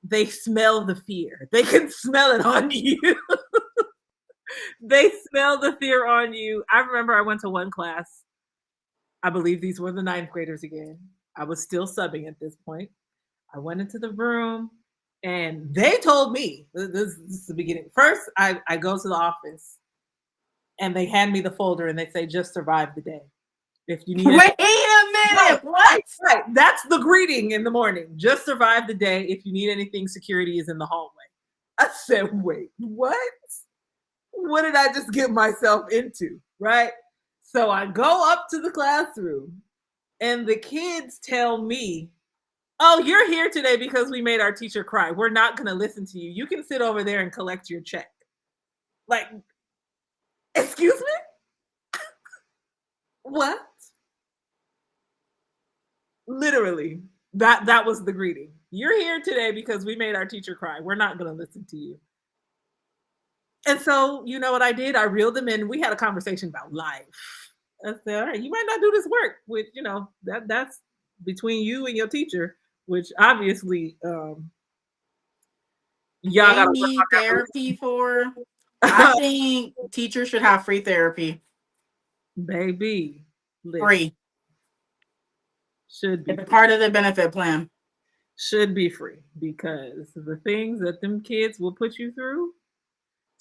Speaker 2: they smell the fear. They can smell it on you. They smell the fear on you. I remember I went to one class. I believe these were the ninth graders again. I was still subbing at this point. I went into the room and they told me this is the beginning. First, I go to the office and they hand me the folder and they say, just survive the day. If you need it,
Speaker 1: wait a
Speaker 2: right,
Speaker 1: minute, what?
Speaker 2: right. That's the greeting in the morning. Just survive the day. If you need anything, security is in the hallway. I said, wait, what? What did I just get myself into? Right? So I go up to the classroom and the kids tell me, oh, you're here today because we made our teacher cry. We're not going to listen to you. You can sit over there and collect your check. Like, excuse me? What? Literally, that was the greeting. You're here today because we made our teacher cry. We're not going to listen to you. And so, you know what I did? I reeled them in. We had a conversation about life. I said, all right, you might not do this work, which, that's between you and your teacher, which obviously y'all
Speaker 1: They
Speaker 2: got to work
Speaker 1: need therapy for. I
Speaker 2: on
Speaker 1: think teachers should have free therapy.
Speaker 2: that. Baby, listen,
Speaker 1: Free.
Speaker 2: should be
Speaker 1: It's
Speaker 2: free.
Speaker 1: part of the benefit plan.
Speaker 2: Should be free because the things that them kids will put you through.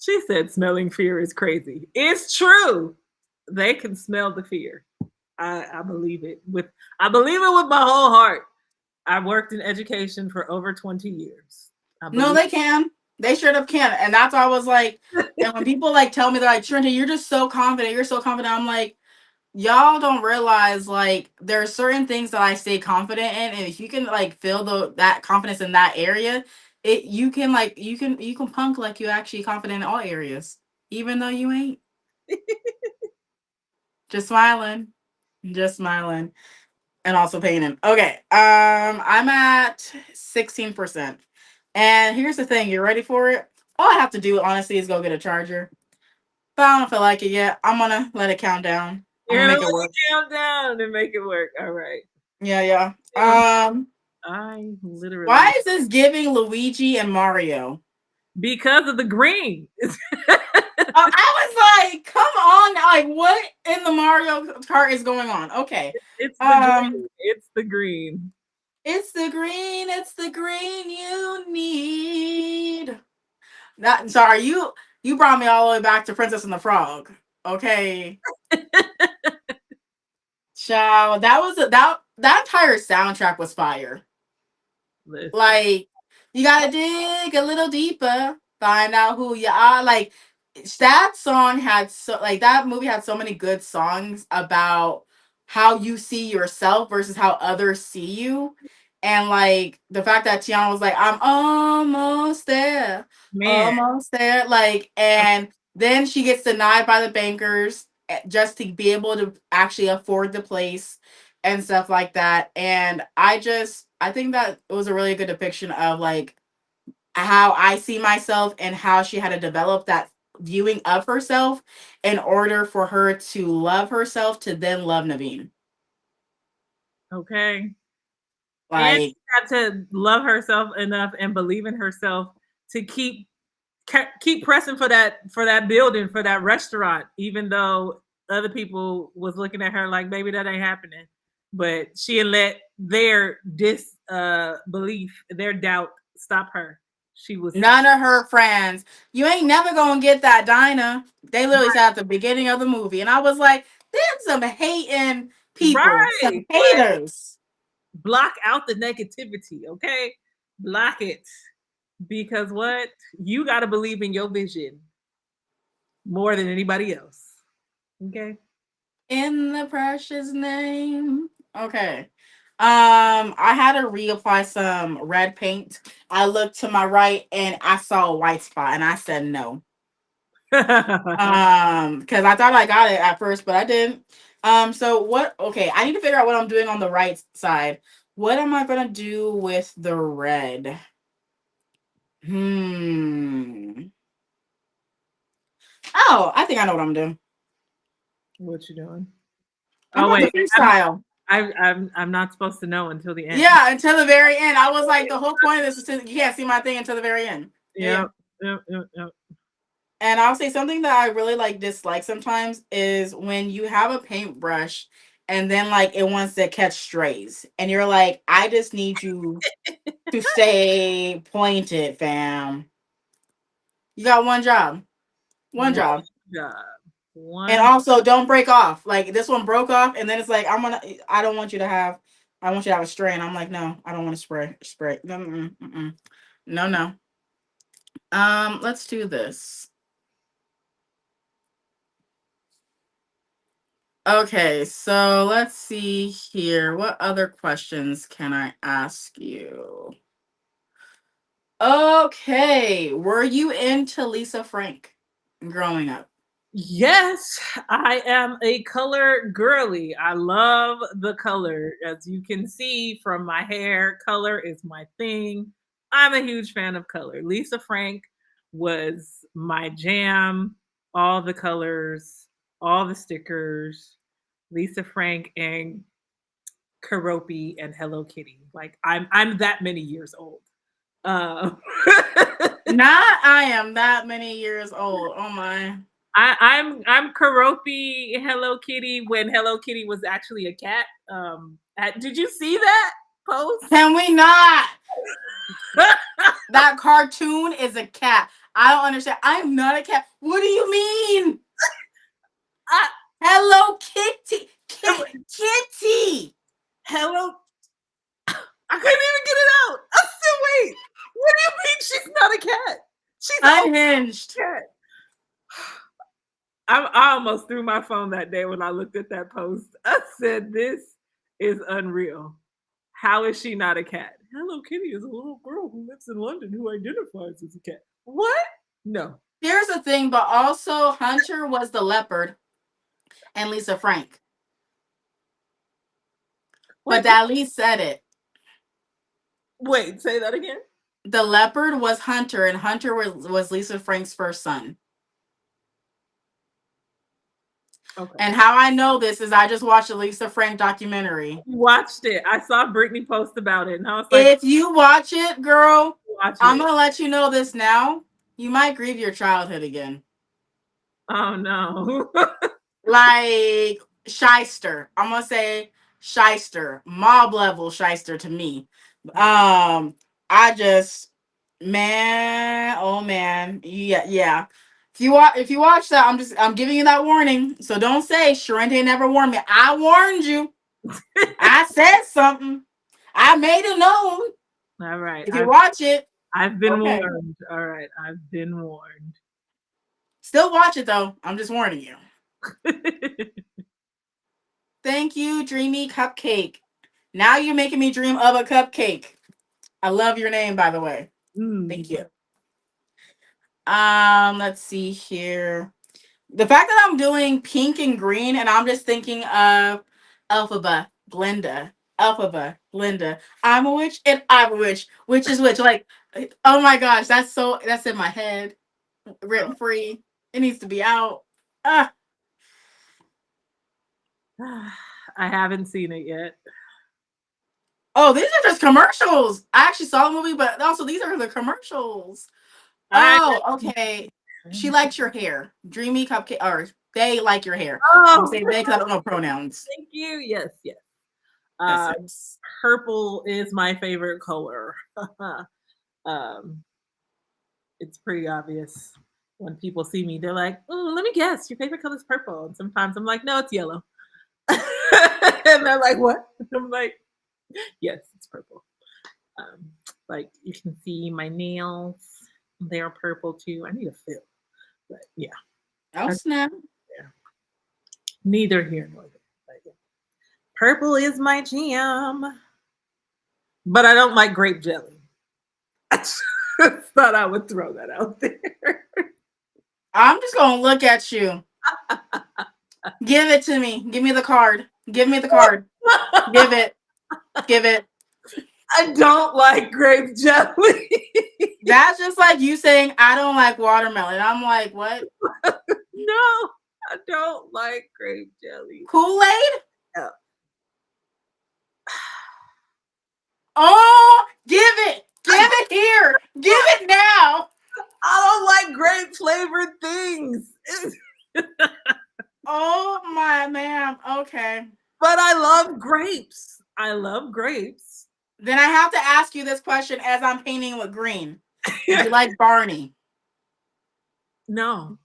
Speaker 2: She said smelling fear is crazy. It's true. They can smell the fear. I believe it with my whole heart. I worked in education for over 20 years. I
Speaker 1: No,
Speaker 2: believe
Speaker 1: they can. They straight up can. And that's why I was like, and when people like tell me they're like, Trenta, you're just so confident. You're so confident. I'm like, y'all don't realize like there are certain things that I stay confident in, and if you can like feel that confidence in that area, it you can like you can punk like you actually confident in all areas, even though you ain't. Just smiling, just smiling, and also painting. Okay, I'm at 16%, and here's the thing. You ready for it? All I have to do honestly is go get a charger. But I don't feel like it yet. I'm gonna let it count down. I'm
Speaker 2: You're
Speaker 1: gonna
Speaker 2: gonna
Speaker 1: make it
Speaker 2: let
Speaker 1: work.
Speaker 2: it count down and make it work. All right.
Speaker 1: Yeah,
Speaker 2: Um,
Speaker 1: yeah.
Speaker 2: I
Speaker 1: Why
Speaker 2: literally
Speaker 1: is this giving Luigi and Mario?
Speaker 2: because of the green.
Speaker 1: I was like, come on, like what in the Mario Kart is going on? Okay.
Speaker 2: It's the
Speaker 1: Um,
Speaker 2: green. It's the green.
Speaker 1: it's the green you need. That sorry, you brought me all the way back to Princess and the Frog. Okay. Child, that entire soundtrack was fire.
Speaker 2: Listen,
Speaker 1: Like, you gotta dig a little deeper, find out who you are. Like, that song had so like that movie had so many good songs about how you see yourself versus how others see you. And like the fact that Tiana was like, I'm
Speaker 2: man.
Speaker 1: almost there. Like, and then she gets denied by the bankers just to be able to actually afford the place and stuff like that. And I think that it was a really good depiction of like how I see myself and how she had to develop that viewing of herself in order for her to love herself to then love Naveen.
Speaker 2: Okay. And
Speaker 1: Like,
Speaker 2: she got to love herself enough and believe in herself to keep pressing for that building, for that restaurant, even though other people was looking at her like, baby, that ain't happening. But she had let their disbelief, their doubt stop her. She was
Speaker 1: none of her friends, you ain't never gonna get that Dinah. They literally said at the beginning of the movie. And I was like, there's some hating people, some
Speaker 2: right. Like,
Speaker 1: haters.
Speaker 2: block out the negativity, okay? Block it. Because what? You got to believe in your vision more than anybody else. Okay?
Speaker 1: In the precious name. Okay. I had to reapply some red paint. I looked to my right and I saw a white spot and I said no. Because I thought I got it at first, but I didn't. So what okay, I need to figure out what I'm doing on the right side. What am I gonna do with the red? Hmm. Oh, I think I know what I'm doing.
Speaker 2: What you doing?
Speaker 1: I'm
Speaker 2: Oh
Speaker 1: about
Speaker 2: wait,
Speaker 1: to freestyle.
Speaker 2: I'm not supposed to know until the end.
Speaker 1: Yeah, until the very end. I was like, the whole point of this is you can't see my thing until the very end. Yeah, yeah.
Speaker 2: Yep, yep, yep, yep.
Speaker 1: And I'll say something that I really like dislike sometimes is when you have a paintbrush and then like it wants to catch strays. And you're like, I just need you to stay pointed, fam. You got one job. One
Speaker 2: One
Speaker 1: job.
Speaker 2: job.
Speaker 1: And
Speaker 2: One.
Speaker 1: also don't break off. Like this one broke off and then it's like I don't want you to have I want you to have a stray. And I'm like, no, I don't want to spray. No, no, no. Let's do this. Okay, so let's see here. What other questions can I ask you? Okay, were you into Lisa Frank growing up?
Speaker 2: Yes, I am a color girly. I love the color. As you can see from my hair, color is my thing. I'm a huge fan of color. Lisa Frank was my jam. All the colors, all the stickers. Lisa Frank and Karopi and Hello Kitty. Like I'm that many years old. Uh,
Speaker 1: Not I am that many years old. Oh my.
Speaker 2: I'm Karopi Hello Kitty when Hello Kitty was actually a cat. Did you see that post?
Speaker 1: Can we not? That cartoon is a cat. I don't understand. I'm not a cat. What do you mean?
Speaker 2: I,
Speaker 1: Hello Kitty. Kitty.
Speaker 2: Hello, I couldn't even get it out. I still wait. What do you mean she's not a cat? She's a
Speaker 1: Unhinged.
Speaker 2: cat. I almost threw my phone that day when I looked at that post. I said, "This is unreal. How is she not a cat?" Hello Kitty is a little girl who lives in London who identifies as a cat. What? No.
Speaker 1: Here's the thing, but also Hunter was the leopard and Lisa Frank. But
Speaker 2: Wait,
Speaker 1: that at least said it.
Speaker 2: wait. Say that again.
Speaker 1: The leopard was Hunter, and Hunter was Lisa Frank's first son.
Speaker 2: Okay.
Speaker 1: And how I know this is I just watched a Lisa Frank documentary.
Speaker 2: Watched it. I saw Brittany post about it, and I was like,
Speaker 1: If you watch it, girl,
Speaker 2: watching
Speaker 1: I'm
Speaker 2: it.
Speaker 1: gonna let you know this now. You might grieve your childhood again.
Speaker 2: Oh no.
Speaker 1: Like shyster. I'm gonna say shyster, mob level shyster to me. I just man, oh man, yeah, yeah. If you watch that, I'm giving you that warning. So don't say Sharente never warned me. I warned you. I said something. I made it known.
Speaker 2: All right.
Speaker 1: If you watch it,
Speaker 2: I've been
Speaker 1: okay.
Speaker 2: warned. All right. I've been warned.
Speaker 1: Still watch it though. I'm just warning you. Thank you, Dreamy Cupcake. Now you're making me dream of a cupcake. I love your name, by the way. Thank you. Let's see here. The fact that I'm doing pink and green, and I'm just thinking of Elphaba, Glinda, Elphaba, Glinda. I'm a witch, and I'm a witch. Which is which? Like, oh my gosh, that's in my head, written free. It needs to be out. Ah,
Speaker 2: I haven't seen it yet.
Speaker 1: oh, these are just commercials. I actually saw the movie, but also these are the commercials.
Speaker 2: I
Speaker 1: Oh, okay. She likes your hair. Dreamy Cupcake, or they like your hair. I'm
Speaker 2: Oh,
Speaker 1: saying they because I don't know pronouns.
Speaker 2: thank you. Yes, yes.
Speaker 1: Yes,
Speaker 2: Um,
Speaker 1: yes.
Speaker 2: Purple is my favorite color. um, it's pretty obvious when people see me. They're like, "Oh, let me guess. Your favorite color is purple." And sometimes I'm like, "No, it's yellow." And they're like, "What?" I'm like, "Yes, it's purple." Um, like you can see my nails; they're purple too. I need a fill, but yeah,
Speaker 1: Oh
Speaker 2: I,
Speaker 1: snap.
Speaker 2: yeah. Neither here nor there. But yeah. Purple is my jam, but I don't like grape jelly. I just thought I would throw that out there.
Speaker 1: I'm just gonna look at you. Give it to me. Give me the card. Give me the card. Give it. Give it.
Speaker 2: I don't like grape jelly.
Speaker 1: That's just like you saying I don't like watermelon. I'm like, what?
Speaker 2: No, I don't like grape jelly.
Speaker 1: Kool-Aid?
Speaker 2: No.
Speaker 1: Oh, give it. Give it here. Give it now.
Speaker 2: I don't like grape flavored things.
Speaker 1: Oh my man. Okay.
Speaker 2: But I love grapes. I love grapes.
Speaker 1: Then I have to ask you this question as I'm painting with green. Did you like Barney?
Speaker 2: No,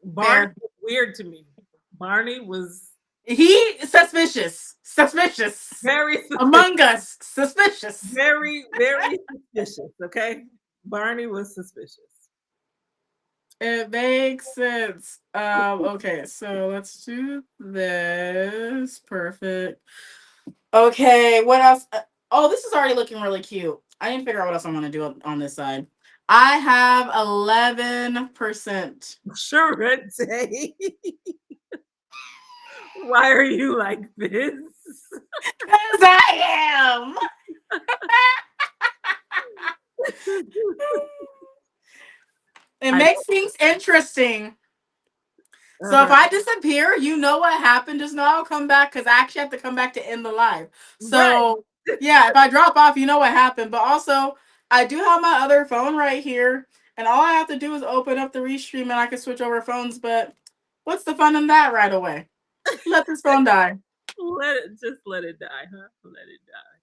Speaker 2: Barney
Speaker 1: Fair.
Speaker 2: was weird to me. Barney was
Speaker 1: He suspicious. Suspicious.
Speaker 2: very suspicious.
Speaker 1: Among Us. Suspicious.
Speaker 2: Very, very suspicious. Okay, Barney was suspicious.
Speaker 1: It makes sense. Okay, so let's do this. Perfect. Okay, what else? Oh, this is already looking really cute. I need to figure out what else I want to do on this side. I have 11%.
Speaker 2: Sharente, why are you like this?
Speaker 1: Because I am. It
Speaker 2: I,
Speaker 1: makes things interesting. So if
Speaker 2: uh-huh.
Speaker 1: I disappear, you know what happened just now. I'll come back because I actually have to come back to end the live.
Speaker 2: Right.
Speaker 1: So yeah, if I drop off, you know what happened. But also, I do have my other phone right here, and all I have to do is open up the restream, and I can switch over phones. But what's the fun in that right away? Let this phone die.
Speaker 2: Let it die, huh? Let it die.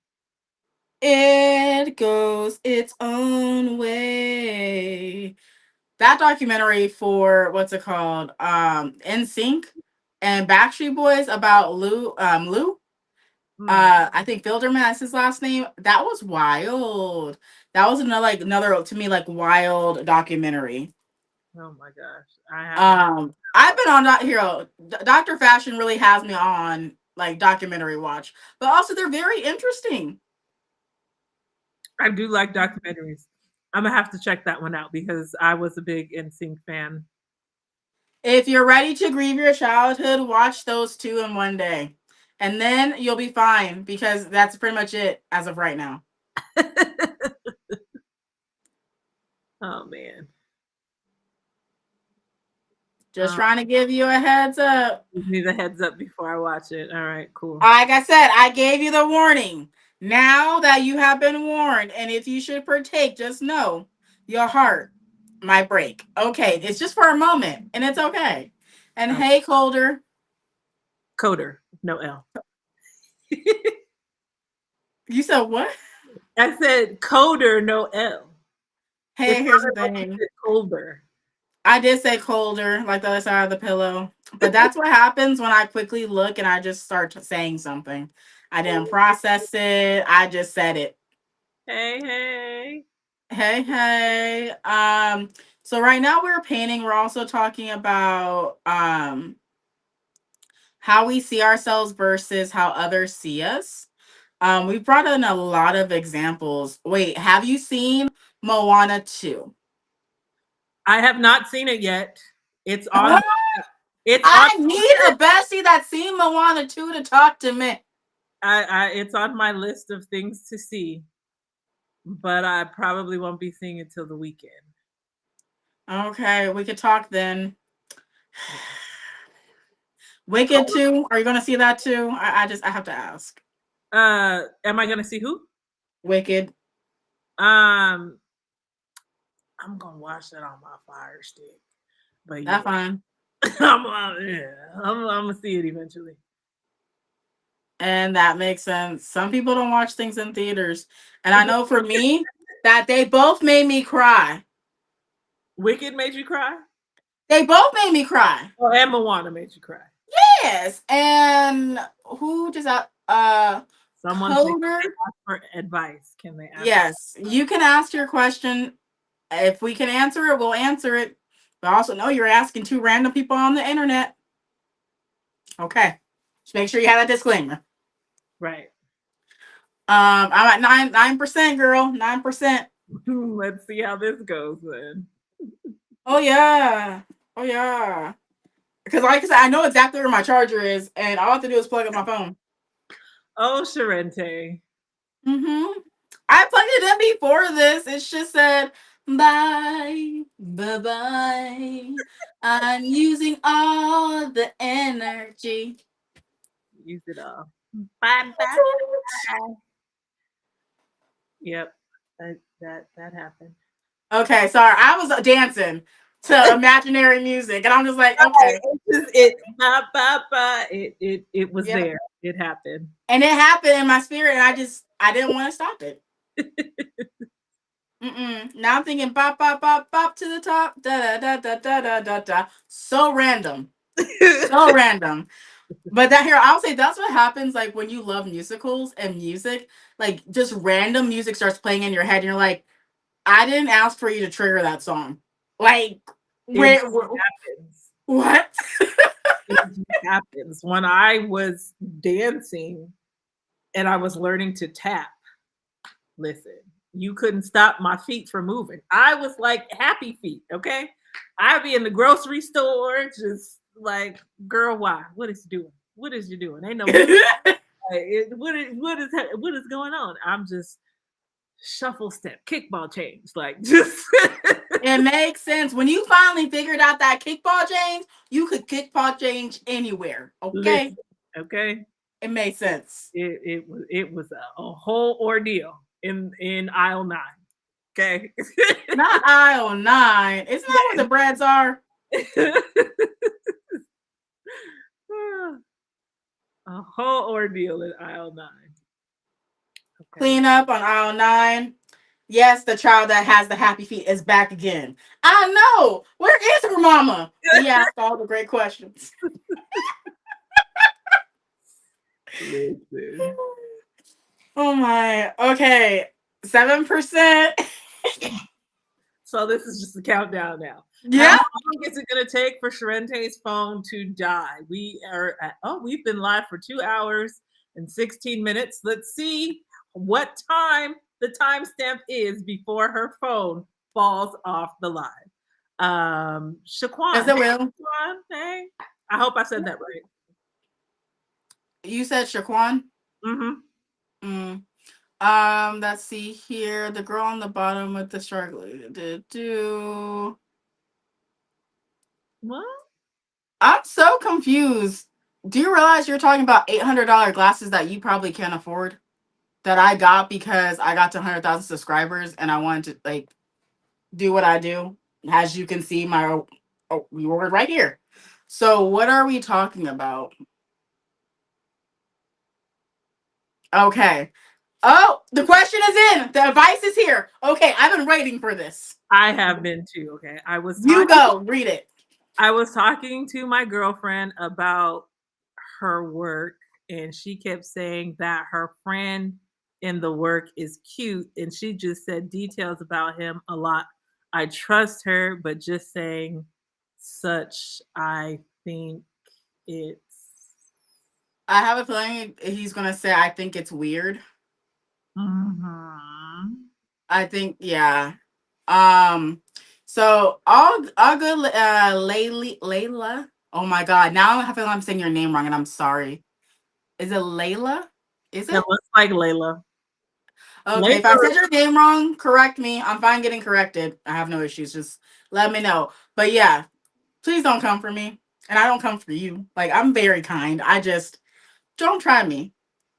Speaker 1: It goes its own way. That documentary for what's it called? NSYNC and Backstreet Boys about Lou.
Speaker 2: Mm.
Speaker 1: I think Filderman, that's his last name. That was wild. That was another to me like wild documentary.
Speaker 2: Oh my gosh, I have to.
Speaker 1: Um, I've been on Hero. Dr. Fashion really has me on like documentary watch, but also they're very interesting.
Speaker 2: I do like documentaries. I'm gonna have to check that one out because I was a big NSYNC fan.
Speaker 1: If you're ready to grieve your childhood, watch those two in one day. And then you'll be fine because that's pretty much it as of right now.
Speaker 2: Oh man.
Speaker 1: Just trying to give you a heads up.
Speaker 2: Give me the heads up before I watch it. All right, cool.
Speaker 1: Like I said, I gave you the warning. Now that you have been warned, and if you should partake, just know your heart might break. Okay, it's just for a moment, and it's okay. And
Speaker 2: Oh,
Speaker 1: hey, Colder,
Speaker 2: Coder, no L.
Speaker 1: you said what?
Speaker 2: I said Coder, no L. It
Speaker 1: Hey, here's the
Speaker 2: sounded like you
Speaker 1: thing.
Speaker 2: said Colder.
Speaker 1: I did say colder, like the other side of the pillow. But that's what happens when I quickly look and I just start saying something. I didn't process it. I just said it.
Speaker 2: Hey, hey.
Speaker 1: Hey, hey. So right now we're painting. We're also talking about how we see ourselves versus how others see us. We brought in a lot of examples. Wait, have you seen Moana 2?
Speaker 2: I have not seen it yet. It's on. It's on.
Speaker 1: I need a bestie that's seen Moana 2 to talk to me.
Speaker 2: It's on my list of things to see, but I probably won't be seeing it till the weekend.
Speaker 1: Okay, we could talk then. Wicked 2, are you gonna see that too? I have to ask.
Speaker 2: Am I gonna see who?
Speaker 1: Wicked.
Speaker 2: Um, I'm gonna watch that on my Fire Stick. But
Speaker 1: That's
Speaker 2: yeah,
Speaker 1: fine.
Speaker 2: I'm gonna see it eventually.
Speaker 1: And that makes sense. Some people don't watch things in theaters. And I know for me that they both made me cry.
Speaker 2: Wicked made you cry?
Speaker 1: They both made me cry.
Speaker 2: Oh, and Moana made you cry.
Speaker 1: Yes. And who just
Speaker 2: Someone said, "Can
Speaker 1: Coder?
Speaker 2: they ask for advice? Can they ask for
Speaker 1: Yes. You can ask your question. If we can answer it, we'll answer it. But also know you're asking two random people on the internet. Okay. Just make sure you have that disclaimer.
Speaker 2: right?"
Speaker 1: I'm at 9% girl. 9%.
Speaker 2: Let's see how this goes then.
Speaker 1: Oh yeah. Oh yeah. Because like I said, I know exactly where my charger is, and all I have to do is plug up my phone.
Speaker 2: Oh, Sharente.
Speaker 1: Mm-hmm. I plugged it in before this. It just said bye, bye, bye. I'm using all the energy.
Speaker 2: Use it all. Bye
Speaker 1: That's
Speaker 2: bye.
Speaker 1: it.
Speaker 2: Yep. That happened.
Speaker 1: Okay, sorry. I was dancing to imaginary music, and I'm just like,
Speaker 2: Right.
Speaker 1: okay,
Speaker 2: It's just it bye bye bye. It was
Speaker 1: yep.
Speaker 2: there. It happened.
Speaker 1: And it happened in my spirit, and I didn't want to stop it. Mm-mm. Now I'm thinking bop bop bop bop to the top, da da da da da da da da. So random, so random. But that here, I'll say that's what happens like when you love musicals and music. Like just random music starts playing in your head, and you're like, I didn't ask for you to trigger that song. Like,
Speaker 2: It
Speaker 1: where,
Speaker 2: just happens.
Speaker 1: what?
Speaker 2: It just happens. When I was dancing and I was learning to tap, listen, you couldn't stop my feet from moving. I was like happy feet, okay? I'd be in the grocery store, just like, girl, why? What is you doing? What is you doing? Ain't no music. What is going on? I'm just shuffle step, kickball change, like just
Speaker 1: It makes sense. When you finally figured out that kickball change, you could kickball change anywhere. Okay?
Speaker 2: listen, okay?
Speaker 1: It made sense.
Speaker 2: It was a whole ordeal in aisle 9. Okay.
Speaker 1: Not aisle 9. Isn't that where the breads are?
Speaker 2: A whole ordeal in aisle 9. Okay.
Speaker 1: Clean up on aisle 9. Yes, the child that has the happy feet is back again. I know. Where is her mama? He asked all the great questions.
Speaker 2: Listen.
Speaker 1: Oh my. Okay. 7%.
Speaker 2: So this is just a countdown now. How
Speaker 1: Yeah.
Speaker 2: long is it gonna take for Sharente's phone to die? We've been live for 2 hours and 16 minutes. Let's see what time the timestamp is before her phone falls off the live.
Speaker 1: Yes,
Speaker 2: Shaquan.
Speaker 1: it will.
Speaker 2: Shaquan, hey. I hope I said that right.
Speaker 1: You said Shaquan?
Speaker 2: Mhm.
Speaker 1: Mm. Let's see here. The girl on the bottom with the struggle.
Speaker 2: What?
Speaker 1: I'm so confused. Do you realize you're talking about $800 glasses that you probably can't afford? That I got because I got to 100,000 subscribers and I wanted to like do what I do. As you can see, my reward right here. So what are we talking about? Okay. Oh, the question is in. The advice is here. Okay, I've been waiting for this.
Speaker 2: I have been too, okay?
Speaker 1: You go read it.
Speaker 2: I was talking to my girlfriend about her work, and she kept saying that her friend in the work is cute, and she just said details about him a lot. I trust her, but just saying such, I think it's
Speaker 1: I have a feeling he's gonna say I think it's weird.
Speaker 2: Mhm.
Speaker 1: I think yeah. Um, so all good, Layla. Oh my God! Now I feel like I'm saying your name wrong, and I'm sorry. Is it Layla? Is
Speaker 2: It
Speaker 1: it
Speaker 2: looks like Layla.
Speaker 1: okay? If I
Speaker 2: Layla,
Speaker 1: said your name wrong, correct me. I'm fine getting corrected. I have no issues. Just let me know. But yeah, please don't come for me, and I don't come for you. Like I'm very kind. I just don't try me.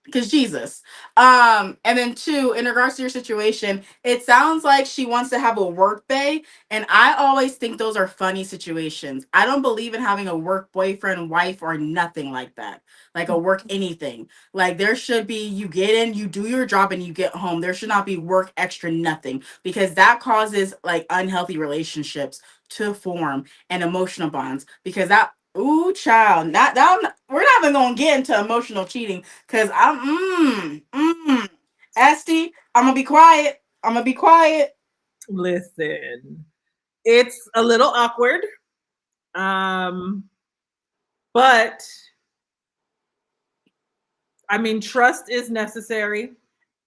Speaker 1: Because Jesus. And then two, in regards to your situation, it sounds like she wants to have a work bay, and I always think those are funny situations. I don't believe in having a work boyfriend, wife, or nothing like that. Like a work anything. Like there should be you get in, you do your job, and you get home. There should not be work extra nothing because that causes like unhealthy relationships to form and emotional bonds. Because that ooh child, not that we're not even gonna get into emotional cheating because Esty, I'm gonna be quiet. I'm gonna be quiet.
Speaker 2: listen. It's a little awkward. Um, but I mean, trust is necessary.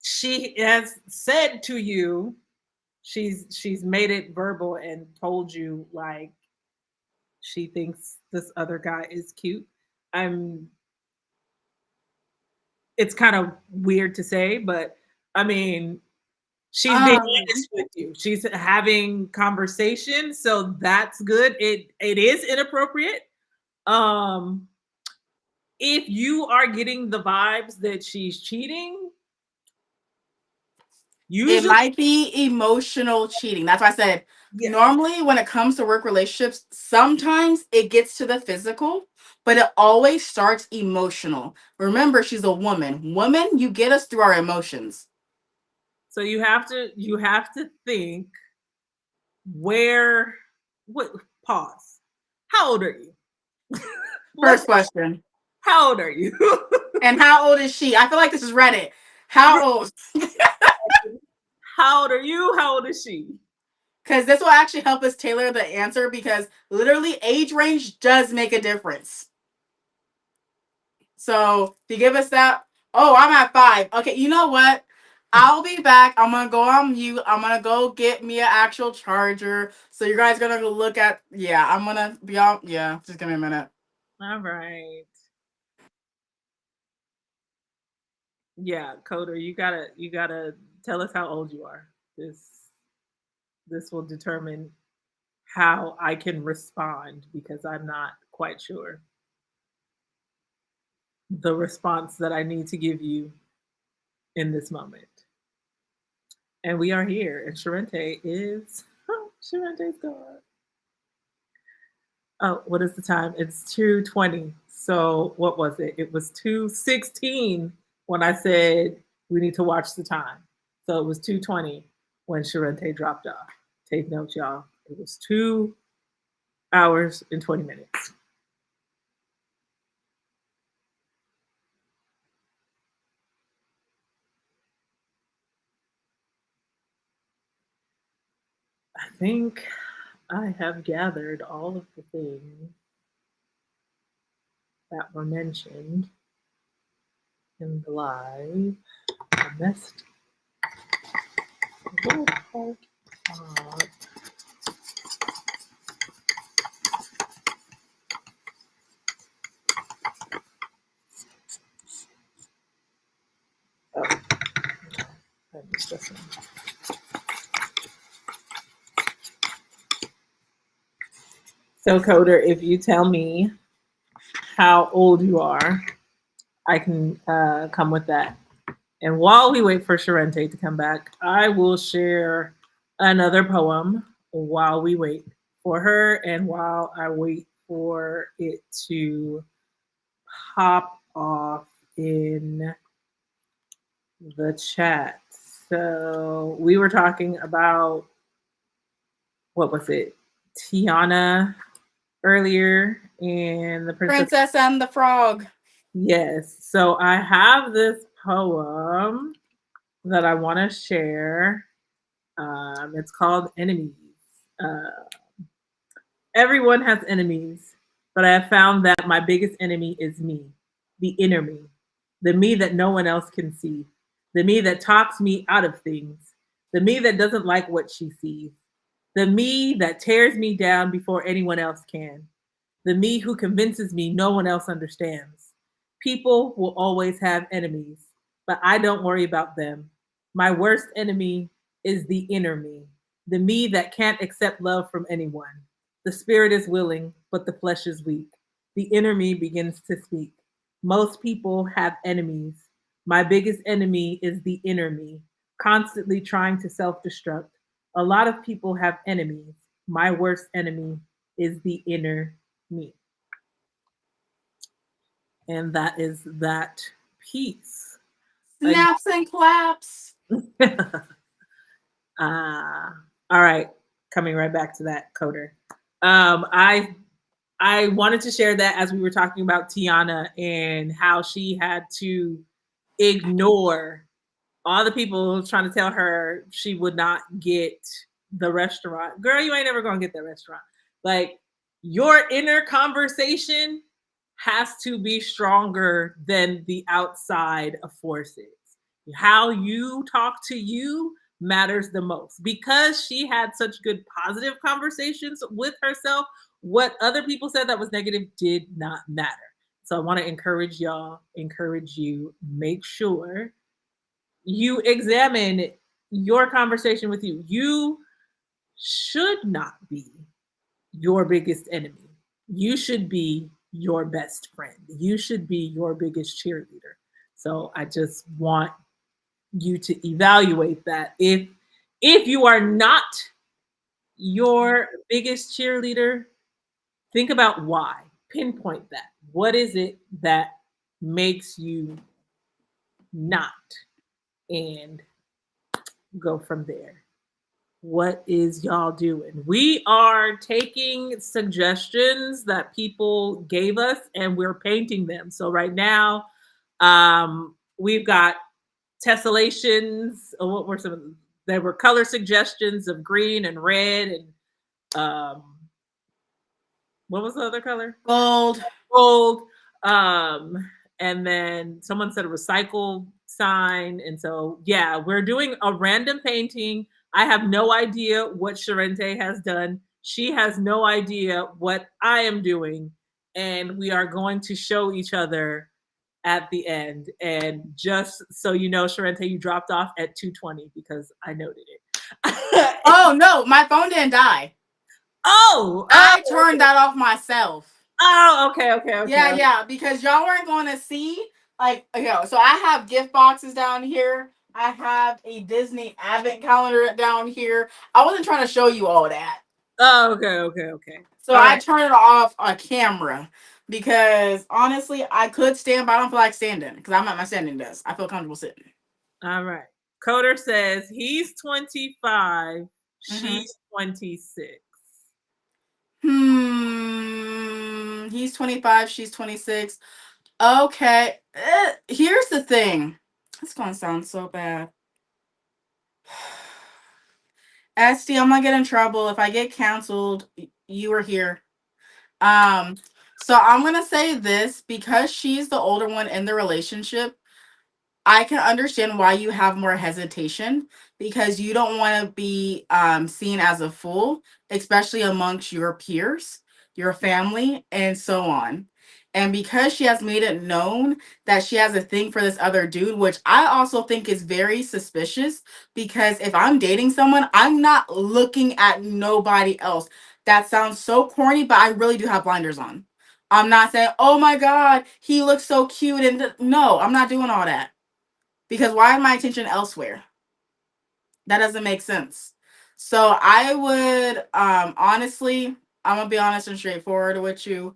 Speaker 2: She has said to you, she's made it verbal and told you like she thinks this other guy is cute. I'm It's kind of weird to say, but I mean, she's being
Speaker 1: Um,
Speaker 2: honest with you. She's having conversation, so that's good. It is inappropriate. Um if you are getting the vibes that she's cheating,
Speaker 1: it
Speaker 2: usually
Speaker 1: might be emotional cheating. That's why I said
Speaker 2: yeah.
Speaker 1: normally when it comes to work relationships, sometimes it gets to the physical, but it always starts emotional. Remember, she's a woman. Women, you get us through our emotions.
Speaker 2: So you have to think where what pause. How old are you? Let's
Speaker 1: First question.
Speaker 2: How old are you?
Speaker 1: And how old is she? I feel like this is Reddit. How old?
Speaker 2: How old are you? How old is she?
Speaker 1: Because this will actually help us tailor the answer because literally age range does make a difference. So if you give us that, oh, I'm at 5. Okay, you know what? I'll be back. I'm gonna go on mute. I'm gonna go get me an actual charger. So you guys gonna go look at yeah, I'm gonna be on yeah, just give me a minute.
Speaker 2: All right. Yeah, Coder, you gotta tell us how old you are. This will determine how I can respond because I'm not quite sure the response that I need to give you in this moment. And we are here, and Sharente is Sharente's gone. Oh, what is the time? It's 2:20. So what was it? It was 2:16 when I said we need to watch the time. So it was 2:20 when Sharente dropped off. Take notes, y'all. It was 2 hours and 20 minutes. I think I have gathered all of the things that were mentioned in the live. I messed a little part up. Oh, no, I missed this one. So, Coder, if you tell me how old you are, I can come with that. And while we wait for Sharente to come back, I will share another poem while we wait for her and while I wait for it to pop off in the chat. So we were talking about, what was it? Tiana earlier and the Princess.
Speaker 1: Princess and the Frog.
Speaker 2: Yes. So I have this poem that I want to share. It's called Enemies. Uh, Everyone has enemies, but I have found that my biggest enemy is me, the inner me, the me that no one else can see, the me that talks me out of things, the me that doesn't like what she sees, the me that tears me down before anyone else can, the me who convinces me no one else understands. People will always have enemies, but I don't worry about them. My worst enemy is the inner me, the me that can't accept love from anyone. The spirit is willing, but the flesh is weak. The inner me begins to speak. Most people have enemies. My biggest enemy is the inner me, constantly trying to self destruct. A lot of people have enemies. My worst enemy is the inner me. And that is that piece.
Speaker 1: Snaps and claps.
Speaker 2: All right, coming right back to that, Coder. I wanted to share that as we were talking about Tiana and how she had to ignore all the people trying to tell her she would not get the restaurant. Girl, you ain't ever gonna get that restaurant. Like, your inner conversation has to be stronger than the outside forces. How you talk to you matters the most. Because she had such good positive conversations with herself, what other people said that was negative did not matter. So I want to encourage y'all, encourage you, make sure you examine your conversation with you. You should not be your biggest enemy. You should be your best friend. You should be your biggest cheerleader. So I just want you to evaluate that. If you are not your biggest cheerleader, think about why. Pinpoint that. What is it that makes you not? And go from there. What is y'all doing? We are taking suggestions that people gave us and we're painting them. So right now, we've got tessellations. What were some of them? There were color suggestions of green and red and what was the other color?
Speaker 1: Gold.
Speaker 2: Gold. And then someone said a recycle sign. And so, yeah, we're doing a random painting. I have no idea what Sharente has done. She has no idea what I am doing. And we are going to show each other at the end. And just so you know, Sharente, you dropped off at 2:20 because I noted it.
Speaker 1: Oh no, my phone didn't die.
Speaker 2: Oh,
Speaker 1: I turned that off myself.
Speaker 2: oh, okay, okay,
Speaker 1: Yeah,
Speaker 2: okay.
Speaker 1: yeah, because y'all weren't going to see. Like, okay, so I have gift boxes down here. I have a Disney advent calendar down here. I wasn't trying to show you all that.
Speaker 2: Oh, okay, okay, okay.
Speaker 1: So
Speaker 2: All
Speaker 1: I
Speaker 2: right.
Speaker 1: turned it off on camera because honestly, I could stand, but I don't feel like standing because I'm at my standing desk. I feel comfortable sitting.
Speaker 2: All right. Coder says he's 25,
Speaker 1: Mm-hmm.
Speaker 2: she's 26.
Speaker 1: He's 25, she's 26. Okay. Here's the thing. It's going to sound so bad. Esty, I'm gonna get in trouble if I get canceled. You were here. Um, so I'm gonna say this because she's the older one in the relationship. I can understand why you have more hesitation because you don't want to be seen as a fool, especially amongst your peers, your family, and so on. And because she has made it known that she has a thing for this other dude, which I also think is very suspicious because if I'm dating someone, I'm not looking at nobody else. That sounds so corny, but I really do have blinders on. I'm not saying, oh my God, he looks so cute. And no, I'm not doing all that because why is my attention elsewhere? That doesn't make sense. So I would honestly, I'm gonna be honest and straightforward with you.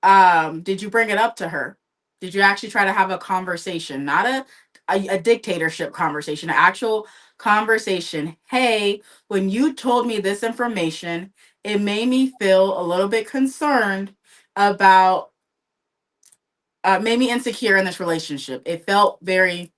Speaker 1: Did you bring it up to her? Did you actually try to have a conversation, not a dictatorship conversation, an actual conversation? Hey, when you told me this information, it made me feel a little bit concerned about made me insecure in this relationship. It felt very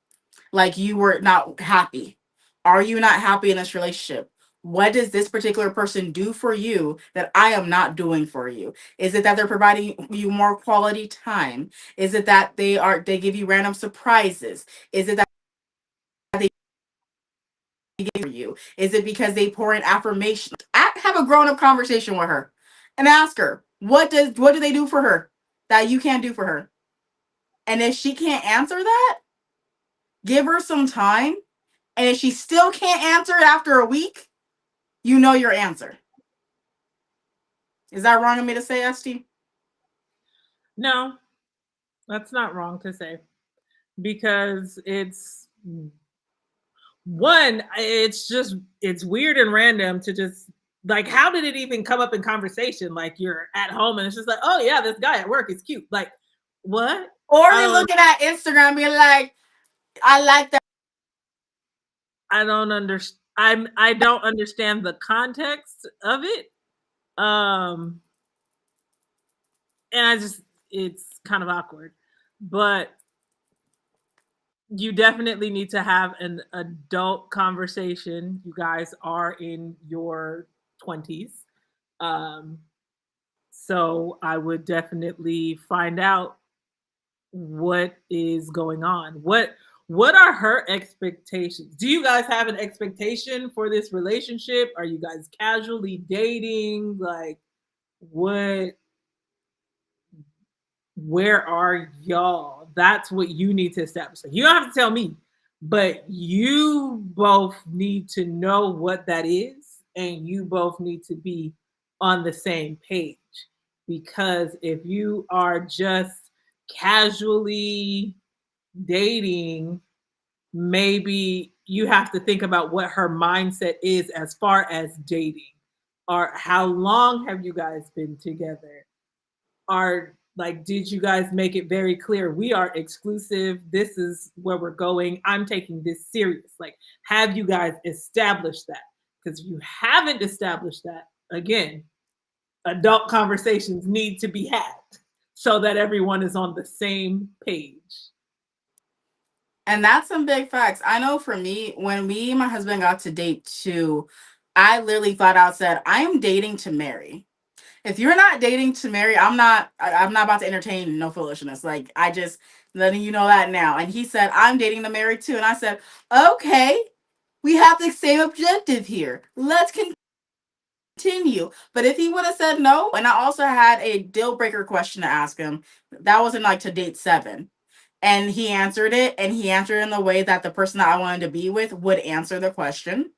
Speaker 1: like you were not happy. Are you not happy in this relationship? What does this particular person do for you that I am not doing for you? Is it that they're providing you more quality time? Is it that they give you random surprises? Is it that they give for you? Is it because they pour in affirmation? Have a grown up conversation with her and ask her what do they do for her that you can't do for her? And if she can't answer that, give her some time. And if she still can't answer it after a week, you know your answer. Is that wrong of me to say, Esty?
Speaker 2: No, that's not wrong to say because it's just it's weird and random to just like how did it even come up in conversation? Like you're at home and it's just like, oh yeah, this guy at work is cute. Like what?
Speaker 1: Or
Speaker 2: I
Speaker 1: they
Speaker 2: don't
Speaker 1: looking at Instagram being like, I like that.
Speaker 2: I don't understand. I don't understand the context of it. Um and I just it's kind of awkward. But you definitely need to have an adult conversation. You guys are in your 20s. Um, so I would definitely find out what is going on. What are her expectations? Do you guys have an expectation for this relationship? Are you guys casually dating? Like what where are y'all? That's what you need to establish. You don't have to tell me, but you both need to know what that is, and you both need to be on the same page. Because if you are just casually dating, maybe you have to think about what her mindset is as far as dating. Or how long have you guys been together? Are like did you guys make it very clear we are exclusive, this is where we're going, I'm taking this serious? Like have you guys established that? Because if you haven't established that, again, adult conversations need to be had so that everyone is on the same page.
Speaker 1: And that's some big facts. I know for me, when me and my husband got to date too, I literally flat out said, I am dating to marry. If you're not dating to marry, I'm not about to entertain no foolishness. Like I just letting you know that now. And he said, I'm dating to marry too. And I said, okay, we have the same objective here. Let's continue. But if he would have said no, and I also had a deal breaker question to ask him, that wasn't like to date seven. And he answered it, and he answered in the way that the person that I wanted to be with would answer the question.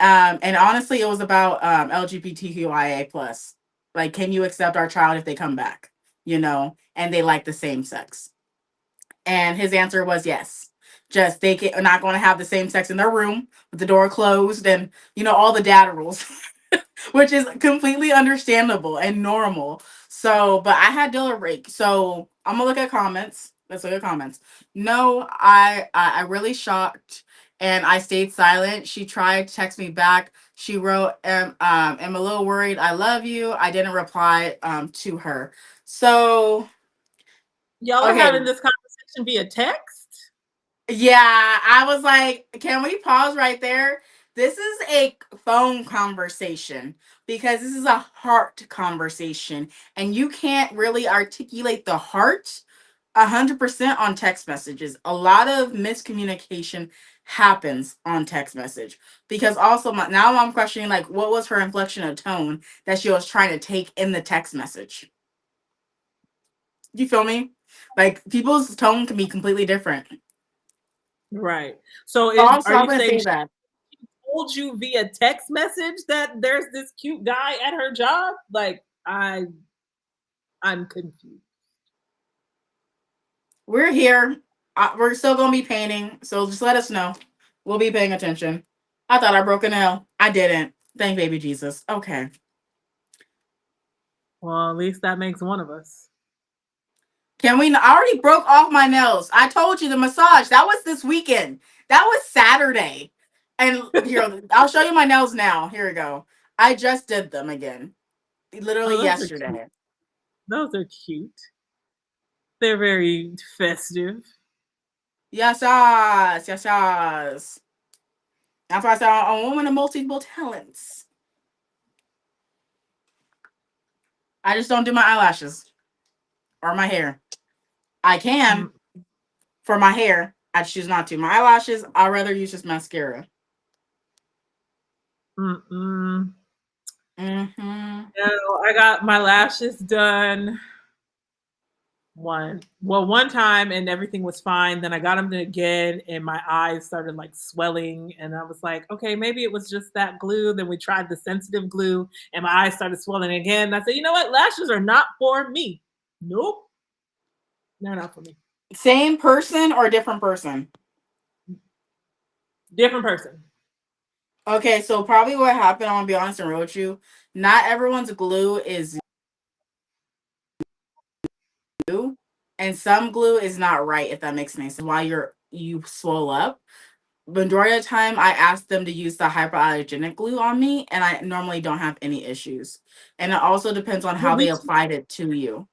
Speaker 1: And honestly, it was about LGBTQIA plus. Like, can you accept our child if they come back? And they like the same sex. And his answer was yes. Just are not going to have the same sex in their room with the door closed and all the data rules. Which is completely understandable and normal. So, but I had Dilla Rake. So I'm gonna look at comments. Let's look at comments. No, I really shocked and I stayed silent. She tried to text me back. She wrote, am a little worried. I love you. I didn't reply to her. So
Speaker 2: Y'all are
Speaker 1: okay.
Speaker 2: having this conversation via text?
Speaker 1: Yeah, I was like, can we pause right there? This is a phone conversation because this is a heart conversation, and you can't really articulate the heart 100% on text messages. A lot of miscommunication happens on text message because also now I'm questioning like what was her inflection of tone that she was trying to take in the text message. You feel me? Like people's tone can be completely different.
Speaker 2: Right. So
Speaker 1: Also,
Speaker 2: are
Speaker 1: I'm
Speaker 2: you
Speaker 1: gonna
Speaker 2: saying
Speaker 1: say
Speaker 2: she
Speaker 1: that.
Speaker 2: told you via text message that there's this cute guy at her job? Like I'm confused.
Speaker 1: We're here. We're still gonna be painting, so just let us know. We'll be paying attention. I thought I broke a nail. I didn't. Thank baby Jesus. Okay.
Speaker 2: Well, at least that makes one of us.
Speaker 1: Can we? I already broke off my nails. I told you the massage. That was this weekend. That was Saturday. And here, I'll show you my nails now. Here we go. I just did them again.
Speaker 2: Oh,
Speaker 1: Literally
Speaker 2: those are cute.
Speaker 1: yesterday.
Speaker 2: Those are cute. They're very festive.
Speaker 1: Yes, yes, yes, yes. That's why I said I'm a woman of multiple talents. I just don't do my eyelashes or my hair. I can
Speaker 2: Mm,
Speaker 1: for my hair. I choose not to. My eyelashes, I'd rather use just mascara.
Speaker 2: mm-mm.
Speaker 1: Mm-hmm.
Speaker 2: No, I got my lashes done one time and everything was fine. Then I got them again and my eyes started like swelling and I was like, okay, maybe it was just that glue. Then we tried the sensitive glue and my eyes started swelling again. And I said, you know what? Lashes are not for me. Nope, they're not for me.
Speaker 1: Same person or different person?
Speaker 2: Different person.
Speaker 1: Okay, so probably what happened, I'm gonna be honest and real with you. Not everyone's glue is new, and some glue is not right, if that makes any sense. Why you swell up. Majority of the time I ask them to use the hypoallergenic glue on me, and I normally don't have any issues. And it also depends on
Speaker 2: Well,
Speaker 1: how they applied it to you.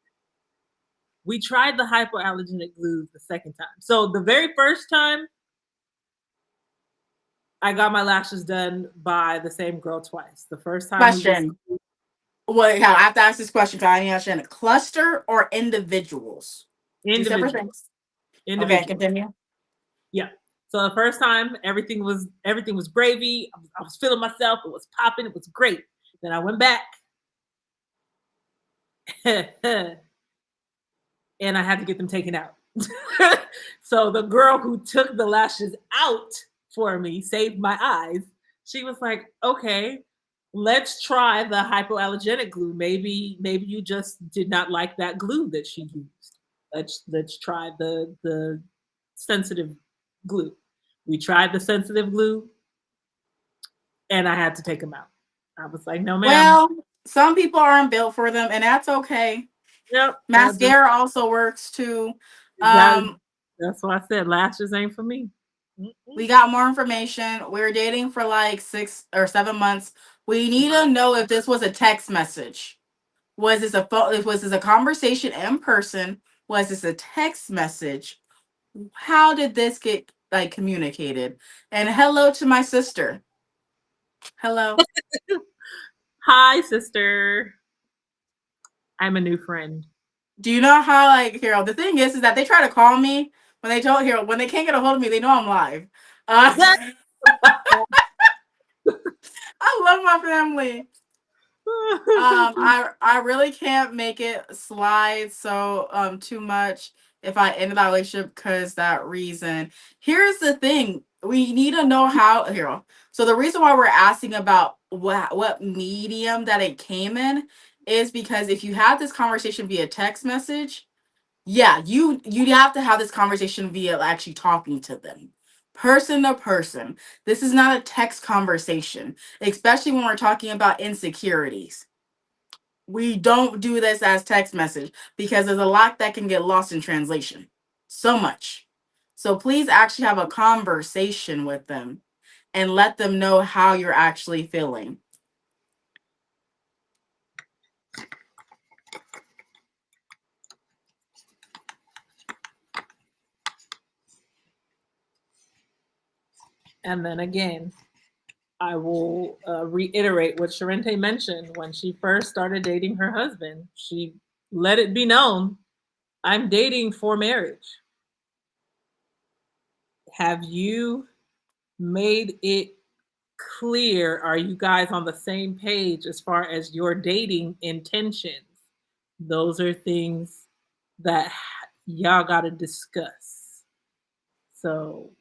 Speaker 2: we tried the hypoallergenic glue the second time. So the very first time I got my lashes done by the same girl twice. The first time we was
Speaker 1: Question. Well, yeah, I have to ask this question because I need to understand a cluster or individuals. Two separate
Speaker 2: individual,
Speaker 1: things. Okay,
Speaker 2: individual.
Speaker 1: continue.
Speaker 2: Yeah. So the first time everything was gravy. I was feeling myself. It was popping. It was great. Then I went back and I had to get them taken out. So the girl who took the lashes out for me saved my eyes. She was like, "Okay, let's try the hypoallergenic glue. Maybe you just did not like that glue that she used. Let's try the sensitive glue." We tried the sensitive glue and I had to take them out. I was like, "No, ma'am."
Speaker 1: Well, some people aren't built for them, and that's okay.
Speaker 2: Yep,
Speaker 1: Mascara also works too.
Speaker 2: that
Speaker 1: Um,
Speaker 2: that's why I said lashes ain't for me. Mm-mm.
Speaker 1: we got more information. We're dating for like 6 or 7 months. We need to know if this was a text message. Was this a phone? Was this a conversation in person? Was this a text message? How did this get like communicated? And hello to my sister. Hello.
Speaker 2: Hi, sister. I'm a new friend.
Speaker 1: Do you know how like Hero? The thing is that they try to call me when they told Hero when they can't get a hold of me. They know I'm live. I love my family. I really can't make it slide so too much if I end that relationship because that reason. Here's the thing. We need to know how here. So the reason why we're asking about what medium that it came in is because if you had this conversation via text message, yeah, you'd have to have this conversation via actually talking to them. Person to person. This is not a text conversation, especially when we're talking about insecurities. We don't do this as text message because there's a lot that can get lost in translation. So much. So please actually have a conversation with them and let them know how you're actually feeling.
Speaker 2: And then again, I will reiterate what Sharente mentioned when she first started dating her husband. She let it be known, I'm dating for marriage. Have you made it clear? Are you guys on the same page as far as your dating intentions? Those are things that y'all got to discuss. So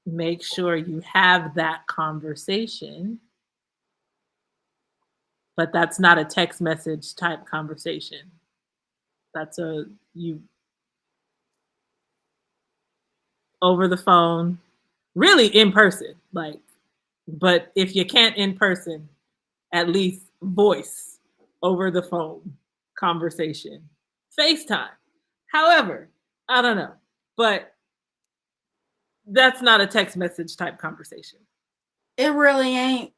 Speaker 2: make sure you have that conversation, but that's not a text message type conversation. That's a you over the phone, really in person. Like, but if you can't in person, at least voice over the phone conversation, FaceTime. However, I don't know, but that's not a text message type conversation.
Speaker 1: It really ain't.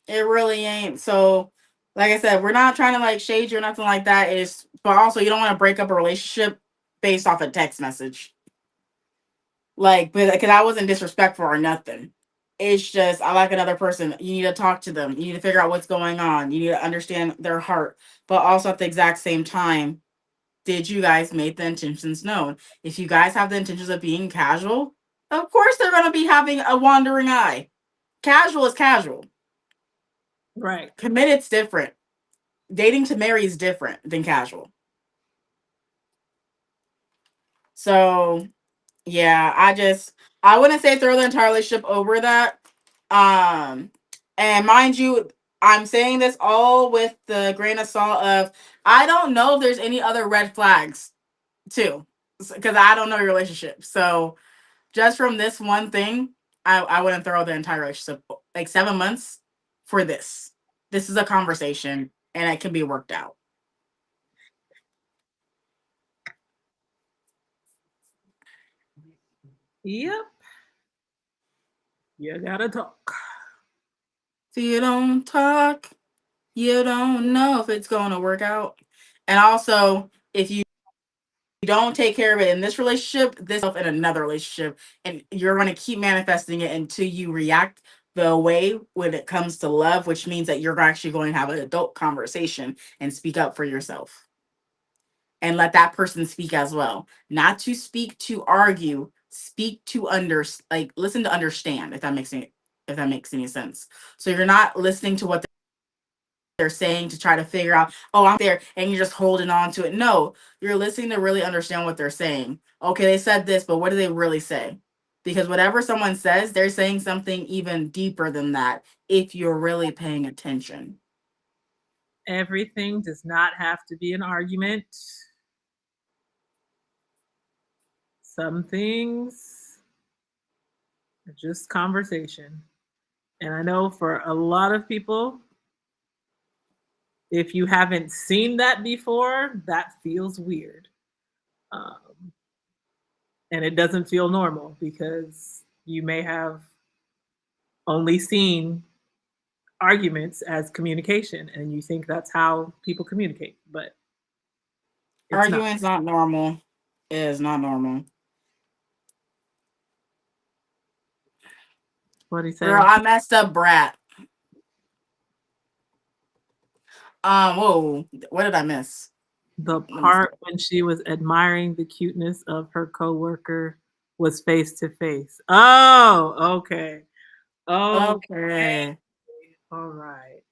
Speaker 1: It really ain't. So, like I said, we're not trying to like shade you or nothing like that. Is but also you don't want to break up a relationship based off a text message. Like, but because I wasn't disrespectful or nothing. It's just I like another person. You need to talk to them. You need to figure out what's going on. You need to understand their heart. But also at the exact same time, did you guys make the intentions known? If you guys have the intentions of being casual, of course they're gonna be having a wandering eye. Casual is casual.
Speaker 2: Right.
Speaker 1: Committed's different. Dating to marry is different than casual. So yeah, I wouldn't say throw the entire relationship over that. Um and mind you, I'm saying this all with the grain of salt of I don't know if there's any other red flags too. Because I don't know your relationship. So just from this one thing, I wouldn't throw the entire relationship like 7 months for this. This is a conversation and it can be worked out.
Speaker 2: Yep. You gotta talk.
Speaker 1: So you don't talk, you don't know if it's going to work out. And also, if you don't take care of it in this relationship, this in another relationship, and you're going to keep manifesting it until you react the way when it comes to love, which means that you're actually going to have an adult conversation and speak up for yourself and let that person speak as well. Not to speak to argue, speak to like listen to understand if that makes any sense. So you're not listening to what they're saying to try to figure out, oh, I'm there, and you're just holding on to it. No, you're listening to really understand what they're saying. Okay, they said this, but what do they really say? Because whatever someone says, they're saying something even deeper than that if you're really paying attention.
Speaker 2: Everything does not have to be an argument. Some things are just conversation. And I know for a lot of people, if you haven't seen that before, that feels weird. Um, and it doesn't feel normal because you may have only seen arguments as communication and you think that's how people communicate, but it's not.
Speaker 1: Arguing's not normal. It is not normal.
Speaker 2: What do you
Speaker 1: Girl,
Speaker 2: say?
Speaker 1: I messed up brat. Whoa, what did I miss?
Speaker 2: The
Speaker 1: Let me see.
Speaker 2: part when she was admiring the cuteness of her coworker was face to face. Oh, okay. Okay.
Speaker 1: Okay.
Speaker 2: All right.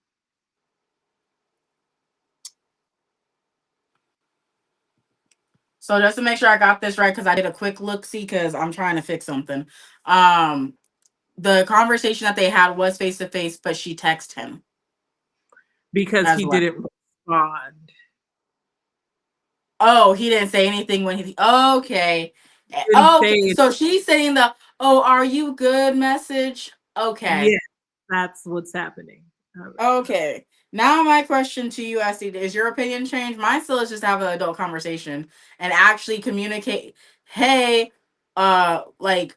Speaker 1: So just to make sure I got this right, because I did a quick look see, because I'm trying to fix something. Um, the conversation that they had was face to face, but she texted him
Speaker 2: Because
Speaker 1: as
Speaker 2: he
Speaker 1: well.
Speaker 2: didn't respond.
Speaker 1: Oh, he didn't say anything when he. Okay.
Speaker 2: Didn't say
Speaker 1: Okay.
Speaker 2: it.
Speaker 1: So she's saying the "Oh, are you good?" message. Okay.
Speaker 2: Yes, that's what's happening. All right.
Speaker 1: Okay. Now my question to you, Essie, is your opinion changed? Mine still is just have an adult conversation and actually communicate. Hey, like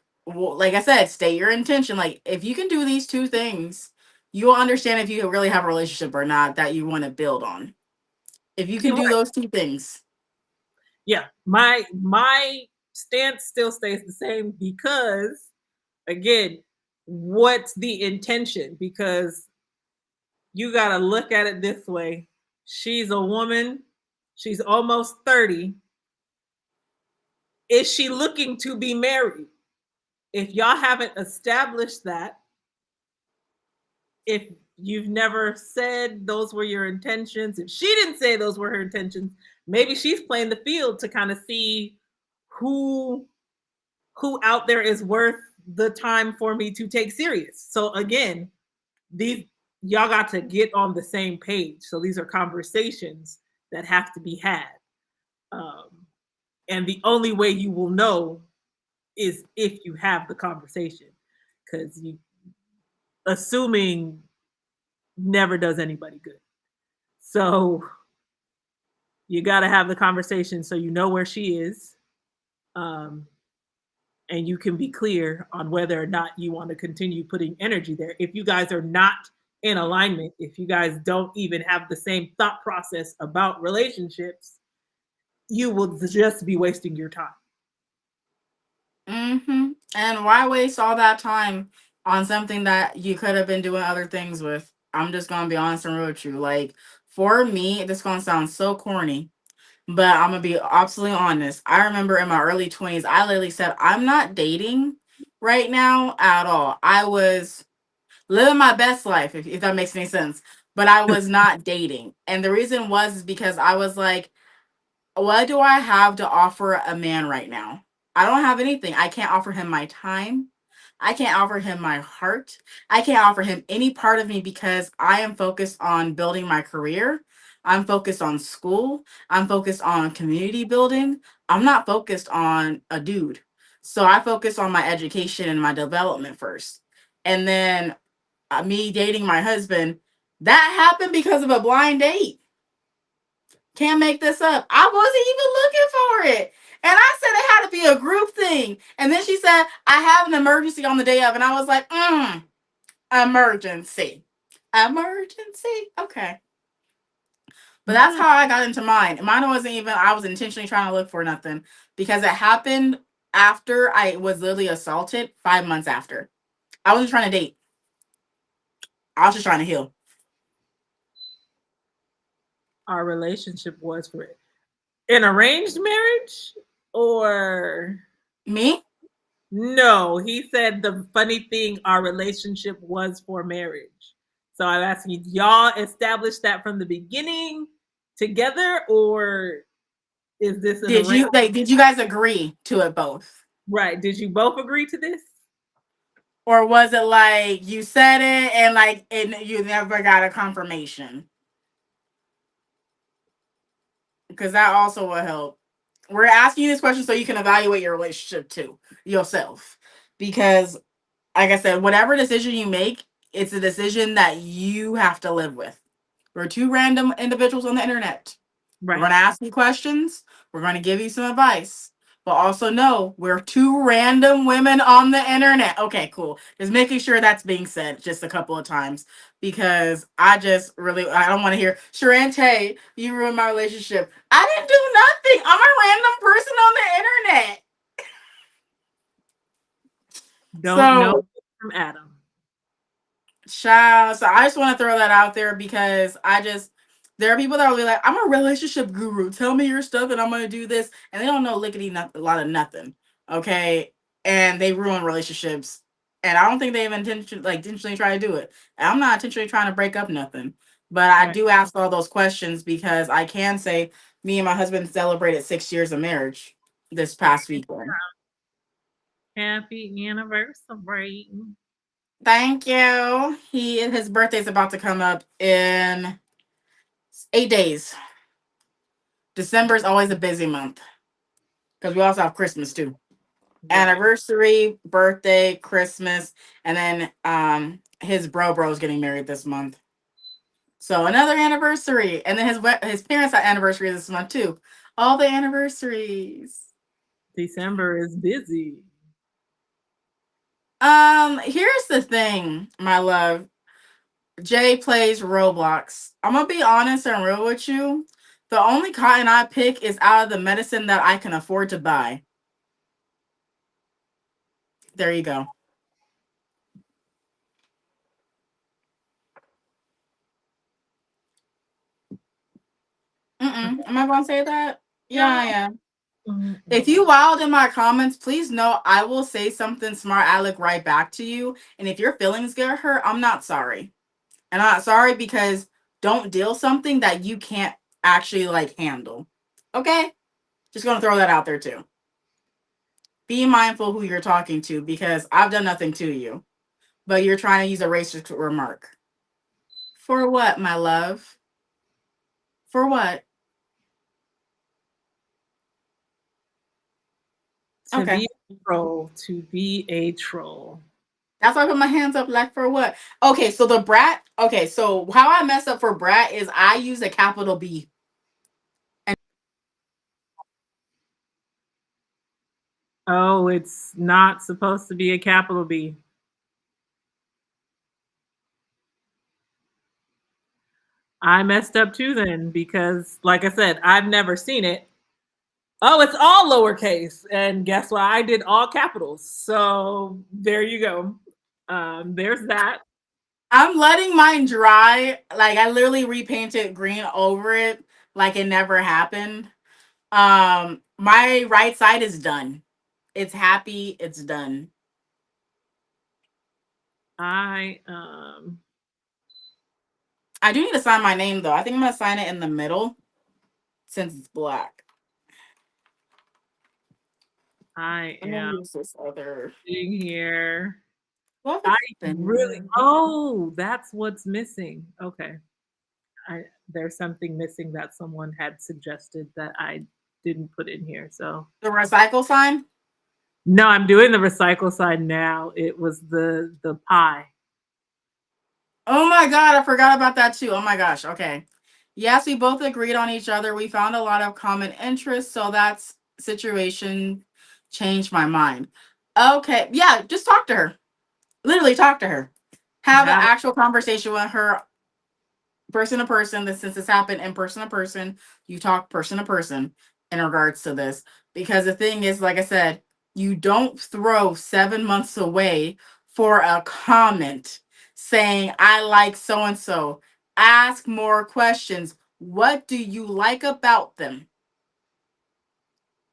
Speaker 1: I said, state your intention. Like if you can do these two things, you'll understand if you really have a relationship or not that you want to build on. If you can do
Speaker 2: Correct.
Speaker 1: those two things,
Speaker 2: Yeah. My stance still stays the same because again, what's the intention? Because you got to look at it this way. She's a woman, she's almost 30. Is she looking to be married? If y'all haven't established that, if you've never said those were your intentions, if she didn't say those were her intentions, maybe she's playing the field to kind of see who who out there is worth the time for me to take serious. So again, these y'all got to get on the same page. So these are conversations that have to be had. Um, and the only way you will know is if you have the conversation, because you assuming never does anybody good. So you got to have the conversation so you know where she is, um, and you can be clear on whether or not you want to continue putting energy there. If you guys are not in alignment, if you guys don't even have the same thought process about relationships, you will just be wasting your time.
Speaker 1: Mm-hmm. And why waste all that time on something that you could have been doing other things with? I'm just gonna be honest and real with you. Like, for me, this gonna sound so corny, but I'm gonna be absolutely honest. I remember in my early 20s, I literally said, I'm not dating right now at all. I was living my best life, if that makes any sense. But I was not dating. And the reason was is because I was like, what do I have to offer a man right now? I don't have anything. I can't offer him my time. I can't offer him my heart. I can't offer him any part of me because I am focused on building my career. I'm focused on school. I'm focused on community building. I'm not focused on a dude. So I focus on my education and my development first. And then me dating my husband, that happened because of a blind date. Can't make this up. I wasn't even looking for it. And I said it had to be a group thing. And then she said, I have an emergency on the day of. And I was like, emergency. Emergency? Okay. But that's
Speaker 2: Mm,
Speaker 1: how I got into mine. Mine wasn't even, I was intentionally trying to look for nothing because it happened after I was literally assaulted 5 months after. I wasn't trying to date. I was just trying to heal.
Speaker 2: our relationship was for an arranged marriage, or
Speaker 1: Me?
Speaker 2: no? He said the funny thing, our relationship was for marriage. So I'm asking you, y'all established that from the beginning together, or is this an arranged?
Speaker 1: Did you guys agree to it both?
Speaker 2: Right? Did you both agree to this?
Speaker 1: Or was it like you said it and like and you never got a confirmation? Because that also will help. We're asking you this question so you can evaluate your relationship too yourself. Because, like I said, whatever decision you make, it's a decision that you have to live with. We're two random individuals on the internet. We're
Speaker 2: Right.
Speaker 1: going to ask you questions. We're going to give you some advice. But also know we're two random women on the internet. Okay, cool. Just making sure that's being said just a couple of times because I don't want to hear, Sharente, you ruined my relationship. I didn't do nothing. I'm a random person on the internet.
Speaker 2: Don't know
Speaker 1: So
Speaker 2: from Adam.
Speaker 1: Child. So I just want to throw that out there because there are people that will be like, I'm a relationship guru. Tell me your stuff and I'm gonna do this. And they don't know lickety a lot of nothing. Okay. And they ruin relationships. And I don't think they even intentionally try to do it. And I'm not intentionally trying to break up nothing. But I
Speaker 2: Right.
Speaker 1: do ask all those questions because I can say me and my husband celebrated 6 years of marriage this past weekend.
Speaker 2: Happy anniversary.
Speaker 1: Thank you. His birthday's about to come up in 8 days. December is always a busy month because we also have Christmas too.
Speaker 2: Right.
Speaker 1: Anniversary, birthday, Christmas, and then his bro's getting married this month. So another anniversary, and then his parents' anniversary this month too. All the anniversaries.
Speaker 2: December is busy.
Speaker 1: Here's the thing, my love. Jay plays Roblox. I'm gonna be honest and real with you. The only cotton I pick is out of the medicine that I can afford to buy. There you go. Mm-mm. Am I going to say that? Yeah,
Speaker 2: No.
Speaker 1: I am. If
Speaker 2: Mm-mm.
Speaker 1: you wild in my comments, please know I will say something smart aleck right back to you. And if your feelings get hurt, I'm not sorry. And I'm not sorry because don't deal something that you can't actually like handle. Okay? Just gonna throw that out there too. Be mindful who you're talking to because I've done nothing to you. But you're trying to use a racist remark. For what, my love? For what?
Speaker 2: To
Speaker 1: Okay.
Speaker 2: be a troll, to be a troll.
Speaker 1: That's why I put my hands up like for what? Okay, so the brat. Okay, so how I mess up for brat is I use a capital B.
Speaker 2: Oh, it's not supposed to be a capital B. I messed up too then because, like I said, I've never seen it. Oh, it's all lowercase. And guess what? I did all capitals. So there you go. There's that.
Speaker 1: I'm letting mine dry. Like I literally repainted green over it like it never happened. My right side is done. It's happy, it's done.
Speaker 2: I
Speaker 1: I do need to sign my name though. I think I'm gonna sign it in the middle since it's black.
Speaker 2: I
Speaker 1: I'm gonna
Speaker 2: am
Speaker 1: use this other.
Speaker 2: sitting here.
Speaker 1: What
Speaker 2: I
Speaker 1: is
Speaker 2: really
Speaker 1: thin?
Speaker 2: oh, that's what's missing. Okay. I there's something missing that someone had suggested that I didn't put in here. So
Speaker 1: The recycle sign?
Speaker 2: no, I'm doing the recycle side now. It was the pie.
Speaker 1: Oh my god, I forgot about that too. Oh my gosh. Okay. Yes, we both agreed on each other. We found a lot of common interests, so that's situation changed my mind. Okay. Yeah, just talk to her. Literally talk to her. Have an
Speaker 2: Have
Speaker 1: actual conversation with her person to person. This since this happened in person to person, you talk person to person in regards to this. Because the thing is, like I said, you don't throw 7 months away for a comment saying, I like so and so. Ask more questions. What do you like about them?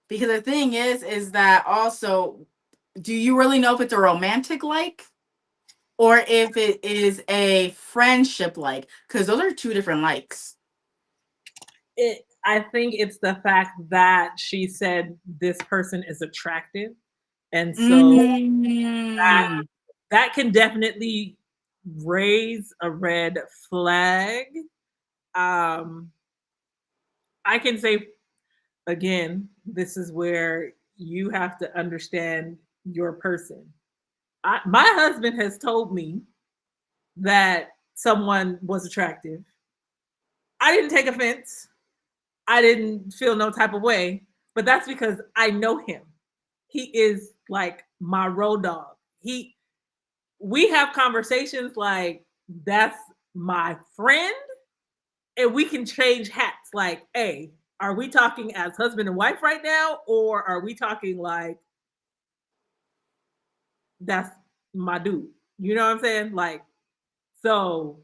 Speaker 1: Because the thing is that also, do you really know if it's a romantic like or if it is a friendship like? Because those are two different likes.
Speaker 2: it I think it's the fact that she said this person is attractive. And so that
Speaker 1: Mm.
Speaker 2: that can definitely raise a red flag. Um I can say again, this is where you have to understand your person. My husband has told me that someone was attractive. I didn't take offense. I didn't feel no type of way, but that's because I know him. He is like my road dog. We have conversations like that's my friend and we can change hats like, hey, are we talking as husband and wife right now or are we talking like that's my dude? You know what I'm saying? Like so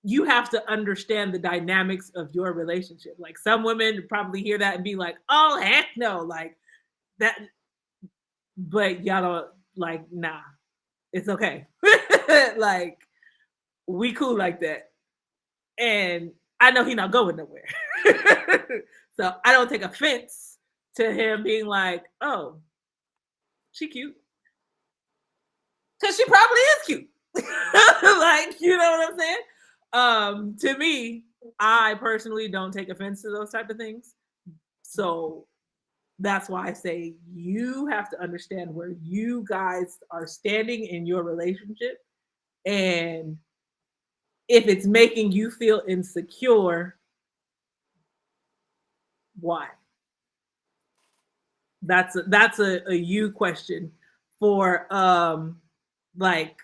Speaker 2: you have to understand the dynamics of your relationship. Like some women probably hear that and be like, "Oh heck no!" Like that, but y'all don't like. Nah, it's okay. Like we cool like that, and I know he not going nowhere. So I don't take offense to him being like, "Oh, she cute," because she probably is cute. Like you know what I'm saying? To me, I personally don't take offense to those type of things. So that's why I say you have to understand where you guys are standing in your relationship. And if it's making you feel insecure, why? That's a you question for like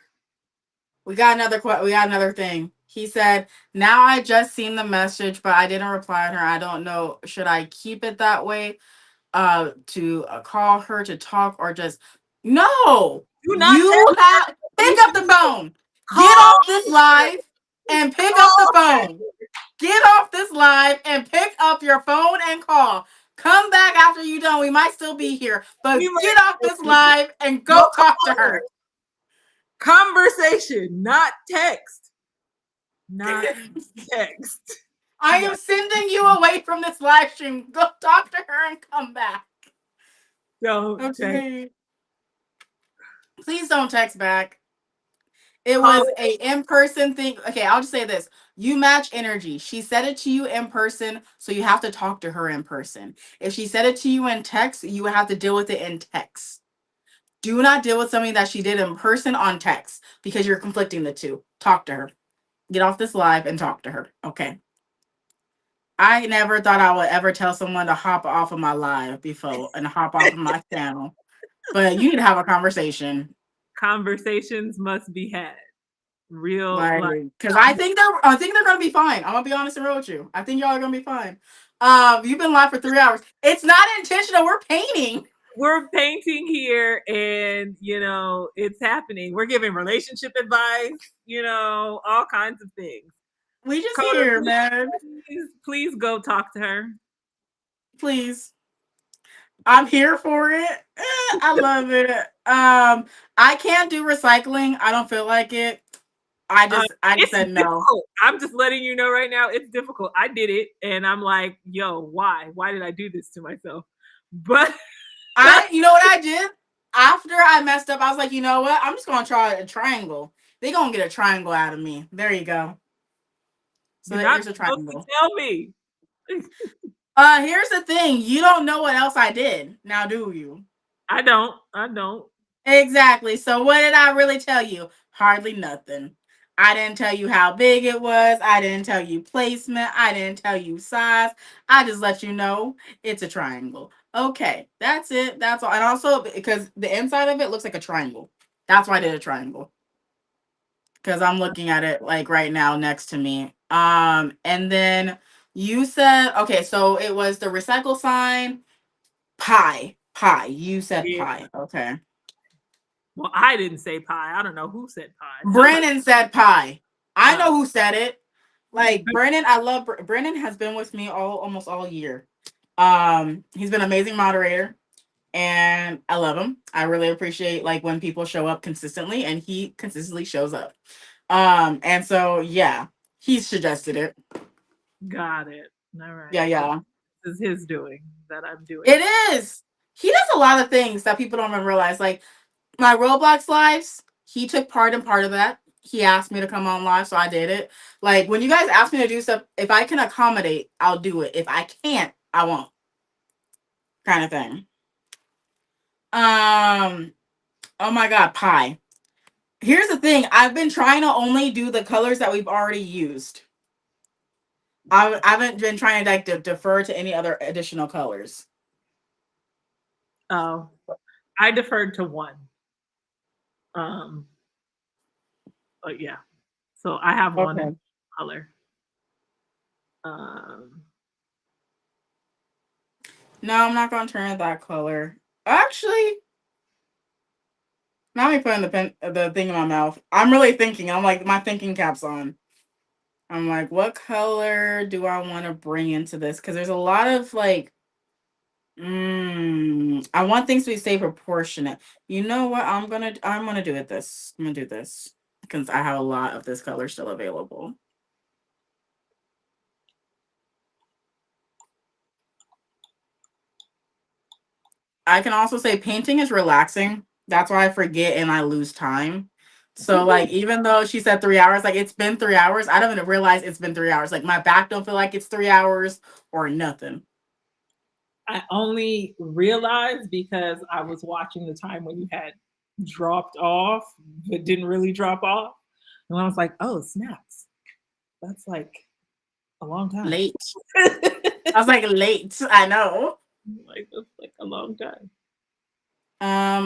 Speaker 1: We got another thing. He said, "Now I just seen the message, but I didn't reply to her. I don't know. Should I keep it that way? To call her to talk or just no?
Speaker 2: do not
Speaker 1: You
Speaker 2: text
Speaker 1: have
Speaker 2: her.
Speaker 1: pick up the phone. Get
Speaker 2: Call
Speaker 1: off this
Speaker 2: her.
Speaker 1: live and pick up the
Speaker 2: Call her.
Speaker 1: phone. get off this live and pick up your phone and call. Come back after you done. We might still be here,
Speaker 2: We
Speaker 1: but
Speaker 2: might
Speaker 1: get off this live and
Speaker 2: go
Speaker 1: go talk to
Speaker 2: call.
Speaker 1: her.
Speaker 2: Conversation, not text. Not text.
Speaker 1: I am sending you away from this live stream. Go talk to her and come back.
Speaker 2: Don't text.
Speaker 1: Okay. Please don't text back. It
Speaker 2: Call
Speaker 1: was a in-person thing. Okay, I'll just say this. You match energy. She said it to you in person, so you have to talk to her in person. If she said it to you in text, you have to deal with it in text. Do not deal with something that she did in person on text because you're conflicting the two. Talk to her. Get off this live and talk to her. Okay. I never thought I would ever tell someone to hop off of my live before and hop off of my channel. But you need to have a conversation.
Speaker 2: conversations must be had. Real
Speaker 1: Like,
Speaker 2: like
Speaker 1: because I think they're gonna be fine. I'm gonna be honest and real with you. I think y'all are gonna be fine. You've been live for 3 hours. It's not intentional. We're painting.
Speaker 2: we're painting here and it's happening. We're giving relationship advice, all kinds of things.
Speaker 1: We just
Speaker 2: Coda,
Speaker 1: here, man.
Speaker 2: please go talk to her.
Speaker 1: Please. I'm here for it. I love it. I can't do recycling. I don't feel like it. I just
Speaker 2: It's
Speaker 1: said no.
Speaker 2: difficult. I'm just letting you know right now. It's difficult. I did it, and I'm like, yo, why? Why did I do this to myself? But
Speaker 1: You know what I did? After I messed up, I was like, you know what? I'm just gonna try a triangle. They gonna get a triangle out of me. There you go. So
Speaker 2: you're not
Speaker 1: here's a
Speaker 2: supposed to
Speaker 1: triangle.
Speaker 2: tell me.
Speaker 1: Here's the thing. You don't know what else I did. Now do you?
Speaker 2: I don't. I don't.
Speaker 1: Exactly. So what did I really tell you? Hardly nothing. I didn't tell you how big it was. I didn't tell you placement. I didn't tell you size. I just let you know it's a triangle. Okay, that's it. That's all. And also because the inside of it looks like a triangle. That's why I did a triangle. Because I'm looking at it like right now next to me. And then you said okay, so it was the recycle sign, pie. Pie. You said
Speaker 2: Yeah.
Speaker 1: pie. Okay.
Speaker 2: Well, I didn't say pie. I don't know who said pie. Somebody.
Speaker 1: Brennan said pie. I
Speaker 2: Oh,
Speaker 1: know who said it. Like Brennan, I love Brennan has been with me almost all year. He's been an amazing moderator and I love him. I really appreciate like when people show up consistently and he consistently shows up. And so yeah, he suggested it.
Speaker 2: got it. All
Speaker 1: Yeah,
Speaker 2: right. So
Speaker 1: yeah.
Speaker 2: this is his doing that I'm doing.
Speaker 1: It is. He does a lot of things that people don't even realize. Like my Roblox lives, he took part in part of that. He asked me to come on live, so I did it. Like when you guys ask me to do stuff, if I can accommodate, I'll do it. If I can't, I won't. Kind of thing. Um, oh my god, pie. Here's the thing, I've been trying to only do the colors that we've already used. I haven't been trying to like defer to any other additional colors.
Speaker 2: Oh, I deferred to one. Um, but yeah. So I have one
Speaker 1: Okay.
Speaker 2: color. Um,
Speaker 1: No, I'm not gonna turn it that color. Actually, now me putting the thing in my mouth. I'm really thinking. I'm like my thinking cap's on. I'm like, what color do I want to bring into this? Because there's a lot of like, I want things to be stay proportionate. You know what? I'm gonna do it this. I'm gonna do this because I have a lot of this color still available. I can also say painting is relaxing. That's why I forget and I lose time. So like even though she said 3 hours, like it's been 3 hours, I don't even realize it's been 3 hours. Like my back don't feel like it's 3 hours or nothing.
Speaker 2: I only realized because I was watching the time when you had dropped off, but didn't really drop off. And I was like, oh, snaps. That's like a long time.
Speaker 1: Late. I was like late. I know.
Speaker 2: Like, that's like a long time.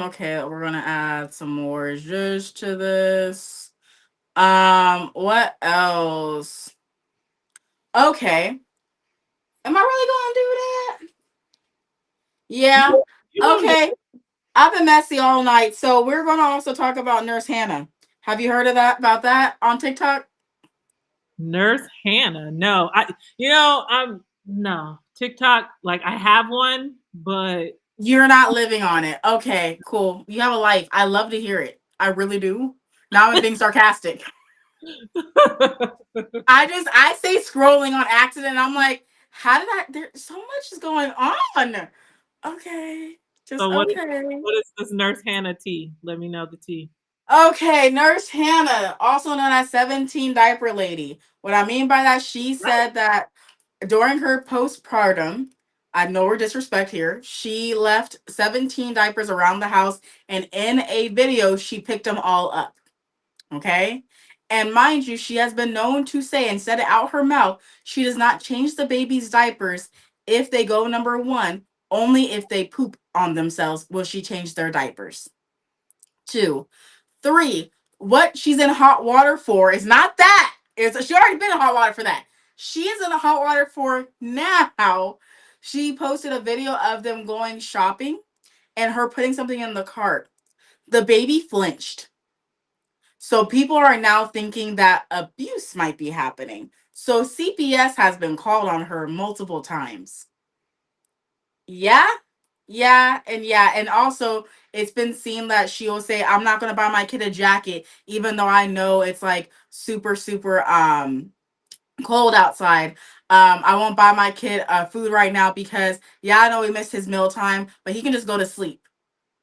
Speaker 1: Okay, we're gonna add some more zhuzh to this. What else? Okay. Am I really gonna do that? Yeah.
Speaker 2: You gonna do
Speaker 1: Okay. I've been messy all night. So we're gonna also talk about Nurse Hannah. Have you heard of that about that on TikTok?
Speaker 2: Nurse Hannah. No, I'm no TikTok. Like I have one, but
Speaker 1: You're not living on it. Okay, cool. You have a life. I love to hear it. I really do. Now I'm being sarcastic. I say scrolling on accident. And I'm like, how did I? There's so much is going on. Okay, just
Speaker 2: so
Speaker 1: okay.
Speaker 2: what is this Nurse Hannah tea? Let me know the tea.
Speaker 1: Okay, Nurse Hannah, also known as 17 Diaper Lady. What I mean by that, she
Speaker 2: Right.
Speaker 1: said that during her postpartum, I know her disrespect here, she left 17 diapers around the house, and in a video, she picked them all up. Okay. And mind you, she has been known to say and said it out her mouth, she does not change the baby's diapers if they go number one, only if they poop on themselves will she change their diapers. Two, three, what she's in hot water for is not that. It's she already been in hot water for that. She is in the hot water for now. She posted a video of them going shopping and her putting something in the cart. The baby flinched. So people are now thinking that abuse might be happening. So CPS has been called on her multiple times. Yeah, yeah. And also, it's been seen that she'll say, I'm not going to buy my kid a jacket, even though I know it's like super, super cold outside. I won't buy my kid food right now because, yeah, I know he missed his meal time, but he can just go to sleep.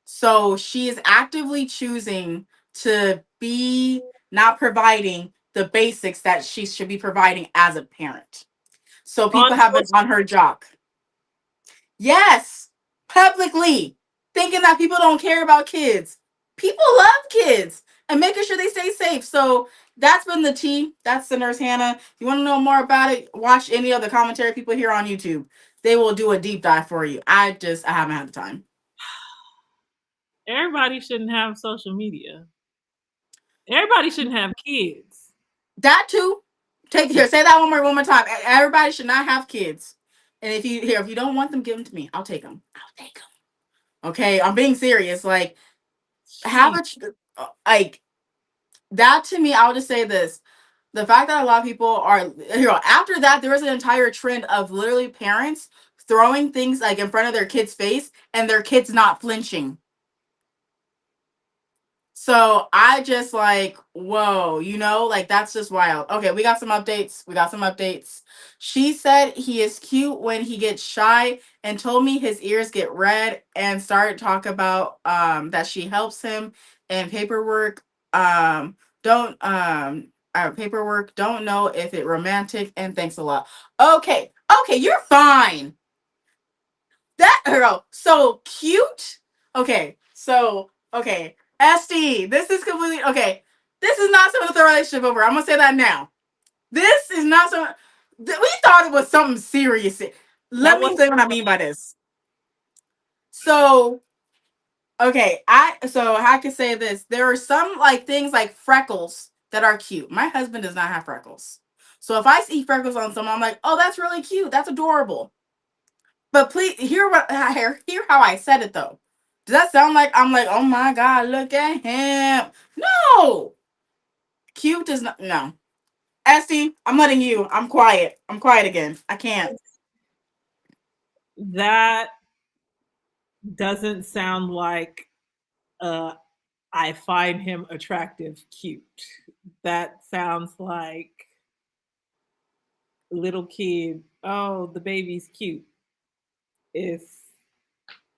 Speaker 1: So she is actively choosing to be not providing the basics that she should be providing as a parent. So
Speaker 2: On
Speaker 1: people have been
Speaker 2: social
Speaker 1: on her jock. Yes, publicly, thinking that people don't care about kids. People love kids and making sure they stay safe. So that's been the tea. That's the Nurse Hannah. If you want to know more about it, watch any of the commentary people here on YouTube. They will do a deep dive for you. I haven't had the time.
Speaker 2: everybody shouldn't have social media. Everybody shouldn't have kids.
Speaker 1: That too. Take here. Say that one more time. Everybody should not have kids. And if you don't want them, give them to me. I'll take them. I'll take them. Okay, I'm being serious. Like have
Speaker 2: Jeez.
Speaker 1: like that to me. I'll just say this: the fact that a lot of people are after that, there was an entire trend of literally parents throwing things like in front of their kids' face and their kids not flinching. So I just like, whoa, like that's just wild. Okay, we got some updates. We got some updates. She said he is cute when he gets shy and told me his ears get red and started talk about that she helps him and paperwork. Don't paperwork, don't know if it romantic and thanks a lot. Okay, okay, you're fine. That girl, so cute. Okay. Estee, this is completely okay. This is not something to throw a relationship over. I'm gonna say that now. This is not something. We thought it was something serious.
Speaker 2: That
Speaker 1: Let me
Speaker 2: was
Speaker 1: say what I mean by this. So, okay, I can say this. There are some like things like freckles that are cute. My husband does not have freckles. So if I see freckles on someone, I'm like, oh, that's really cute. That's adorable. But please hear how I said it though. Does that sound like I'm like, oh my god, look at him? No, cute does not. No, Esty, I'm letting you. I'm quiet. I'm quiet again. I can't.
Speaker 2: that doesn't sound like uh I find him attractive cute. That sounds like little kid, oh, the baby's cute. It's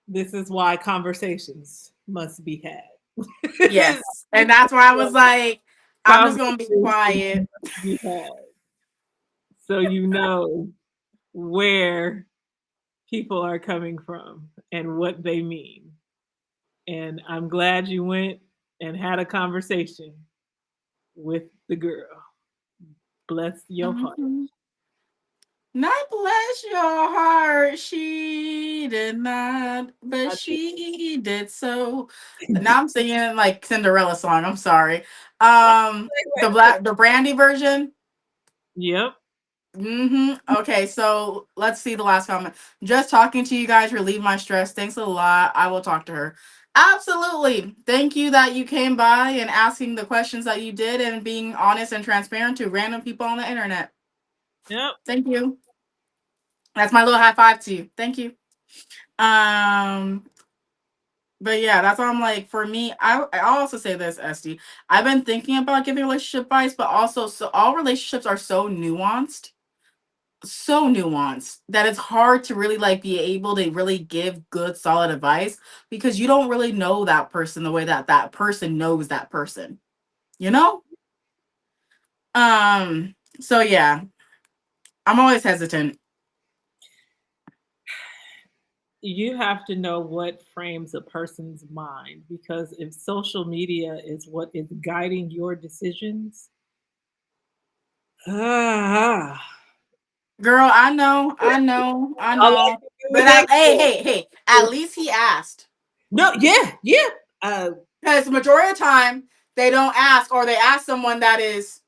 Speaker 2: this is why conversations must be had.
Speaker 1: Yes, and that's why I was like, I'm just gonna be
Speaker 2: Conversations
Speaker 1: quiet.
Speaker 2: must be had. So you know where people are coming from and what they mean. And I'm glad you went and had a conversation with the girl. Bless your heart.
Speaker 1: Mhm. Not bless your heart, she did not, but
Speaker 2: I did.
Speaker 1: she did so. Now I'm singing like Cinderella song. I'm sorry.
Speaker 2: Wait,
Speaker 1: The
Speaker 2: wait.
Speaker 1: Brandy version.
Speaker 2: Yep.
Speaker 1: Okay, so let's see the last comment. Just talking to you guys relieve my stress. Thanks a lot. I will talk to her. Absolutely. Thank you that you came by and asking the questions that you did and being honest and transparent to random people on the internet.
Speaker 2: Yep.
Speaker 1: Thank you. That's my little high five to you. Thank you. Um, but yeah, that's why I'm like, for me, I'll also say this, Esty. I've been thinking about giving relationship advice, but also so all relationships are so nuanced that it's hard to really like be able to really give good solid advice because you don't really know that person the way that that person knows that person, you know. So yeah, I'm always hesitant.
Speaker 2: You have to know what frames a person's mind, because if social media is what is guiding your decisions, ah,
Speaker 1: Girl, I
Speaker 2: all I
Speaker 1: know,
Speaker 2: can do
Speaker 1: but
Speaker 2: is hang
Speaker 1: hey, at least he asked.
Speaker 2: no, yeah, yeah. Uh,
Speaker 1: Because the majority of the time they don't ask, or they ask someone that is,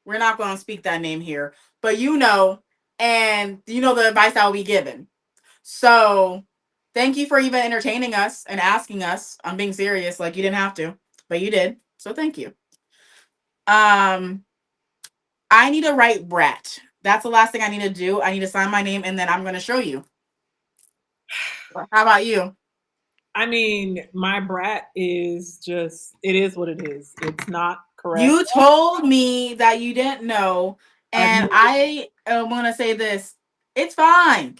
Speaker 1: we're not going to speak that name here, but and you know the advice that will be given. So thank you for even entertaining us and asking us. I'm being serious. Like you didn't have to, but you did. So thank you. Um, I need to write Brat. That's the last thing I need to do. I need to sign my name and then I'm going to show you. How about you?
Speaker 2: I mean, my brat is just, it is what it is. It's not correct.
Speaker 1: You told me that you didn't know,
Speaker 2: I've
Speaker 1: and I am going to say this. It's fine.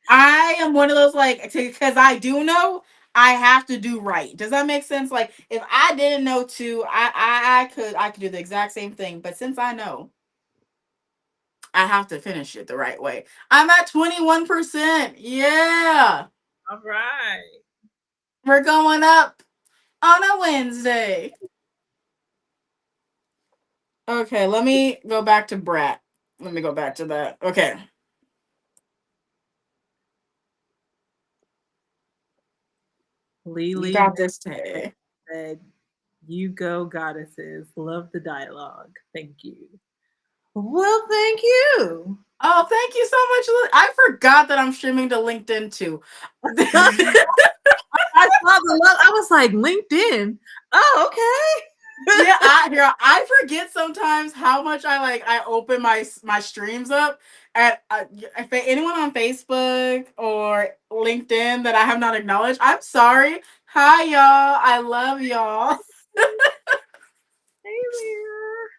Speaker 1: I am one of those like because I do know I have to do right. Does that make sense? Like if I didn't know too, I could do the exact same thing. But since I know, I have to finish it the right way. I'm at 21%. Yeah,
Speaker 2: all right.
Speaker 1: we're going up on a Wednesday. Okay, let me go back to Brat. Let me go back to that. Okay, you
Speaker 2: Lily
Speaker 1: got this, Tay.
Speaker 2: said, "You go, goddesses. Love the dialogue. Thank you." Well, thank you.
Speaker 1: Oh, thank you so much. I forgot that I'm streaming to LinkedIn too.
Speaker 2: I saw the love. I was like, LinkedIn. Oh, okay.
Speaker 1: Yeah, I forget sometimes how much I open my streams up at if anyone on Facebook or LinkedIn that I have not acknowledged. I'm sorry. Hi y'all. I love y'all.
Speaker 2: Hey there.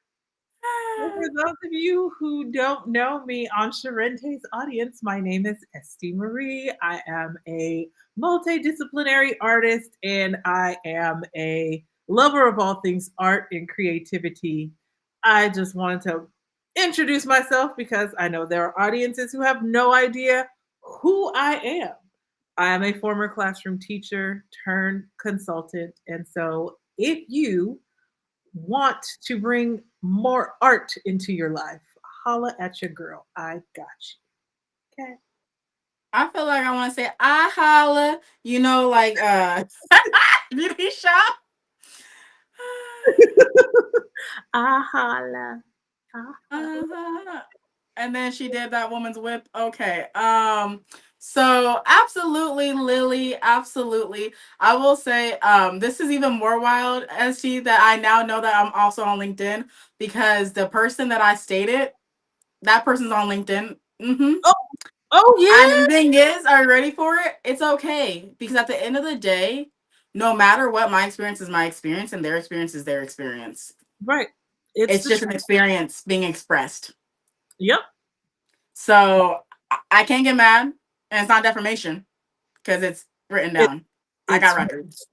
Speaker 2: Well, for those of you who don't know me on Sharente's audience, my name is Estee Marie. I am a multidisciplinary artist and I am a lover of all things art and creativity. I just wanted to introduce myself because I know there are audiences who have no idea who I am. I am a former classroom teacher turned consultant. And so if you want to bring more art into your life, holla at your girl. I got you. Okay.
Speaker 1: I feel like I want to say I holla, like beauty shop.
Speaker 2: I holla. I holla.
Speaker 1: Uh-huh. And then she did that woman's whip. Okay. So absolutely, Lily, absolutely. I will say, this is even more wild, ST, that I now know that I'm also on LinkedIn because the person that I stated, that person's on LinkedIn.
Speaker 2: Oh, oh
Speaker 1: And the
Speaker 2: yeah.
Speaker 1: thing is, are you ready for it? It's okay. Because at the end of the day, no matter what, my experience is my experience and their experience is their experience.
Speaker 2: Right. It's
Speaker 1: It's
Speaker 2: the
Speaker 1: just an
Speaker 2: truth.
Speaker 1: experience being expressed.
Speaker 2: Yep.
Speaker 1: So I can't get mad, and it's not defamation because it's written
Speaker 2: It,
Speaker 1: down. I got
Speaker 2: it's
Speaker 1: records.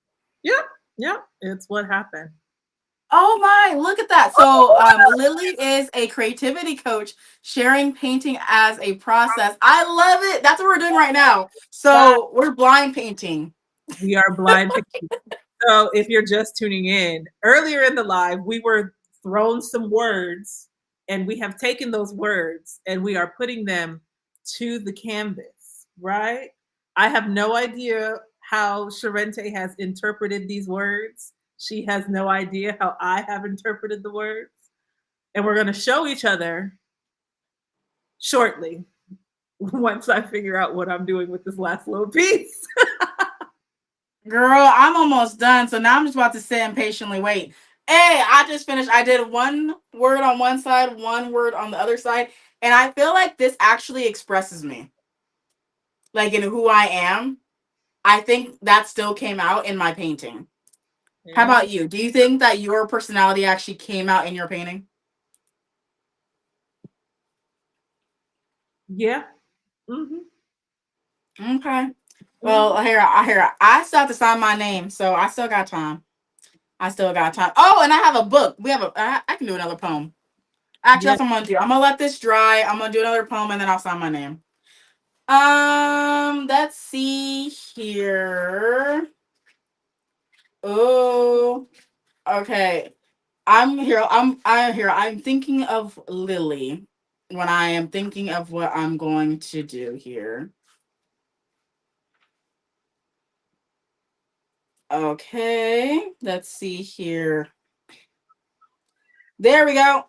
Speaker 2: yep. Yep. It's what happened.
Speaker 1: Oh my, look at that. So Lily is a creativity coach sharing painting as a process. I love it. That's what we're doing right now.
Speaker 2: But
Speaker 1: So we're blind painting.
Speaker 2: we are blind. So if you're just tuning in, earlier in the live, we were thrown some words and we have taken those words and we are putting them to the canvas, right? I have no idea how Sharente has interpreted these words. She has no idea how I have interpreted the words. and we're going to show each other shortly once I figure out what I'm doing with this last little piece.
Speaker 1: Girl, I'm almost done. So now I'm just about to sit and patiently wait. Hey, I just finished. I did one word on one side, one word on the other side. And I feel like this actually expresses me, like in who I am. I think that still came out in my painting. How
Speaker 2: Yeah.
Speaker 1: about you? Do you think that your personality actually came out in your painting?
Speaker 2: Yeah. Mm-hmm.
Speaker 1: Okay.
Speaker 2: Mm-hmm.
Speaker 1: Well, I still have to sign my name, so I still got time. I still got time. Oh, and I have a book. I can do another poem. Actually,
Speaker 2: Yeah.
Speaker 1: that's what I'm gonna do. I'm gonna let this dry. I'm gonna do another poem and then I'll sign my name. Let's see here. Oh, okay. I'm here. I'm thinking of Lily when I am thinking of what I'm going to do here. Okay, let's see here. There we go.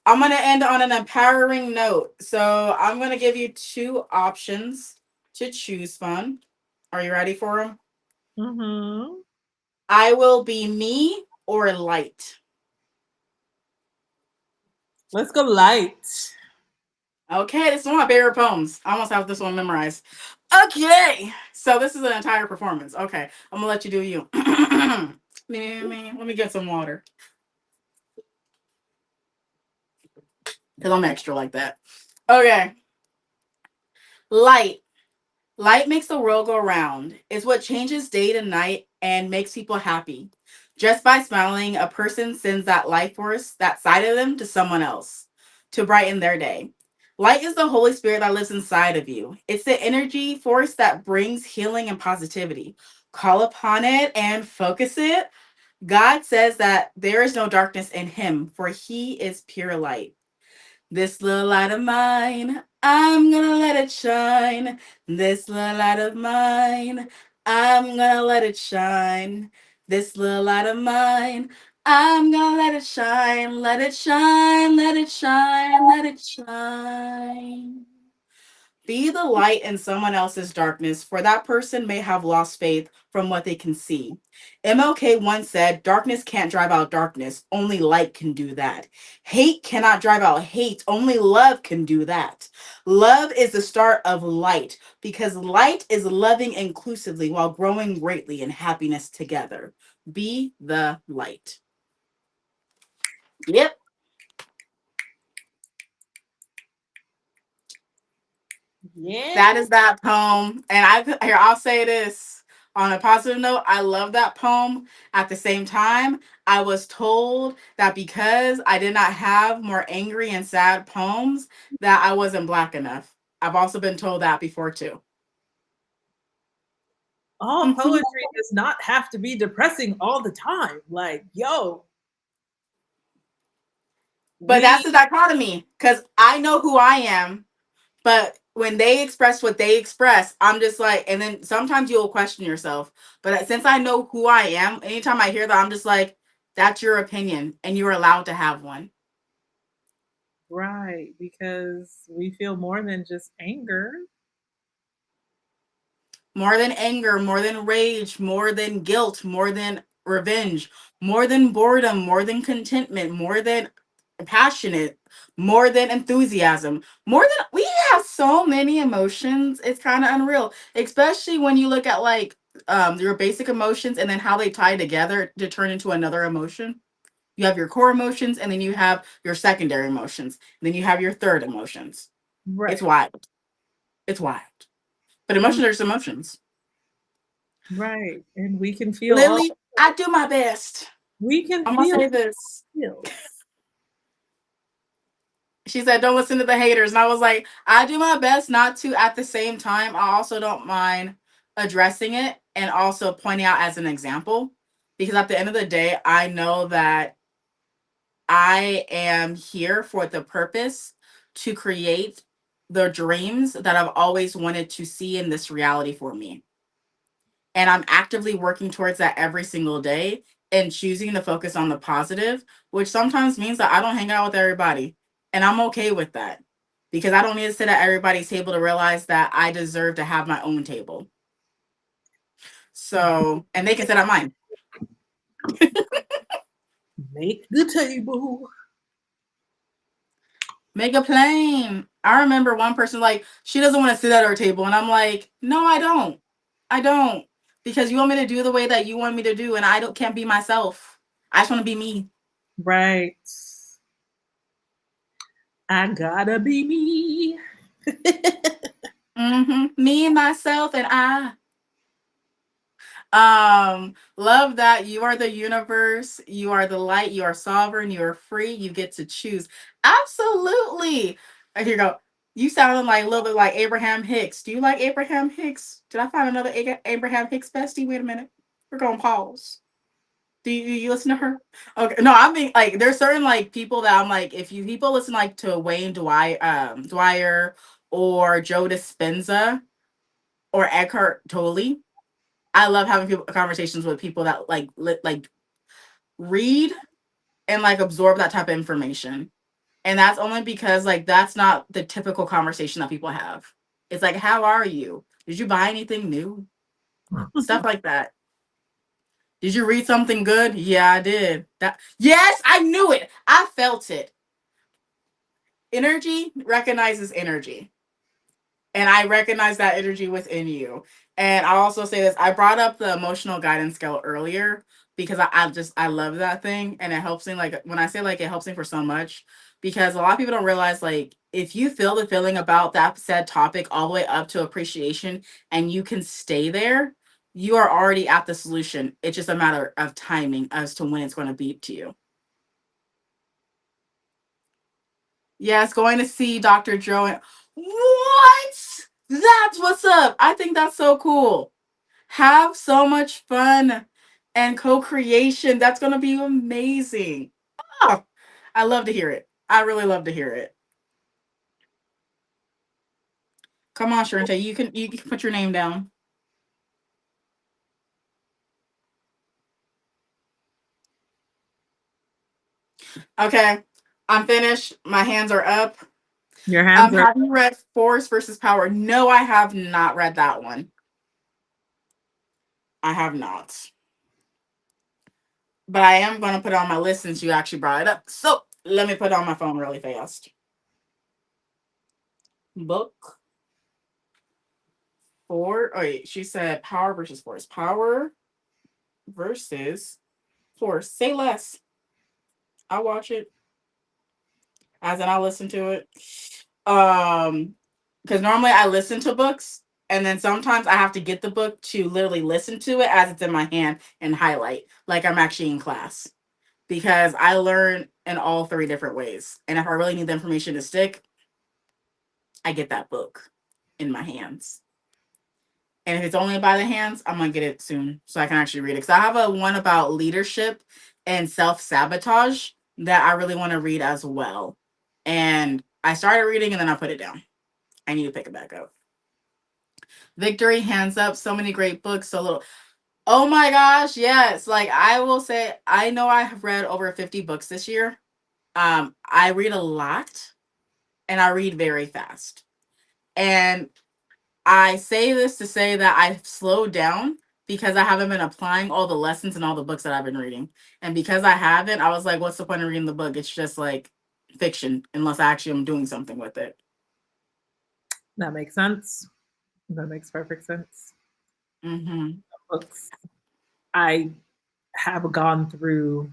Speaker 1: I'm going to end on an empowering note. So I'm going to give you two options to choose from. Are you ready for them?
Speaker 2: Mm-hmm.
Speaker 1: I will be me or light.
Speaker 2: Let's go light.
Speaker 1: Okay, this is one of my favorite poems. I almost have this one memorized. Okay, so this is an entire performance. Okay, I'm gonna let you do you. Let me get some water because I'm extra like that. Okay, light. Light makes the world go round. It's what changes day to night and makes people happy. Just by smiling, a person sends that life force, that side of them, to someone else to brighten their day. Light is the Holy Spirit that lives inside of you. It's the energy force that brings healing and positivity. Call upon it and focus it. God says that there is no darkness in him, for he is pure light. This little light of mine, I'm gonna let it shine. This little light of mine, I'm gonna let it shine. This little light of mine, I'm gonna let it shine. Let it shine, let it shine, let it shine. Be the light in someone else's darkness, for that person may have lost faith from what they can see. MLK once said, darkness can't drive out darkness, only light can do that. Hate cannot drive out hate, only love can do that. Love is the start of light, because light is loving inclusively while growing greatly in happiness together. Be the light. Yep. That
Speaker 2: Yeah.
Speaker 1: is that poem. And I'll say this on a positive note. I love that poem. At the same time, I was told that because I did not have more angry and sad poems, that I wasn't black enough. I've also been told that before too.
Speaker 2: All
Speaker 1: Mhm.
Speaker 2: poetry does not have to be depressing all the time. Like, yo,
Speaker 1: But
Speaker 2: we
Speaker 1: that's the dichotomy because I know who I am. But when they express what they express, I'm just like, and then sometimes you'll question yourself. But since I know who I am, anytime I hear that, I'm just like, that's your opinion, and you're allowed to have one.
Speaker 2: right because we feel more than just anger.
Speaker 1: More than anger, more than rage, more than guilt, more than revenge, more than boredom, more than contentment, more than passionate, more than enthusiasm, more than we have so many emotions. It's kind of unreal, especially when you look at like your basic emotions and then how they tie together to turn into another emotion. You have your core emotions and then you have your secondary emotions, and then you have your third emotions. It's
Speaker 2: Right.
Speaker 1: wild. It's wild. But
Speaker 2: Mm,
Speaker 1: emotions are just emotions.
Speaker 2: right. And we can feel all
Speaker 1: Lily, I do my best.
Speaker 2: we can
Speaker 1: I'm gonna
Speaker 2: feel
Speaker 1: say this.
Speaker 2: feels.
Speaker 1: She said, "Don't listen to the haters," and I was like, "I do my best not to." At the same time, I also don't mind addressing it and also pointing out as an example, because at the end of the day, I know that I am here for the purpose to create the dreams that I've always wanted to see in this reality for me. And I'm actively working towards that every single day, and choosing to focus on the positive, which sometimes means that I don't hang out with everybody. And I'm okay with that because I don't need to sit at everybody's table to realize that I deserve to have my own table. So, and they can sit at mine.
Speaker 2: Make the table.
Speaker 1: Make a plane. I remember one person like, she doesn't want to sit at our table. And I'm like, no, I don't. I don't. Because you want me to do the way that you want me to do, and I don't can't be myself. I just want to be me.
Speaker 2: Right. I gotta be me.
Speaker 1: Me, myself, and I. Love that you are the universe, you are the light, you are sovereign, you are free, you get to choose. Absolutely. Here you go. You sounded like a little bit like Abraham Hicks. Do you like Abraham Hicks? Did I find another Abraham Hicks bestie? Wait a minute. We're gonna pause. Do you listen to her? Okay. No, I mean like there's certain like people that I'm like, if you people listen like to Wayne Dwyer or Joe Dispenza or Eckhart Tolle, I love having conversations with people that like read and like absorb that type of information. And that's only because like that's not the typical conversation that people have. It's like, how are you? Did you buy anything new? Stuff like that. Did you read something good? Yeah, I did. That yes, I knew it. I felt it. Energy recognizes energy. And I recognize that energy within you. And I'll also say this, I brought up the emotional guidance scale earlier because I love that thing, and it helps me, like when I say like it helps me for so much, because a lot of people don't realize like if you feel the feeling about that said topic all the way up to appreciation and you can stay there, you are already at the solution. It's just a matter of timing as to when it's going to be to you. Yes, going to see Dr. Joe. What? That's what's up. I think that's so cool. Have so much fun and co-creation. That's going to be amazing. Oh, I love to hear it. I really love to hear it. Come on, Sharente. You can put your name down. Okay. I'm finished. My hands are up.
Speaker 2: Your hands are.
Speaker 1: Have you read Force versus Power? No, I have not read that one. I have not. But I am going to put it on my list since you actually brought it up. So let me put it on my phone really fast. Book four. Oh, wait, she said power versus force. Power versus force. Say less. I'll watch it. As in, I'll listen to it. Um, because normally I listen to books, and then sometimes I have to get the book to literally listen to it as it's in my hand and highlight, like I'm actually in class. Because I learn in all three different ways, and if I really need the information to stick, I get that book in my hands. And if it's only by the hands, I'm gonna get it soon so I can actually read it. Because I have a one about leadership and self sabotage that I really want to read as well. And I started reading and then I put it down. I need to pick it back up. Victory, hands up, so many great books, so little. Oh my gosh, yes. Like I will say, I know I have read over 50 books this year. I read a lot and I read very fast. And I say this to say that I've slowed down because I haven't been applying all the lessons and all the books that I've been reading. And because I haven't, I was like, what's the point of reading the book? It's just like fiction, unless I actually am doing something with it.
Speaker 2: That makes sense. That makes perfect sense.
Speaker 1: Hmm.
Speaker 2: Books I have gone through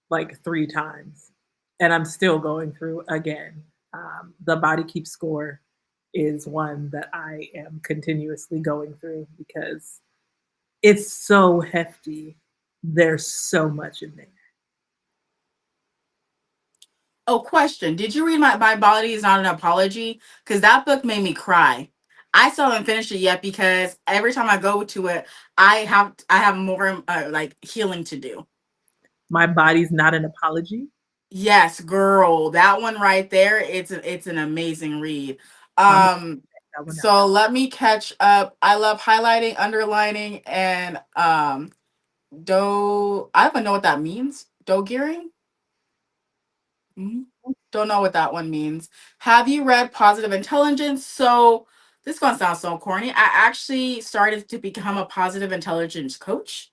Speaker 2: like 3 times, and I'm still going through again. The Body Keeps Score is one that I am continuously going through because it's so hefty. There's so much in there.
Speaker 1: Oh, question. Did you read My Body Is Not an Apology? Because that book made me cry. I still haven't finished it yet because every time I go to it, I have more like healing to do.
Speaker 2: My body's not an apology.
Speaker 1: Yes, girl, that one right there, it's an amazing read.
Speaker 2: I'm gonna
Speaker 1: Um,
Speaker 2: check that one out.
Speaker 1: so let me catch up. I love highlighting, underlining, and I don't even know what that means. Doe gearing? Mhm. Don't know what that one means. Have you read Positive Intelligence? So this is gonna sound so corny. I actually started to become a positive intelligence coach.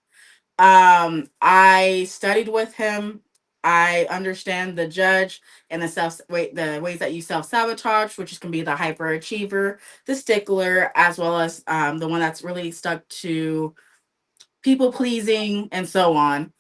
Speaker 1: I studied with him. I understand the judge and the ways that you self sabotage, which can be the hyperachiever, the stickler, as well as the one that's really stuck to people pleasing and so on.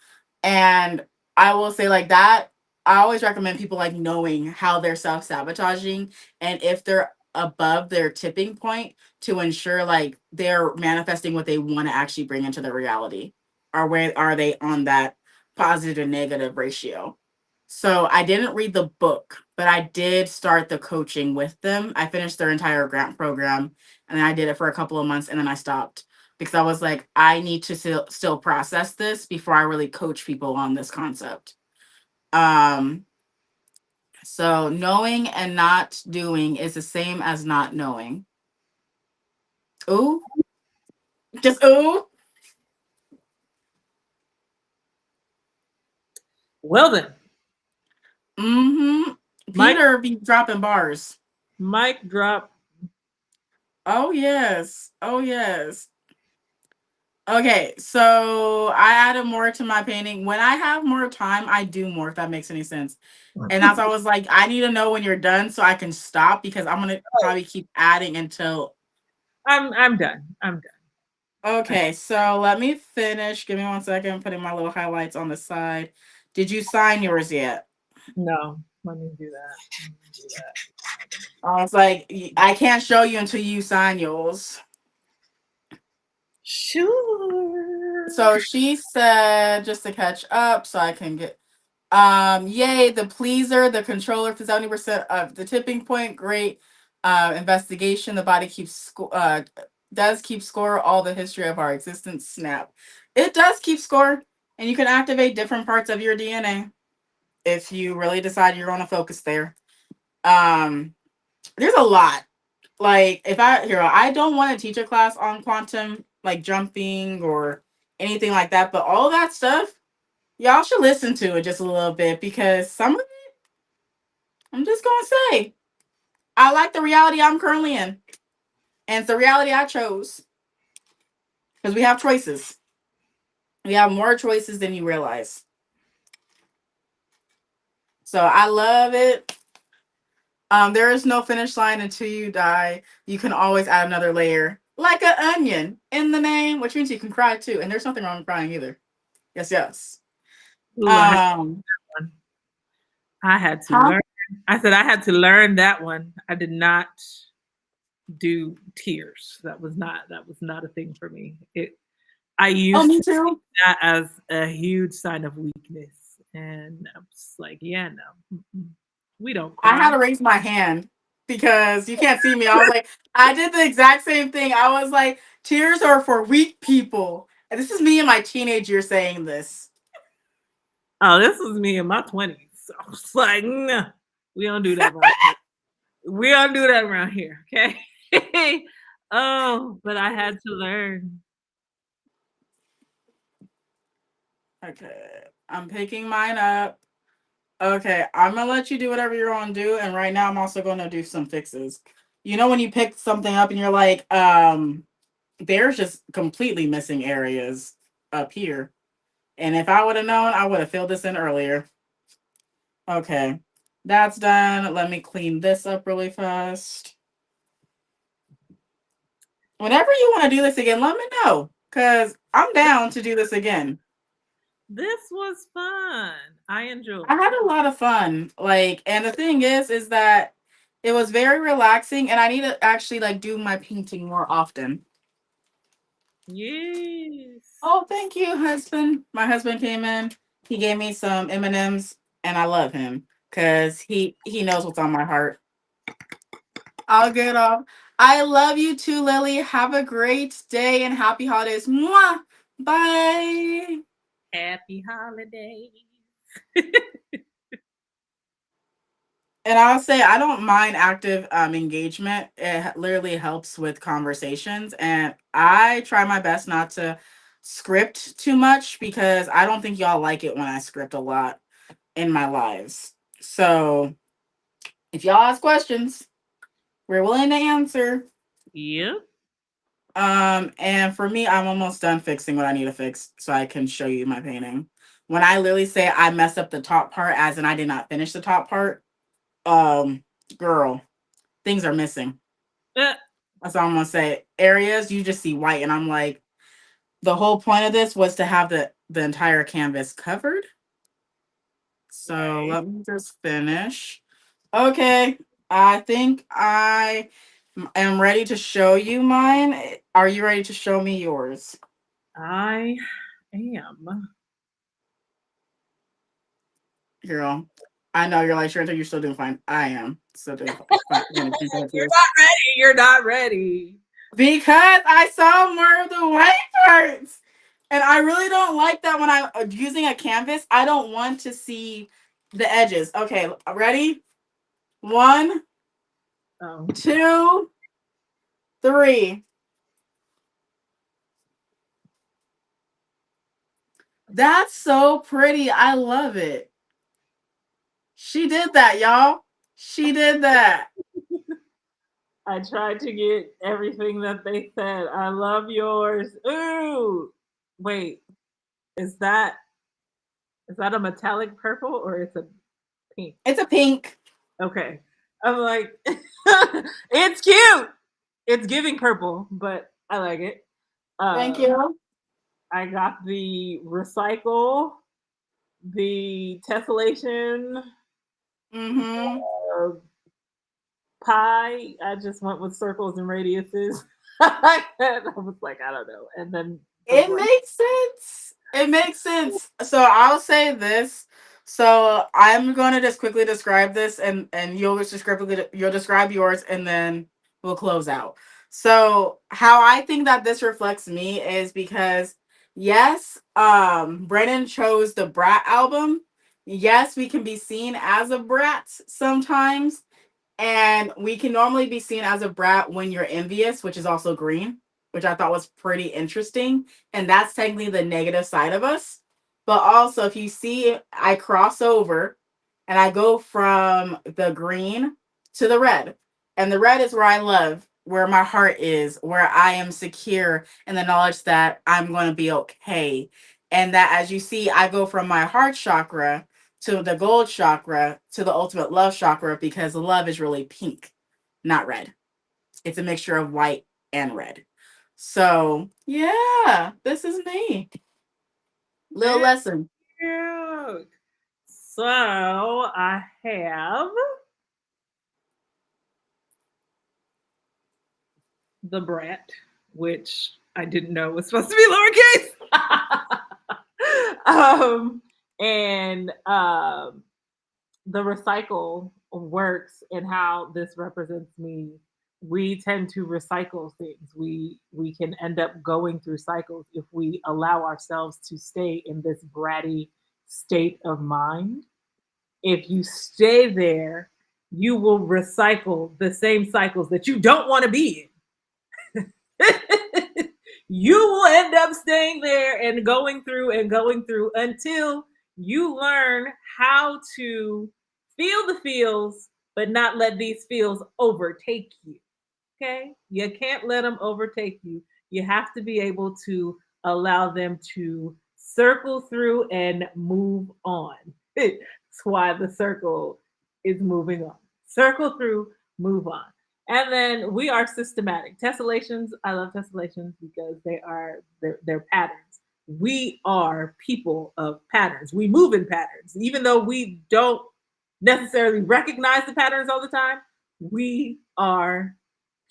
Speaker 1: And I will say like that, I always recommend people like knowing how they're self-sabotaging and if they're above their tipping point to ensure like they're manifesting what they want to actually bring into their reality. Or where are they on that positive and negative ratio? So I didn't read the book, but I did start the coaching with them. I finished their entire grant program and then I did it for a couple of months and then I stopped because I was like, I need to still process this before I really coach people on this concept. Um, so knowing and not doing is the same as not knowing. Ooh, just ooh.
Speaker 2: Well then,
Speaker 1: Mm-hmm.
Speaker 2: Mike,
Speaker 1: Peter be dropping bars.
Speaker 2: Mike drop.
Speaker 1: Oh yes. Oh yes. Okay, so I added more to my painting. When I have more time, I do more, if that makes any sense. And that's why I was like, I need to know when you're done so I can stop because I'm gonna probably keep adding until
Speaker 2: I'm done. I'm done.
Speaker 1: okay, so let me finish. Give me 1 second. I'm putting my little highlights on the side. Did you sign yours yet?
Speaker 2: No, let me do that. Let me do that.
Speaker 1: I was like, I can't show you until you sign yours.
Speaker 2: Sure.
Speaker 1: So she said, just to catch up, so I can get yay, the pleaser, the controller for 70% of the tipping point. Great investigation. The body does keep score all the history of our existence. Snap. It does keep score, and you can activate different parts of your DNA if you really decide you're going to focus there. Um, there's a lot. Like if I don't want to teach a class on quantum like jumping or anything like that, but all that stuff, y'all should listen to it just a little bit because some of it, I'm just gonna say, I like the reality I'm currently in, and it's the reality I chose because we have choices. We have more choices than you realize. So I love it. There is no finish line until you die. You can always add another layer, like an onion, in the name, which means you can cry too. And there's nothing wrong with crying either. Yes, yes.
Speaker 2: Ooh,
Speaker 1: Um,
Speaker 2: one. I had to
Speaker 1: huh?
Speaker 2: learn. I said I had to learn that one. I did not do tears. That was not a thing for me. I
Speaker 1: Oh,
Speaker 2: used
Speaker 1: me
Speaker 2: to see
Speaker 1: too.
Speaker 2: that as a huge sign of weakness, and I was like, yeah, no, we don't
Speaker 1: I had
Speaker 2: cry.
Speaker 1: to raise my hand because you can't see me. I was like, I did the exact same thing. I was like, tears are for weak people. And this is me in my teenage years saying this.
Speaker 2: Oh, this was me in my 20s. So I was like, no, we don't do that around here. We don't do that around here, okay? Oh, but I had to learn.
Speaker 1: Okay, I'm picking mine up. Okay, I'm gonna let you do whatever you're gonna do, and right now I'm also gonna do some fixes. You know when you pick something up and you're like, there's just completely missing areas up here. And if I would have known, I would have filled this in earlier. Okay, that's done. Let me clean this up really fast. Whenever you want to do this again, let me know. Cause I'm down to do this again.
Speaker 2: This was fun. I
Speaker 1: I
Speaker 2: enjoyed.
Speaker 1: had a lot of fun. Like, and the thing is that it was very relaxing, and I need to actually like do my painting more often.
Speaker 2: Yes.
Speaker 1: Oh, thank you, husband. My husband came in. He gave me some M&Ms, and I love him because he knows what's on my heart. I'll get off. I love you too, Lily. Have a great day and happy holidays. Mwah! Bye.
Speaker 2: Happy holidays.
Speaker 1: And I'll say I don't mind active engagement. It literally helps with conversations, and I try my best not to. script too much because I don't think y'all like it when I script a lot in my lives. So if y'all ask questions, we're willing to answer.
Speaker 2: Yeah.
Speaker 1: And for me, I'm almost done fixing what I need to fix so I can show you my painting. When I literally say I messed up the top part, as in I did not finish the top part, um, girl, things are missing.
Speaker 2: Uh,
Speaker 1: That's all I'm gonna say. Areas you just see white, and I'm like, the whole point of this was to have the entire canvas covered. So
Speaker 2: right.
Speaker 1: let me just finish. Okay, I think I am ready to show you mine. Are you ready to show me yours?
Speaker 2: I am.
Speaker 1: Girl, I know you're like, sure, you're still doing fine. I am still doing fine. Doing
Speaker 2: You're
Speaker 1: fine.
Speaker 2: not ready. You're not ready.
Speaker 1: Because I saw more of the white parts. And I really don't like that when I'm using a canvas. I don't want to see the edges. Okay, ready? One,
Speaker 2: Oh,
Speaker 1: two, three. That's so pretty. I love it. She did that, y'all. She did that.
Speaker 2: I tried to get everything that they said. I love yours. Ooh. Wait, is that is that a metallic purple or it's a pink?
Speaker 1: It's a pink.
Speaker 2: Okay. I'm like, it's cute. It's giving purple, but I like it.
Speaker 1: Thank
Speaker 2: Um,
Speaker 1: you.
Speaker 2: I got the recycle, the tessellation,
Speaker 1: Mm-hmm.
Speaker 2: uh, pie. I just went with circles and radiuses. I was like, I don't know. And then the
Speaker 1: It
Speaker 2: blank.
Speaker 1: makes sense. It makes sense. So I'll say this. So I'm going to just quickly describe this, and you'll describe yours, and then we'll close out. So how I think that this reflects me is because yes, Brennan chose the Brat album. Yes, we can be seen as a brat sometimes, and we can normally be seen as a brat when you're envious, which is also green, which I thought was pretty interesting. And that's technically the negative side of us. But also, if you see, I cross over and I go from the green to the red. And the red is where I love, where my heart is, where I am secure in the knowledge that I'm going to be okay. And that, as you see, I go from my heart chakra to the gold chakra to the ultimate love chakra because love is really pink, not red. It's a mixture of white and red. So, yeah, this is me. Little
Speaker 2: Very
Speaker 1: lesson.
Speaker 2: cute. So I have the brat, which I didn't know was supposed to be lowercase. And the recycle works and how this represents me. We tend to recycle things. We can end up going through cycles if we allow ourselves to stay in this bratty state of mind. If you stay there, you will recycle the same cycles that you don't want to be in. You will end up staying there and going through until you learn how to feel the feels, but not let these feels overtake you. Okay? You can't let them overtake you. You have to be able to allow them to circle through and move on. That's why the circle is moving on. Circle through, move on. And then we are systematic. Tessellations, I love tessellations because they're patterns. We are people of patterns. We move in patterns. Even though we don't necessarily recognize the patterns all the time, we are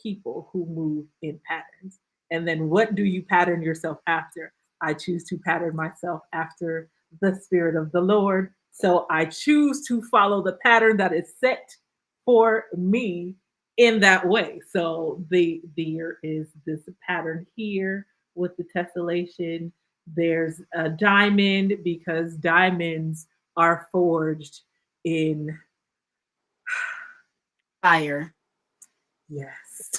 Speaker 2: people who move in patterns. And then what do you pattern yourself after? I choose to pattern myself after the Spirit of the Lord. So I choose to follow the pattern that is set for me in that way. So there is this pattern here with the tessellation. There's a diamond because diamonds are forged in
Speaker 1: Fire.
Speaker 2: yes.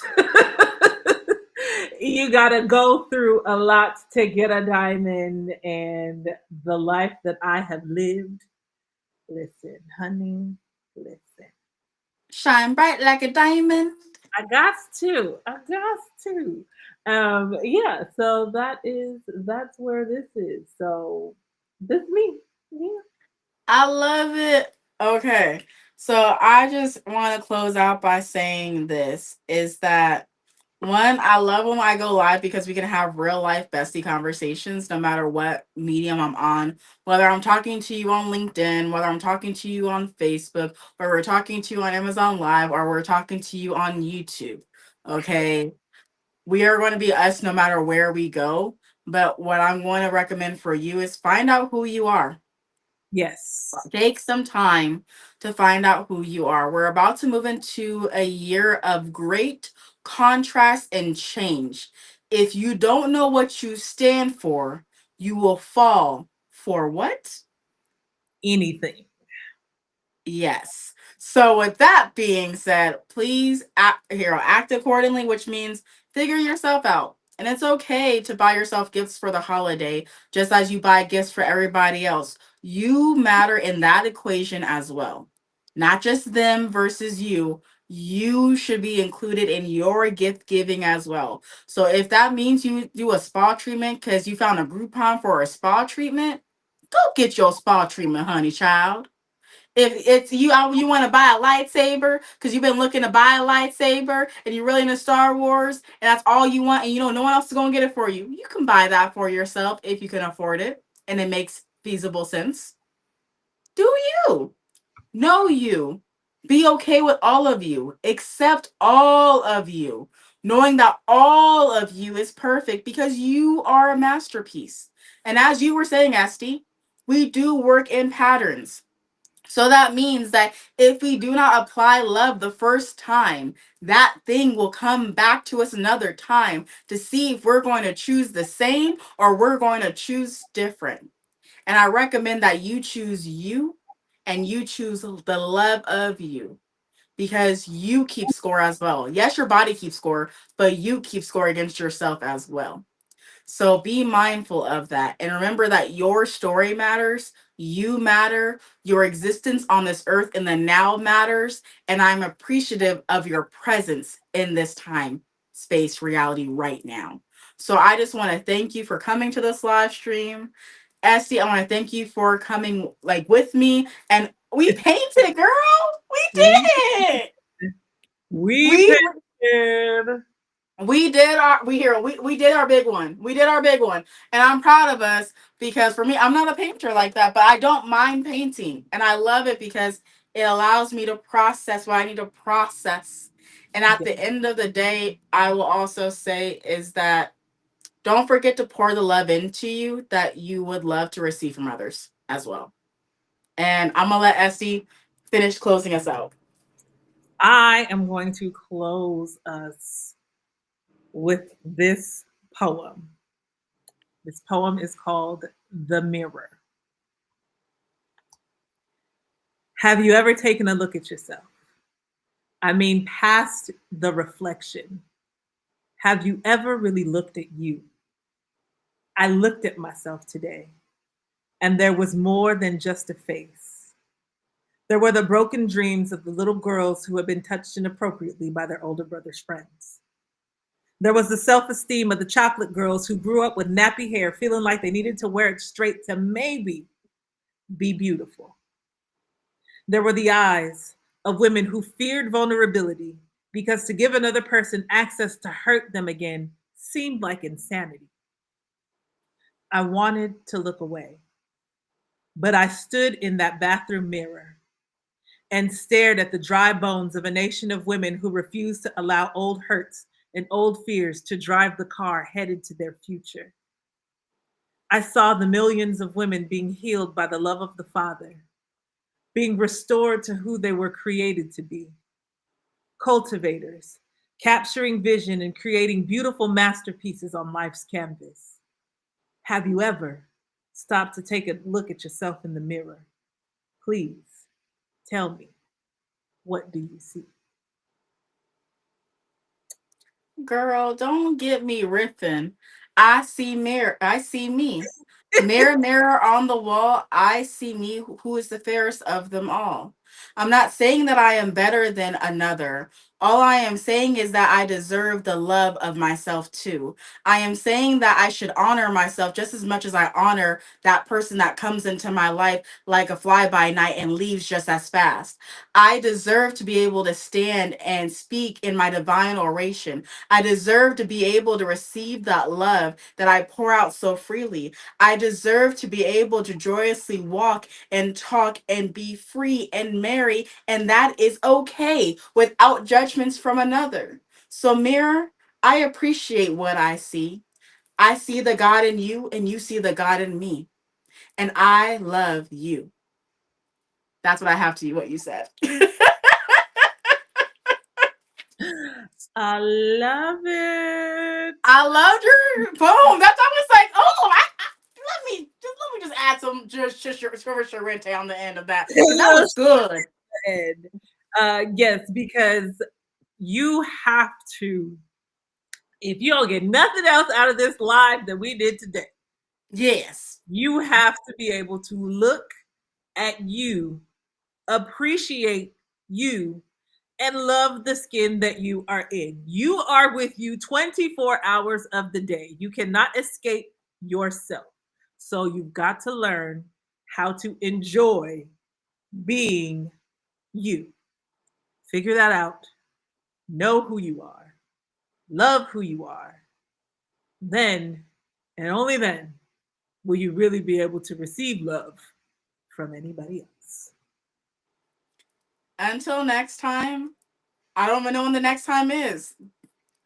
Speaker 2: You gotta go through a lot to get a diamond, and the life that I have lived. Listen, honey, listen.
Speaker 1: Shine bright like a diamond.
Speaker 2: I got to. I got to. Yeah, so that's where this is. So this me. Yeah.
Speaker 1: I love it. Okay. So I just want to close out by saying this is that one, I love when I go live because we can have real life bestie conversations no matter what medium I'm on. Whether I'm talking to you on LinkedIn, whether I'm talking to you on Facebook, or we're talking to you on Amazon Live, or we're talking to you on YouTube. Okay. We are going to be us no matter where we go. But what I'm going to recommend for you is find out who you are.
Speaker 2: Yes.
Speaker 1: Take some time to find out who you are. We're about to move into a year of great contrast and change. If you don't know what you stand for, you will fall for what?
Speaker 2: Anything.
Speaker 1: Yes. So with that being said, please act accordingly, which means figure yourself out. And it's okay to buy yourself gifts for the holiday, just as you buy gifts for everybody else. You matter in that equation as well. Not just them versus you. You should be included in your gift giving as well. So if that means you do a spa treatment because you found a Groupon for a spa treatment, go get your spa treatment, honey child. If it's you, you want to buy a lightsaber because you've been looking to buy a lightsaber and you're really into Star Wars and that's all you want, and you know no one else is going to get it for you. You can buy that for yourself if you can afford it and it makes feasible sense. Do you know you? Be okay with all of you. Accept all of you, knowing that all of you is perfect because you are a masterpiece. And as you were saying, Esty, we do work in patterns. So that means that if we do not apply love the first time, that thing will come back to us another time to see if we're going to choose the same or we're going to choose different. And I recommend that you choose you and you choose the love of you because you keep score as well. Yes, your body keeps score, but you keep score against yourself as well. So be mindful of that. And remember that your story matters. You matter. Your existence on this earth in the now matters. And I'm appreciative of your presence in this time, space, reality right now. So I just want to thank you for coming to this live stream. Esty, I want to thank you for coming like with me. And we painted, girl. We
Speaker 2: We
Speaker 1: did it.
Speaker 2: we
Speaker 1: We
Speaker 2: painted.
Speaker 1: we did our big one. We did our big one. And I'm proud of us because for me, I'm not a painter like that, but I don't mind painting. And I love it because it allows me to process what I need to process. And at the end of the day, I will also say is that don't forget to pour the love into you that you would love to receive from others as well. And I'm gonna let Essie finish closing us out.
Speaker 2: I am going to close us with this poem. This poem is called The Mirror. Have you ever taken a look at yourself? I mean, past the reflection. Have you ever really looked at you? I looked at myself today, and there was more than just a face. There were the broken dreams of the little girls who had been touched inappropriately by their older brother's friends. There was the self esteem of the chocolate girls who grew up with nappy hair, feeling like they needed to wear it straight to maybe be beautiful. There were the eyes of women who feared vulnerability because to give another person access to hurt them again seemed like insanity. I wanted to look away, but I stood in that bathroom mirror and stared at the dry bones of a nation of women who refused to allow old hurts and old fears to drive the car headed to their future. I saw the millions of women being healed by the love of the Father, being restored to who they were created to be. Cultivators, capturing vision and creating beautiful masterpieces on life's canvas. Have you ever stopped to take a look at yourself in the mirror? Please tell me, what do you see?
Speaker 1: Girl, don't get me riffing. I see mirror. I see me. Mirror, mirror on the wall. I see me. Who is the fairest of them all? I'm not saying that I am better than another. All I am saying is that I deserve the love of myself too. I am saying that I should honor myself just as much as I honor that person that comes into my life like a fly by night and leaves just as fast. I deserve to be able to stand and speak in my divine oration. I deserve to be able to receive that love that I pour out so freely. I deserve to be able to joyously walk and talk and be free and merry, and that is okay without judgments from another. So, Mirror, I appreciate what I see. I see the God in you, and you see the God in me, and I love you. That's what I have to you, what you said.
Speaker 2: I love it.
Speaker 1: I loved your poem. That's I was like, oh, let me just add some just your Sharente on the end of that because that was good.
Speaker 2: Yes, because you have to, if you don't get nothing else out of this live that we did today,
Speaker 1: Yes.
Speaker 2: you have to be able to look at you, appreciate you, and love the skin that you are in. You are with you 24 hours of the day. You cannot escape yourself. So you've got to learn how to enjoy being you. Figure that out. Know who you are. Love who you are. Then, and only then, will you really be able to receive love from anybody else.
Speaker 1: Until next time, I don't even know when the next time is.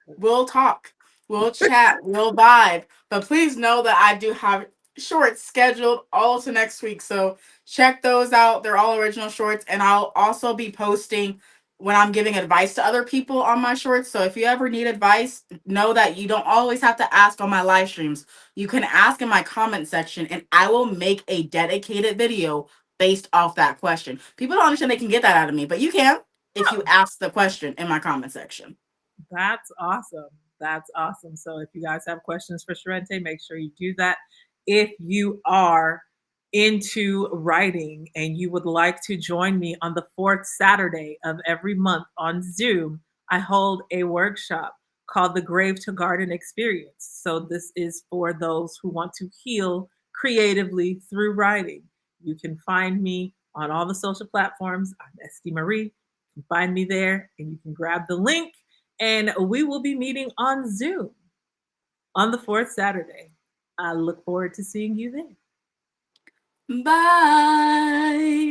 Speaker 1: We'll talk, we'll chat, we'll vibe. But please know that I do have shorts scheduled all to next week. So check those out. They're all original shorts. And I'll also be posting when I'm giving advice to other people on my shorts. So if you ever need advice, know that you don't always have to ask on my live streams. You can ask in my comment section and I will make a dedicated video based off that question. People don't understand they can get that out of me, but you can if you ask the question in my comment section.
Speaker 2: That's awesome. That's awesome. So if you guys have questions for Sharente, make sure you do that. If you are into writing and you would like to join me on the fourth Saturday of every month on Zoom, I hold a workshop called the Grave to Garden Experience. So this is for those who want to heal creatively through writing. You can find me on all the social platforms. I'm Estee Marie. You can find me there and you can grab the link and we will be meeting on Zoom on the fourth Saturday. I look forward to seeing you there.
Speaker 1: Bye.